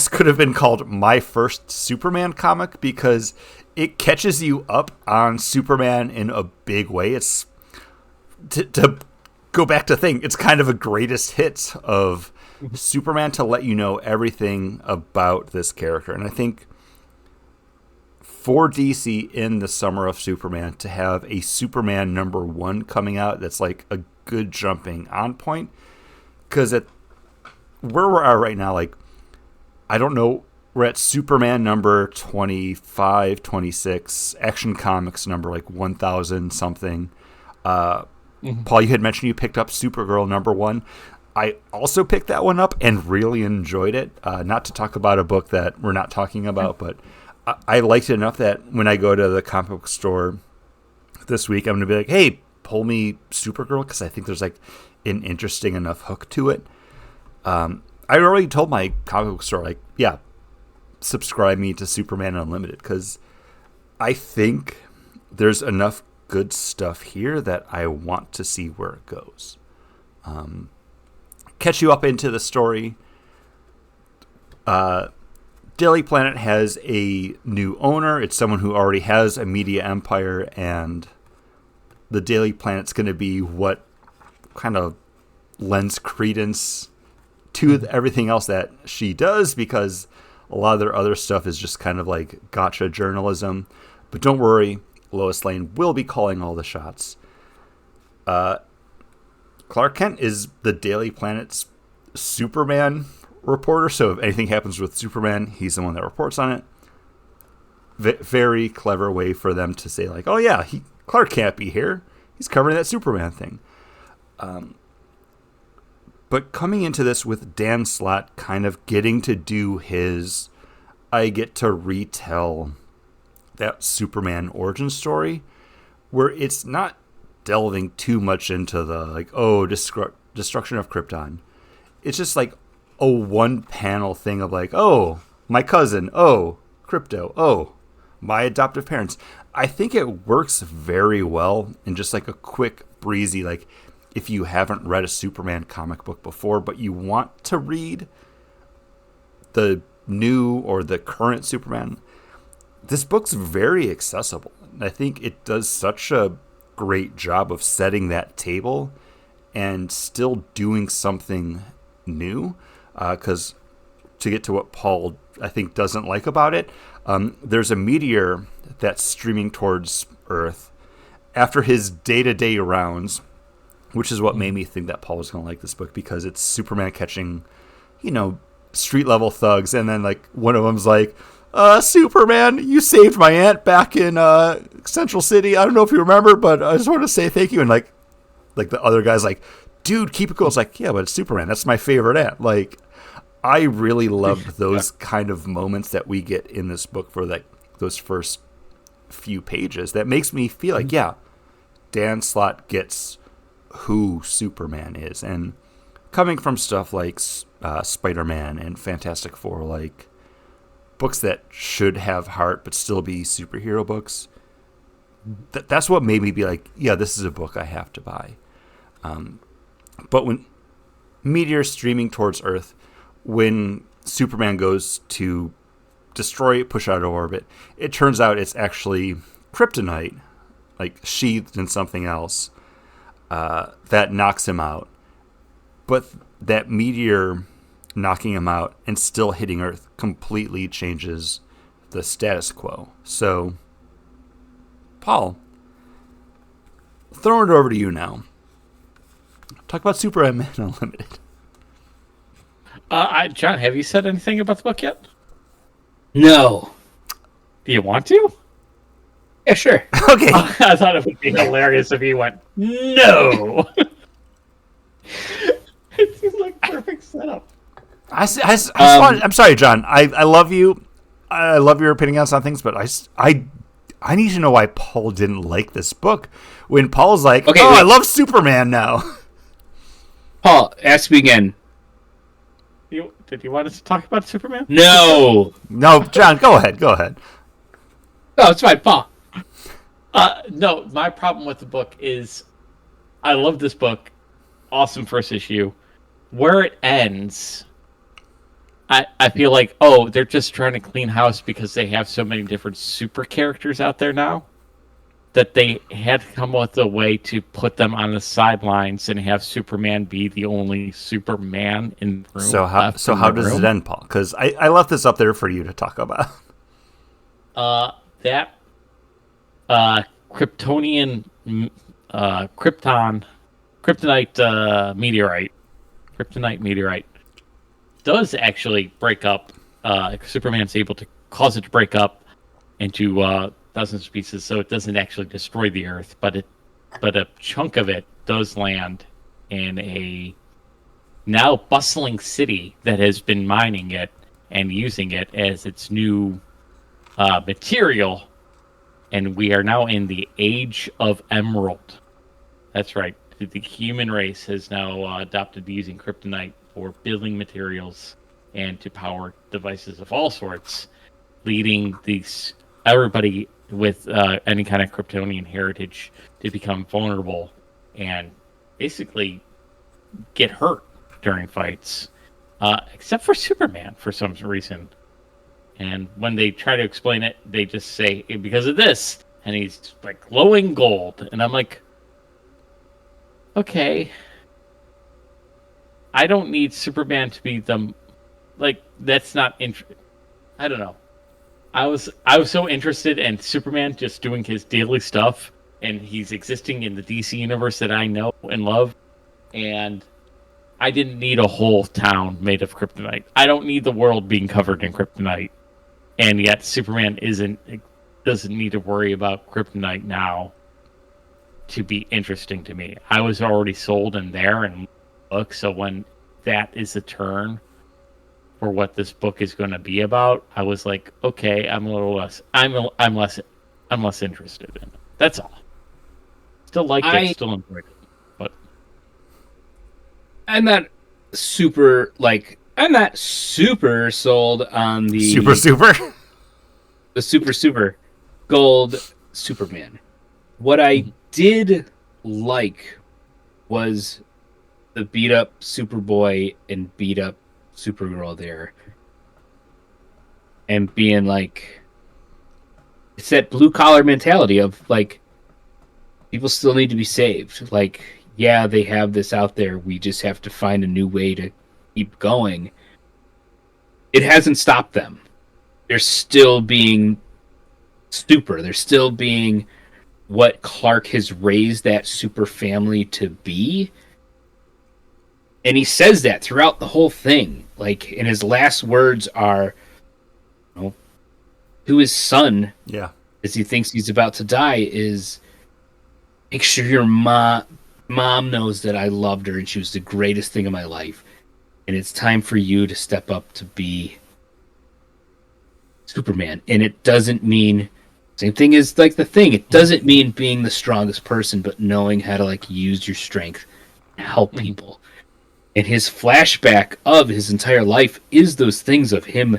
Speaker 3: could have been called My First Superman comic, because it catches you up on Superman in a big way. It's to go back to thing. It's kind of a greatest hits of Superman to let you know everything about this character. And I think for DC in the summer of Superman to have a Superman #1 coming out, that's like a good jumping on point. Because at where we are right now, like, I don't know, we're at Superman number 25, 26, Action Comics number like 1,000 something. Paul, you had mentioned you picked up Supergirl #1. I also picked that one up and really enjoyed it. Not to talk about a book that we're not talking about, but I liked it enough that when I go to the comic book store this week, I'm going to be like, hey, pull me Supergirl, because I think there's like an interesting enough hook to it. I already told my comic book store, like, yeah, subscribe me to Superman Unlimited, because I think there's enough good stuff here that I want to see where it goes. Catch you up into the story. Daily Planet has a new owner. It's someone who already has a media empire, and the Daily Planet's going to be what kind of lends credence to everything else that she does, because a lot of their other stuff is just kind of like gotcha journalism. But don't worry, Lois Lane will be calling all the shots. Clark Kent is the Daily Planet's Superman reporter, so if anything happens with Superman, he's the one that reports on it. Very clever way for them to say, like, oh yeah, Clark can't be here. He's covering that Superman thing. But coming into this with Dan Slott kind of getting to do his, I get to retell that Superman origin story, where it's not delving too much into the, like, oh, destruction of Krypton. It's just like a one panel thing of like, oh, my cousin, oh, crypto, oh, my adoptive parents. I think it works very well in just like a quick, breezy, like, if you haven't read a Superman comic book before, but you want to read the new or the current Superman, this book's very accessible. I think it does such a great job of setting that table and still doing something new. Because to get to what Paul, I think, doesn't like about it, there's a meteor that's streaming towards Earth after his day-to-day rounds, which is what made me think that Paul was going to like this book, because it's Superman catching, street-level thugs, and then, like, one of them's like, Superman, you saved my aunt back in Central City. I don't know if you remember, but I just want to say thank you. And, like the other guy's like, dude, keep it cool. It's like, yeah, but it's Superman. That's my favorite aunt. Like, I really loved those kind of moments that we get in this book for, like, those first few pages. That makes me feel like, yeah, Dan Slott gets who Superman is. And coming from stuff like Spider-Man and Fantastic Four, like, books that should have heart but still be superhero books, that's what made me be like, yeah, this is a book I have to buy. But when meteors streaming towards Earth, when Superman goes to destroy it, push out of orbit, it turns out it's actually kryptonite, like sheathed in something else, that knocks him out. But that meteor knocking him out and still hitting Earth completely changes the status quo. So, Paul, throwing it over to you now. Talk about Superman Unlimited.
Speaker 1: John, have you said anything about the book yet?
Speaker 5: No.
Speaker 1: Do you want to?
Speaker 5: Yeah, sure.
Speaker 3: Okay.
Speaker 1: I thought it would be hilarious if he went, no. It's perfect setup.
Speaker 3: I'm sorry, John. I love you. I love your opinion on some things, but I need to know why Paul didn't like this book. When Paul's like,
Speaker 5: Okay,
Speaker 3: I
Speaker 5: wait.
Speaker 3: love Superman now.
Speaker 5: Paul, ask me again.
Speaker 1: Did you want us to talk about Superman?
Speaker 5: No.
Speaker 3: No, John, go ahead.
Speaker 5: No, it's fine, Paul.
Speaker 1: No, my problem with the book is I love this book. Awesome first issue. Where it ends, I feel like, they're just trying to clean house because they have so many different super characters out there now that they had to come up with a way to put them on the sidelines and have Superman be the only Superman in the room.
Speaker 3: So how does it end, Paul? Because I left this up there for you to talk about.
Speaker 1: That Kryptonian kryptonite meteorite does actually break up. Superman's able to cause it to break up into dozens of pieces, so it doesn't actually destroy the Earth, but a chunk of it does land in a now bustling city that has been mining it and using it as its new material, and we are now in the Age of Emerald. That's right. The human race has now adopted using kryptonite for building materials and to power devices of all sorts, leading everybody with any kind of Kryptonian heritage to become vulnerable and basically get hurt during fights, except for Superman for some reason. And when they try to explain it, they just say, because of this, and he's like glowing gold. And I'm like, okay, I don't need Superman to be that's not I don't know. I was so interested in Superman just doing his daily stuff, and he's existing in the DC universe that I know and love, and I didn't need a whole town made of kryptonite. I don't need the world being covered in kryptonite, and yet Superman doesn't need to worry about kryptonite now to be interesting to me. I was already sold in there and book, so when that is a turn for what this book is going to be about, I was like, okay, I'm less interested in it. That's all. Still liked it, still enjoyed it, but
Speaker 5: I'm not super sold on the super gold Superman. What I did like was the beat up Superboy and beat up Supergirl there, and being like, it's that blue collar mentality of like, people still need to be saved. Like, yeah, they have this out there. We just have to find a new way to keep going. It hasn't stopped them. They're still being super. They're still being what Clark has raised that super family to be. And he says that throughout the whole thing. Like, and his last words are, to his son, as he thinks he's about to die, is, make sure your mom knows that I loved her and she was the greatest thing in my life. And it's time for you to step up to be Superman. And it doesn't mean, same thing as like the Thing, it doesn't mean being the strongest person, but knowing how to like use your strength and help people. And his flashback of his entire life is those things of him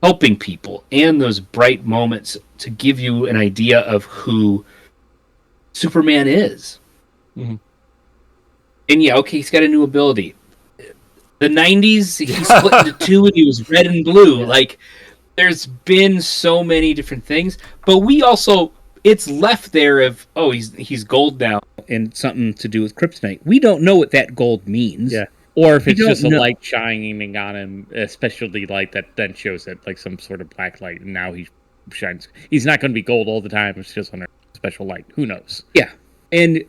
Speaker 5: helping people and those bright moments to give you an idea of who Superman is.
Speaker 1: Mm-hmm.
Speaker 5: And yeah, okay, he's got a new ability. The 90s, he split into two and he was red and blue. Like, there's been so many different things, but we also, it's left there of, he's gold now and something to do with kryptonite. We don't know what that gold means.
Speaker 1: yeah. Or if it's just a light shining on him, a specialty light that then shows it like some sort of black light, and now he shines. He's not going to be gold all the time. It's just on a special light. Who knows?
Speaker 5: Yeah. And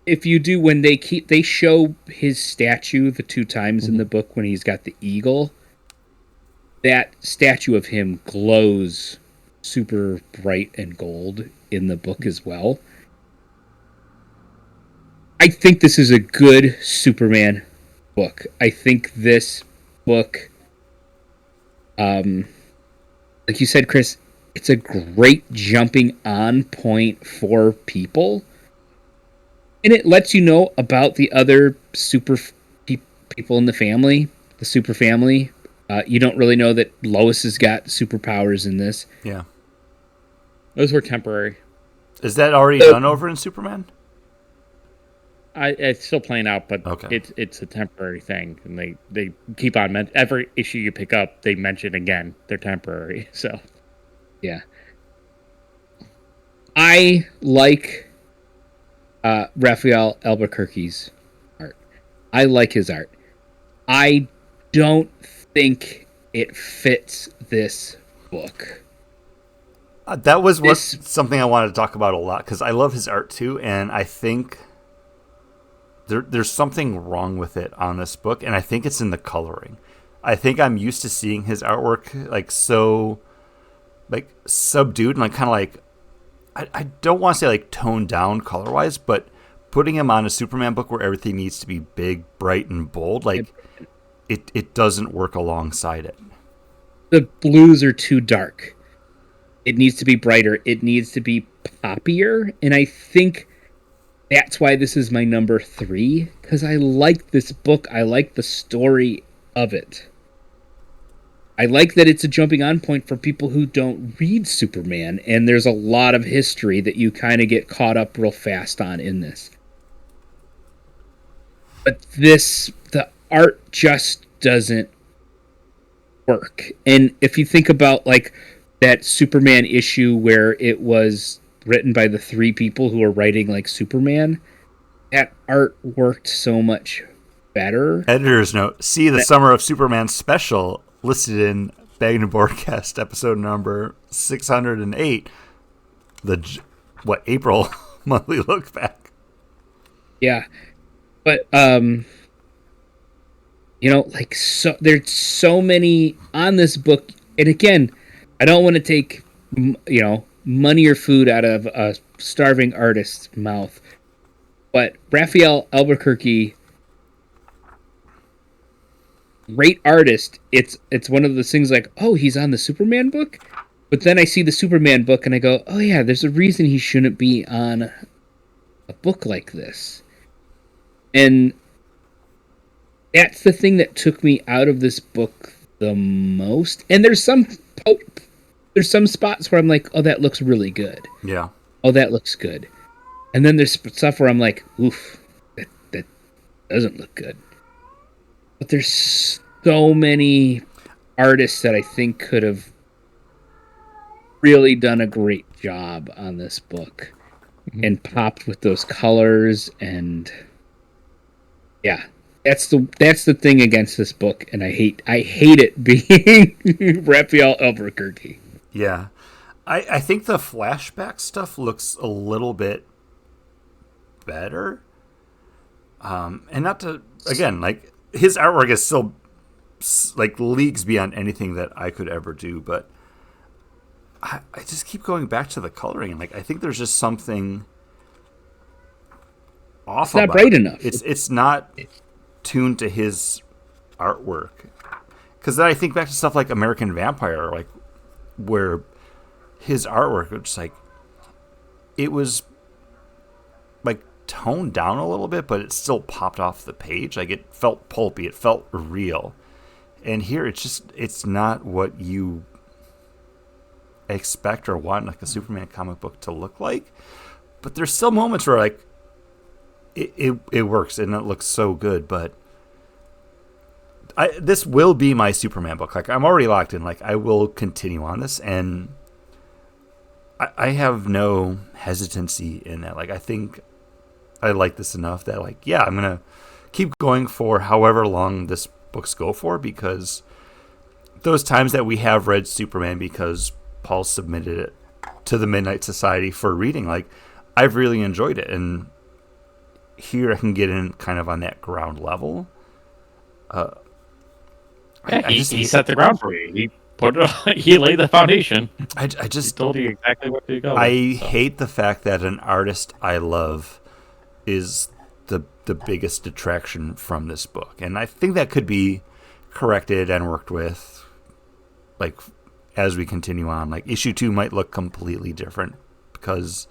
Speaker 5: if you do, when they show his statue the two times in the book when he's got the eagle, that statue of him glows super bright and gold in the book as well. I think this is a good Superman book. I think this book, like you said, Chris, it's a great jumping on point for people. And it lets you know about the other people in the family, the super family. You don't really know that Lois has got superpowers in this.
Speaker 3: Yeah.
Speaker 1: Those were temporary.
Speaker 3: Is that already done over in Superman?
Speaker 1: It's still playing out, but
Speaker 3: Okay.
Speaker 1: it's a temporary thing, and they keep on every issue you pick up, they mention again they're temporary. So
Speaker 5: Yeah. I like Raphael Albuquerque's art. I like his art. I don't think it fits this book.
Speaker 3: That was something I wanted to talk about a lot, because I love his art too, and I think there's something wrong with it on this book, and I think it's in the coloring. I think I'm used to seeing his artwork like so like subdued and like kind of like I don't want to say like toned down color wise, but putting him on a Superman book where everything needs to be big, bright, and bold, like it doesn't work alongside it.
Speaker 5: The blues are too dark. It needs to be brighter. It needs to be poppier, and I think that's why this is my number 3, because I like this book. I like the story of it. I like that it's a jumping on point for people who don't read Superman, and there's a lot of history that you kind of get caught up real fast on in this. But the art just doesn't work. And if you think about like that Superman issue where it was written by the 3 people who are writing like Superman, that art worked so much better.
Speaker 3: Editor's note: see the Summer of Superman special listed in Bag and Broadcast episode number 608, the April monthly look back.
Speaker 5: Yeah, but like so there's so many on this book, and again, I don't want to take money or food out of a starving artist's mouth, but Raphael Albuquerque, great artist. It's one of those things like, oh, he's on the Superman book, but then I see the Superman book and I go, oh yeah, there's a reason he shouldn't be on a book like this. And that's the thing that took me out of this book the most. And there's some spots where I'm like, oh, that looks really good.
Speaker 3: Yeah.
Speaker 5: Oh, that looks good. And then there's stuff where I'm like, oof, that doesn't look good. But there's so many artists that I think could have really done a great job on this book and popped with those colors. And yeah, that's the thing against this book, and I hate it being Raphael Albuquerque.
Speaker 3: Yeah. I think the flashback stuff looks a little bit better. And not to, again, like, his artwork is still like leagues beyond anything that I could ever do, but I just keep going back to the coloring, and like I think there's just something off.
Speaker 5: It's not bright enough.
Speaker 3: It's not tuned to his artwork. Because then I think back to stuff like American Vampire, like where his artwork was like, it was like toned down a little bit, but it still popped off the page. Like it felt pulpy, it felt real. And here it's not what you expect or want like a Superman comic book to look like. But there's still moments where like it works and it looks so good. But this will be my Superman book. Like I'm already locked in. Like I will continue on this, and I have no hesitancy in that. Like I think I like this enough that like, yeah, I'm gonna keep going for however long this books go for, because those times that we have read Superman because Paul submitted it to the Midnight Society for reading, like I've really enjoyed it, and here I can get in kind of on that ground level.
Speaker 1: He set the ground for you. He put it. He laid the foundation.
Speaker 3: I just
Speaker 1: told you exactly what to go.
Speaker 3: I hate the fact that an artist I love is the the biggest detraction from this book. And I think that could be corrected and worked with, like, as we continue on. Like, issue 2 might look completely different because,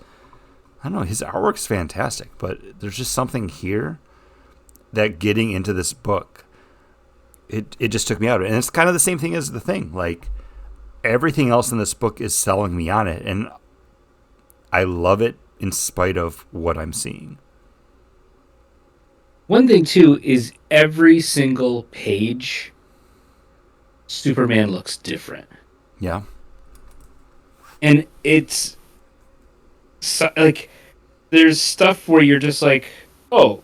Speaker 3: I don't know, his artwork's fantastic, but there's just something here that getting into this book, it just took me out of it. And it's kind of the same thing as The Thing. Like, everything else in this book is selling me on it, and I love it in spite of what I'm seeing.
Speaker 5: One thing, too, is every single page, Superman looks different.
Speaker 3: Yeah.
Speaker 5: And it's like, there's stuff where you're just like, oh,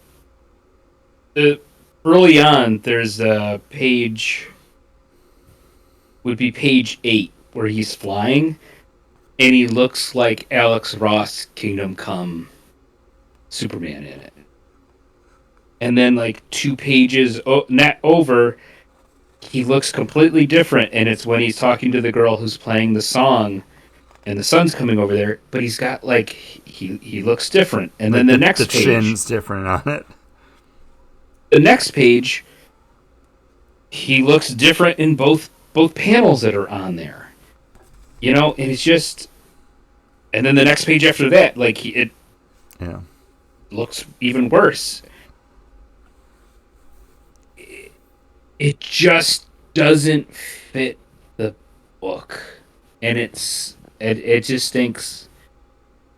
Speaker 5: early on, there's a page, would be page 8, where he's flying, and he looks like Alex Ross Kingdom Come Superman in it. And then, like, 2 pages over, he looks completely different, and it's when he's talking to the girl who's playing the song, and the sun's coming over there, but he's got, like, he looks different. And then the next
Speaker 3: the
Speaker 5: page...
Speaker 3: chin's different on it.
Speaker 5: The next page, he looks different in both panels that are on there. You know, and it's just... And then the next page after that, like, it looks even worse. It just doesn't fit the book. And it just thinks...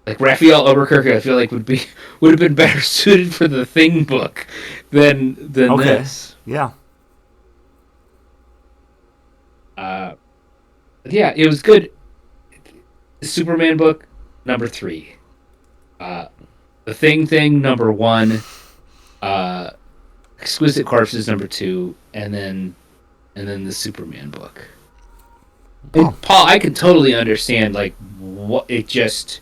Speaker 5: Like, Raphael Albuquerque, I feel like would have been better suited for the Thing book than this.
Speaker 3: Yeah.
Speaker 5: Yeah, it was good. Superman book, number 3. The Thing, number 1. Exquisite Corpses, number 2, and then the Superman book. And Paul, I can totally understand, like, what it just...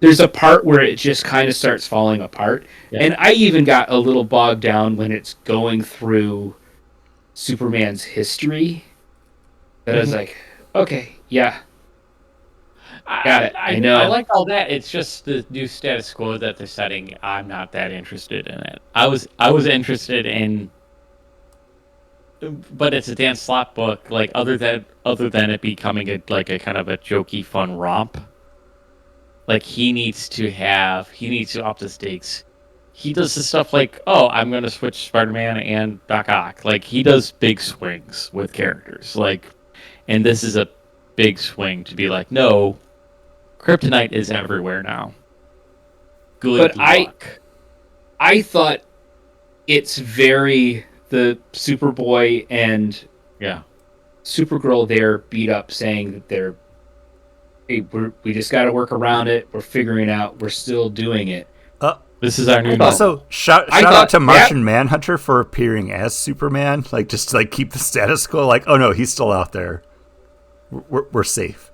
Speaker 5: There's a part where it just kind of starts falling apart. Yeah. And I even got a little bogged down when it's going through Superman's history. That I was like, okay, yeah. Got it. I know.
Speaker 1: I like all that. It's just the new status quo that they're setting. I'm not that interested in it. I was interested in... But it's a Dan Slott book. Like, other than it becoming a kind of a jokey, fun romp. Like, he needs to up the stakes. He does the stuff like, oh, I'm going to switch Spider-Man and Doc Ock. Like, he does big swings with characters. Like, and this is a big swing to be like, no, Kryptonite is everywhere now. Good luck.
Speaker 5: I thought it's very the Superboy and Supergirl there beat up saying that they're, hey, we just got to work around it. We're figuring it out. We're still doing it.
Speaker 1: This is our new normal.
Speaker 3: Also, shout out to Martian Manhunter for appearing as Superman. Like, just to, like, keep the status quo. Like, oh no, he's still out there. We're safe.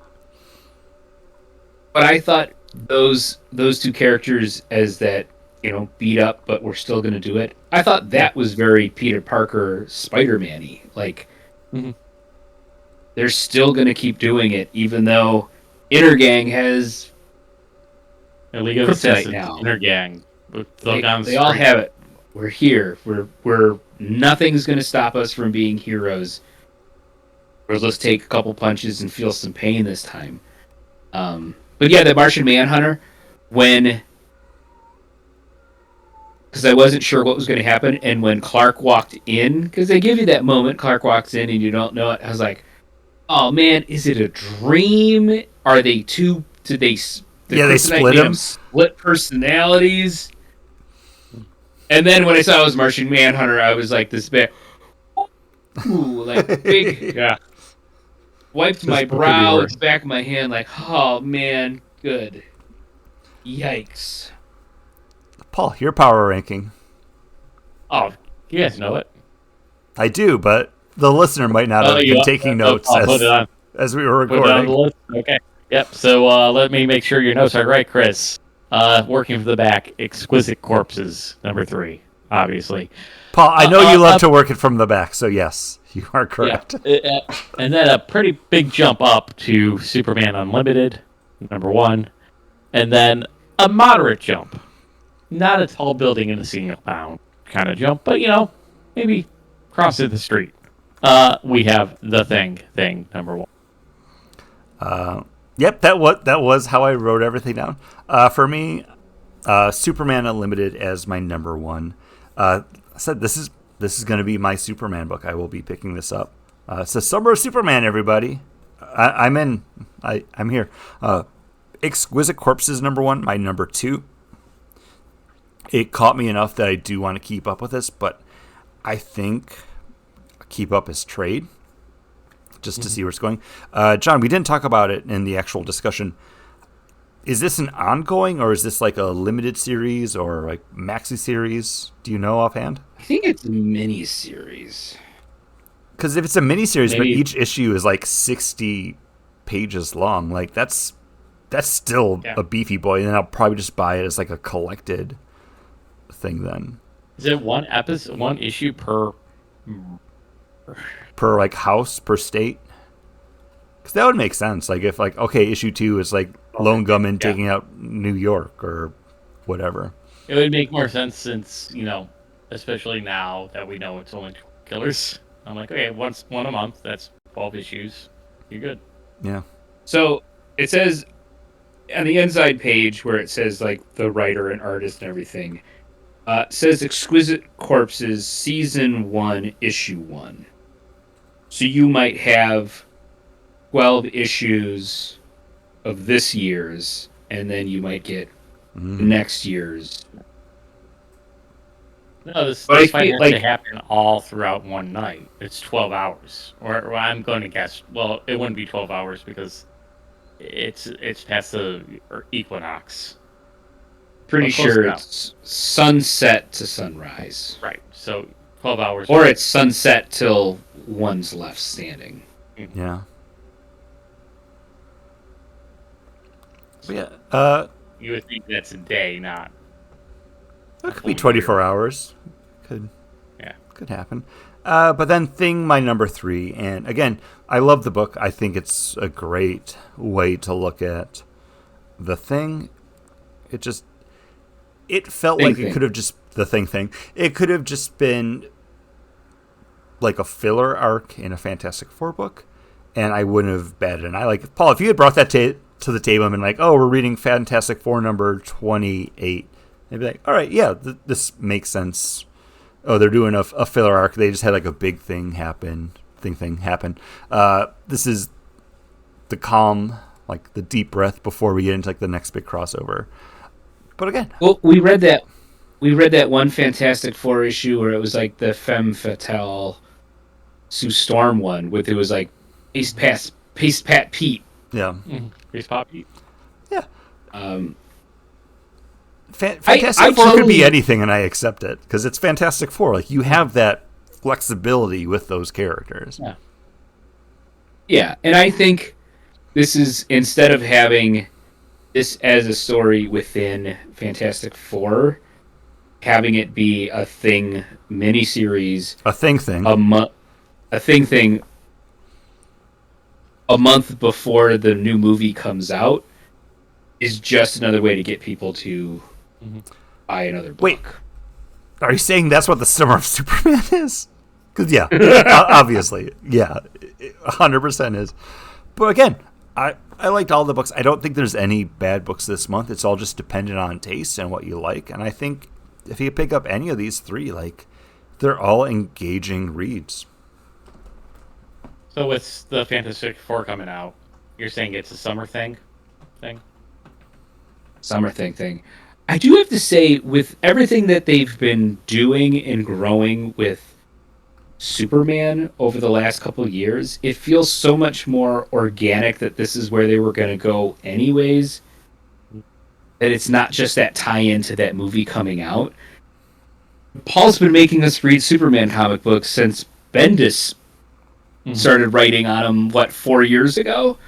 Speaker 5: But I thought those 2 characters as that, you know, beat up, but we're still going to do it. I thought that was very Peter Parker Spider-Man-y. Like, they're still going to keep doing it, even though Intergang has
Speaker 1: a League of Assassins now. Intergang.
Speaker 5: They all have it. We're here. We're nothing's going to stop us from being heroes. Or let's take a couple punches and feel some pain this time. But yeah, the Martian Manhunter, because I wasn't sure what was going to happen, and when Clark walked in, because they give you that moment, Clark walks in and you don't know it, I was like, oh man, is it a dream? Are they two? Did they?
Speaker 3: They split him.
Speaker 5: Split personalities. And then when I saw it was Martian Manhunter, I was like this big, like big, wiped my brow, with the back of my hand, like, oh man, good. Yikes.
Speaker 3: Paul, your power ranking.
Speaker 1: Oh, you guys know it.
Speaker 3: I do, but the listener might not have been taking notes as we were recording.
Speaker 1: Okay. Yep. So let me make sure your notes are right, Chris. Working for the back, Exquisite Corpses, number 3, obviously.
Speaker 3: Paul, I know you love to work it from the back, so yes, you are correct.
Speaker 1: Yeah. And then a pretty big jump up to Superman Unlimited, number 1. And then a moderate jump. Not a tall building in a single bound. kind of jump, but maybe cross the street. We have the thing number 1.
Speaker 3: Yep, that was how I wrote everything down. For me, Superman Unlimited as my number 1. I said this is going to be my Superman book. I will be picking this up. It's the Summer of Superman, everybody. I'm in. I'm here. Exquisite Corpses number 1, my number 2. It caught me enough that I do want to keep up with this, but I think keep up his trade just to see where it's going. John, we didn't talk about it in the actual discussion. Is this an ongoing, or is this like a limited series or like maxi series? Do you know offhand?
Speaker 5: I think it's a mini series.
Speaker 3: Because if it's a mini series, but
Speaker 5: Maybe.
Speaker 3: each issue is like 60 pages long, like that's still a beefy boy. And then I'll probably just buy it as like a collected thing then.
Speaker 1: Is it one issue per
Speaker 3: Per house, per state? Because that would make sense. Like if okay, issue 2 is like Lone Gunman taking out New York or whatever.
Speaker 1: It would make more sense since, especially now that we know it's only 12 killers. I'm like, okay, one a month, that's 12 issues. You're good.
Speaker 3: Yeah.
Speaker 5: So it says on the inside page where it says like the writer and artist and everything, it says Exquisite Corpses Season 1, Issue 1. So you might have 12 issues of this year's, and then you might get next year's.
Speaker 1: No, this
Speaker 5: But I
Speaker 1: might
Speaker 5: feel
Speaker 1: have
Speaker 5: like-
Speaker 1: to happen all throughout one night. It's 12 hours. Or I'm going to guess, well, it wouldn't be 12 hours because it's past the equinox.
Speaker 5: Pretty
Speaker 1: Well, close
Speaker 5: sure
Speaker 1: enough.
Speaker 5: it's sunset to sunrise.
Speaker 1: Right, so 12 hours.
Speaker 5: Or it's sunset till one's left standing.
Speaker 3: Yeah. But yeah.
Speaker 1: You would think that's a day, not...
Speaker 3: It could be 24 hours. Could happen. But then Thing, my number 3. And again, I love the book. I think it's a great way to look at the Thing. It felt like it could have just... The Thing. It could have just been like a filler arc in a Fantastic Four book. And I wouldn't have batted an eye. Like, Paul, if you had brought that to the table and been like, oh, we're reading Fantastic Four number 28... They'd be like, all right, yeah, this makes sense. Oh, they're doing a filler arc. They just had like a big thing happen. This is the calm, like the deep breath before we get into like the next big crossover. But again,
Speaker 5: Well, we read that one Fantastic Four issue where it was like the Femme Fatale Sue Storm one, with it was like Paste Pat Pete.
Speaker 3: yeah,
Speaker 1: Grease Pop Eat.
Speaker 3: yeah.
Speaker 5: Um,
Speaker 3: Fantastic
Speaker 5: I
Speaker 3: Four could
Speaker 5: totally-
Speaker 3: be anything, and I accept it because it's Fantastic Four. Like you have that flexibility with those characters.
Speaker 1: Yeah.
Speaker 5: Yeah, and I think this is, instead of having this as a story within Fantastic Four, having it be a Thing miniseries,
Speaker 3: A thing.
Speaker 5: a thing a month before the new movie comes out is just another way to get people to buy another book.
Speaker 3: Wait. Are you saying that's what the Summer of Superman is? Because yeah, obviously, yeah, 100% is. But again, I liked all the books. I don't think there's any bad books this month. It's all just dependent on taste and what you like. And I think if you pick up any of these 3, like they're all engaging reads.
Speaker 1: So with the Fantastic Four coming out, you're saying it's a summer thing?
Speaker 5: Summer thing. I do have to say, with everything that they've been doing and growing with Superman over the last couple of years, it feels so much more organic that this is where they were going to go anyways. That it's not just that tie-in to that movie coming out. Paul's been making us read Superman comic books since Bendis started writing on them, 4 years ago?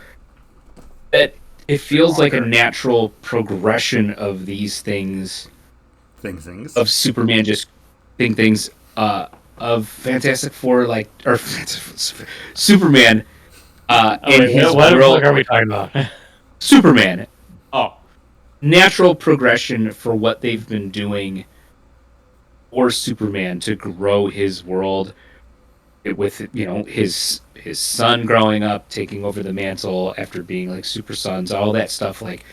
Speaker 5: That it feels like a natural progression of these things,
Speaker 3: Things.
Speaker 5: of Superman just doing things, of Fantastic Four, or Superman, in his
Speaker 1: what
Speaker 5: world.
Speaker 1: are we talking about?
Speaker 5: Superman,
Speaker 1: Oh,
Speaker 5: natural progression for what they've been doing for Superman to grow his world with his son growing up, taking over the mantle after being like super sons, all that stuff. Like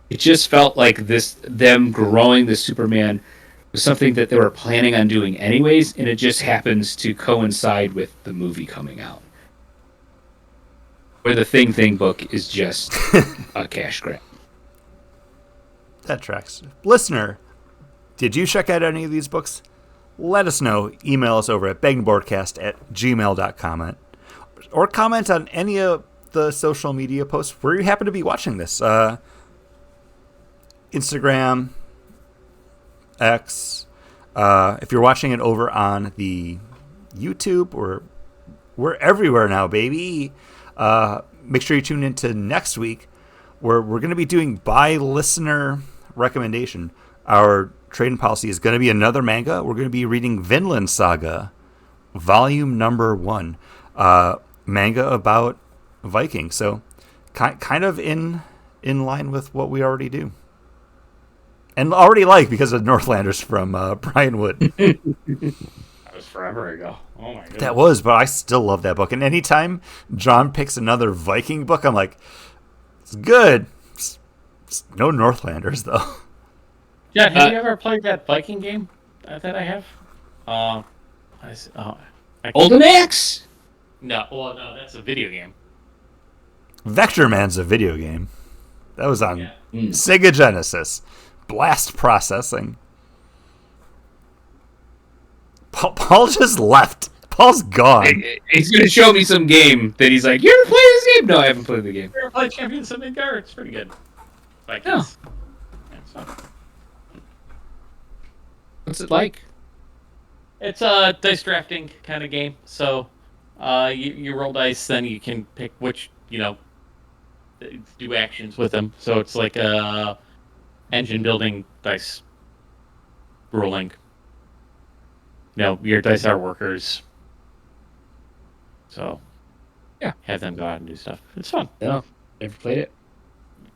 Speaker 5: it just felt like them growing the Superman was something that they were planning on doing anyways, and it just happens to coincide with the movie coming out, where the Thing book is just a cash grab.
Speaker 3: That tracks. Listener, did you check out any of these books? Let us know. Email us over at beggingboardcast@gmail.com or comment on any of the social media posts where you happen to be watching this. Instagram, X. If you're watching it over on the YouTube, or we're everywhere now, baby. Make sure you tune into next week where we're going to be doing by listener recommendation. Our trading policy is going to be another manga. We're going to be reading Vinland Saga, volume number 1, manga about Vikings. So kind of in line with what we already do. And already like because of Northlanders from Brian Wood.
Speaker 1: That was forever ago. Oh my goodness.
Speaker 3: That was, but I still love that book. And anytime John picks another Viking book, I'm like, it's good. It's no Northlanders, though.
Speaker 1: Yeah, have you ever played that Viking game that I have?
Speaker 5: Golden Axe.
Speaker 1: No, that's a video game.
Speaker 3: Vector Man's a video game. That was on
Speaker 1: Yeah.
Speaker 3: Sega Genesis. Blast processing. Paul just left. Paul's gone.
Speaker 5: He's gonna show me some game that he's like, you ever play this game? No, I haven't played the game.
Speaker 1: You ever played Champions of Midgard? It's pretty good. Vikings. Yeah, it's fun.
Speaker 5: What's it like?
Speaker 1: It's a dice drafting kind of game. So you roll dice, then you can pick which, do actions with them. So it's like engine building dice rolling. Your dice are workers. So
Speaker 5: yeah,
Speaker 1: have them go out and do stuff. It's fun.
Speaker 5: No, never played it.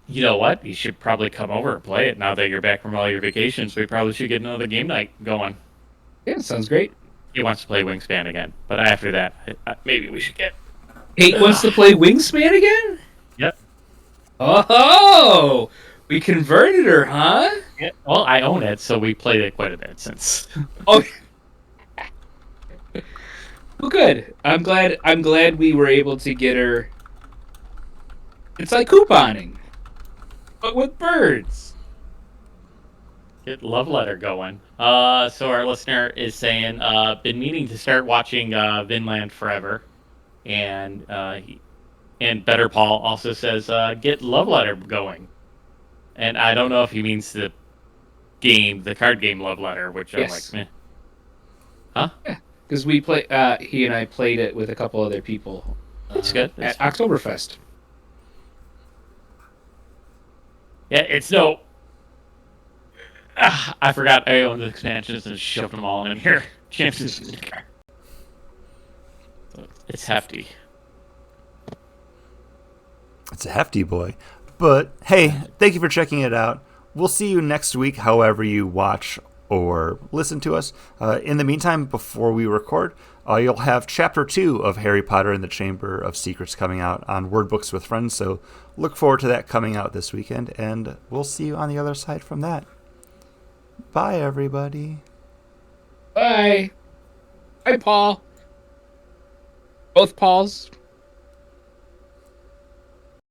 Speaker 1: You know what? You should probably come over and play it now that you're back from all your vacations. We probably should get another game night going.
Speaker 5: Yeah, sounds great.
Speaker 1: He wants to play Wingspan again, but after that, maybe we should get.
Speaker 5: Kate wants to play Wingspan again?
Speaker 1: Yep.
Speaker 5: Oh, we converted her, huh?
Speaker 1: Yeah. Well, I own it, so we played it quite a bit since.
Speaker 5: Oh. Well, good. I'm glad we were able to get her. It's like couponing, but with birds.
Speaker 1: Get Love Letter going. So our listener is saying, been meaning to start watching Vinland Forever, and Better Paul also says, get Love Letter going. And I don't know if he means the card game Love Letter, which
Speaker 5: Yes.
Speaker 1: I'm like, meh. Huh?
Speaker 5: Yeah, because we play. He and I played it with a couple other people.
Speaker 1: It's good. It's
Speaker 5: At Oktoberfest.
Speaker 1: Yeah, it's no. I forgot I owned the expansions and shoved them all in here. Chances. It's hefty.
Speaker 3: It's a hefty boy. But hey, thank you for checking it out. We'll see you next week, however you watch or listen to us. In the meantime, before we record, you'll have Chapter 2 of Harry Potter and the Chamber of Secrets coming out on Word Books with Friends, so look forward to that coming out this weekend, and we'll see you on the other side from that. Bye, everybody.
Speaker 5: Bye. Bye, Paul. Both Pauls.